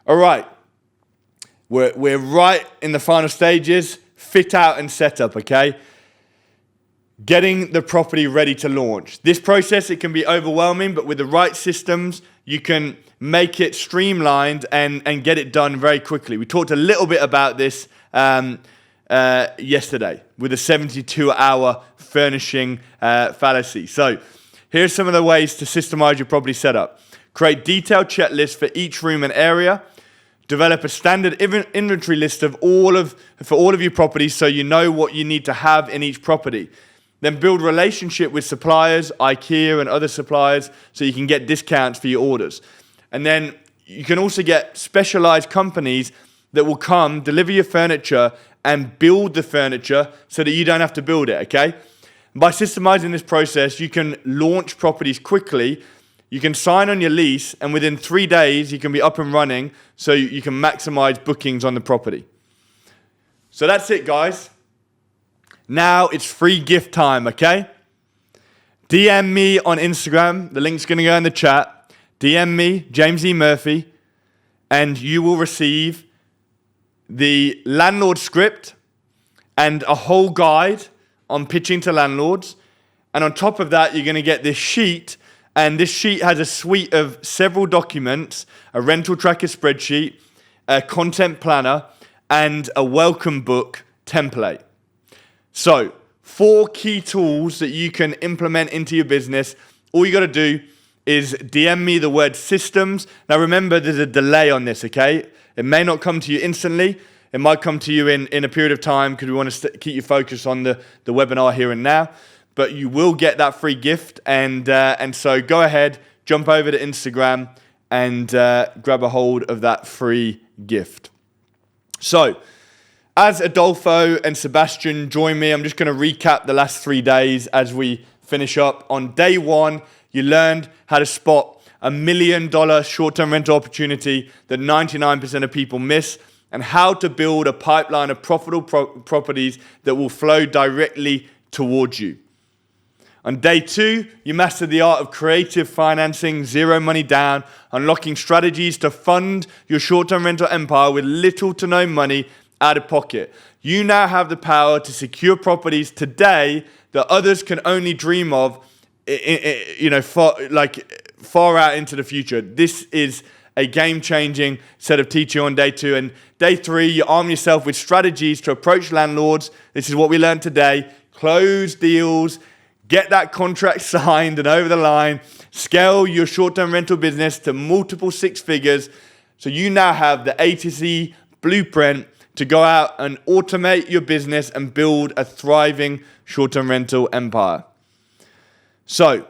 All right, We're right in the final stages, fit out and set up, okay? Getting the property ready to launch. This process, it can be overwhelming, but with the right systems, you can make it streamlined and get it done very quickly. We talked a little bit about this yesterday with the 72-hour furnishing fallacy. So here's some of the ways to systemize your property setup. Create detailed checklists for each room and area. Develop a standard inventory list for all of your properties so you know what you need to have in each property. Then build relationship with suppliers, IKEA and other suppliers, so you can get discounts for your orders. And then you can also get specialized companies that will come, deliver your furniture, and build the furniture so that you don't have to build it, okay? By systemizing this process, you can launch properties quickly, you can sign on your lease, and within 3 days, you can be up and running so you can maximize bookings on the property. So that's it, guys. Now it's free gift time, okay? DM me on Instagram. The link's going to go in the chat. DM me, James E. Murphy, and you will receive the landlord script and a whole guide on pitching to landlords. And on top of that, you're going to get this sheet. And this sheet has a suite of several documents, a rental tracker spreadsheet, a content planner, and a welcome book template. So, 4 key tools that you can implement into your business. All you got to do is DM me the word systems. Now remember, there's a delay on this, okay? It may not come to you instantly. It might come to you in a period of time because we want to keep you focused on the webinar here and now. But you will get that free gift. And so go ahead, jump over to Instagram and grab a hold of that free gift. So, as Adolfo and Sebastian join me, I'm just going to recap the last 3 days as we finish up. On day 1, you learned how to spot $1 million short-term rental opportunity that 99% of people miss, and how to build a pipeline of profitable properties that will flow directly towards you. On day 2, you mastered the art of creative financing, zero money down, unlocking strategies to fund your short-term rental empire with little to no money out of pocket. You now have the power to secure properties today that others can only dream of, far out into the future. This is a game-changing set of teaching on day 2. And day 3, you arm yourself with strategies to approach landlords. This is what we learned today. Close deals, get that contract signed and over the line, scale your short-term rental business to multiple 6 figures. So you now have the A to Z blueprint to go out and automate your business and build a thriving short-term rental empire. So,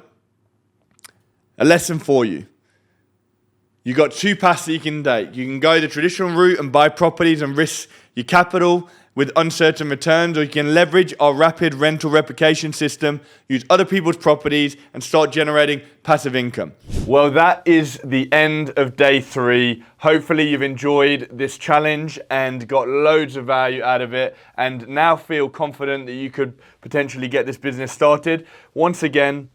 a lesson for you. You've got 2 paths that you can take. You can go the traditional route and buy properties and risk your capital with uncertain returns, or you can leverage our rapid rental replication system, use other people's properties, and start generating passive income. Well, that is the end of day 3. Hopefully you've enjoyed this challenge and got loads of value out of it, and now feel confident that you could potentially get this business started. Once again,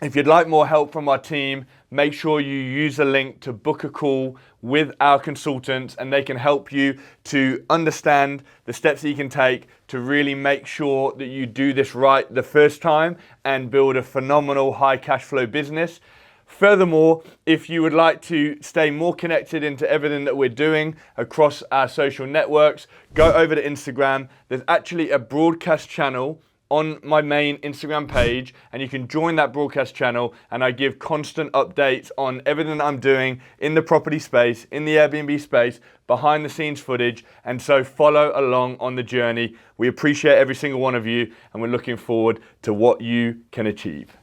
if you'd like more help from our team, make sure you use the link to book a call with our consultants, and they can help you to understand the steps that you can take to really make sure that you do this right the first time and build a phenomenal high cash flow business. Furthermore, if you would like to stay more connected into everything that we're doing across our social networks, go over to Instagram. There's actually a broadcast channel on my main Instagram page, and you can join that broadcast channel, and I give constant updates on everything that I'm doing in the property space, in the Airbnb space, behind the scenes footage, and so follow along on the journey. We appreciate every single one of you, and we're looking forward to what you can achieve.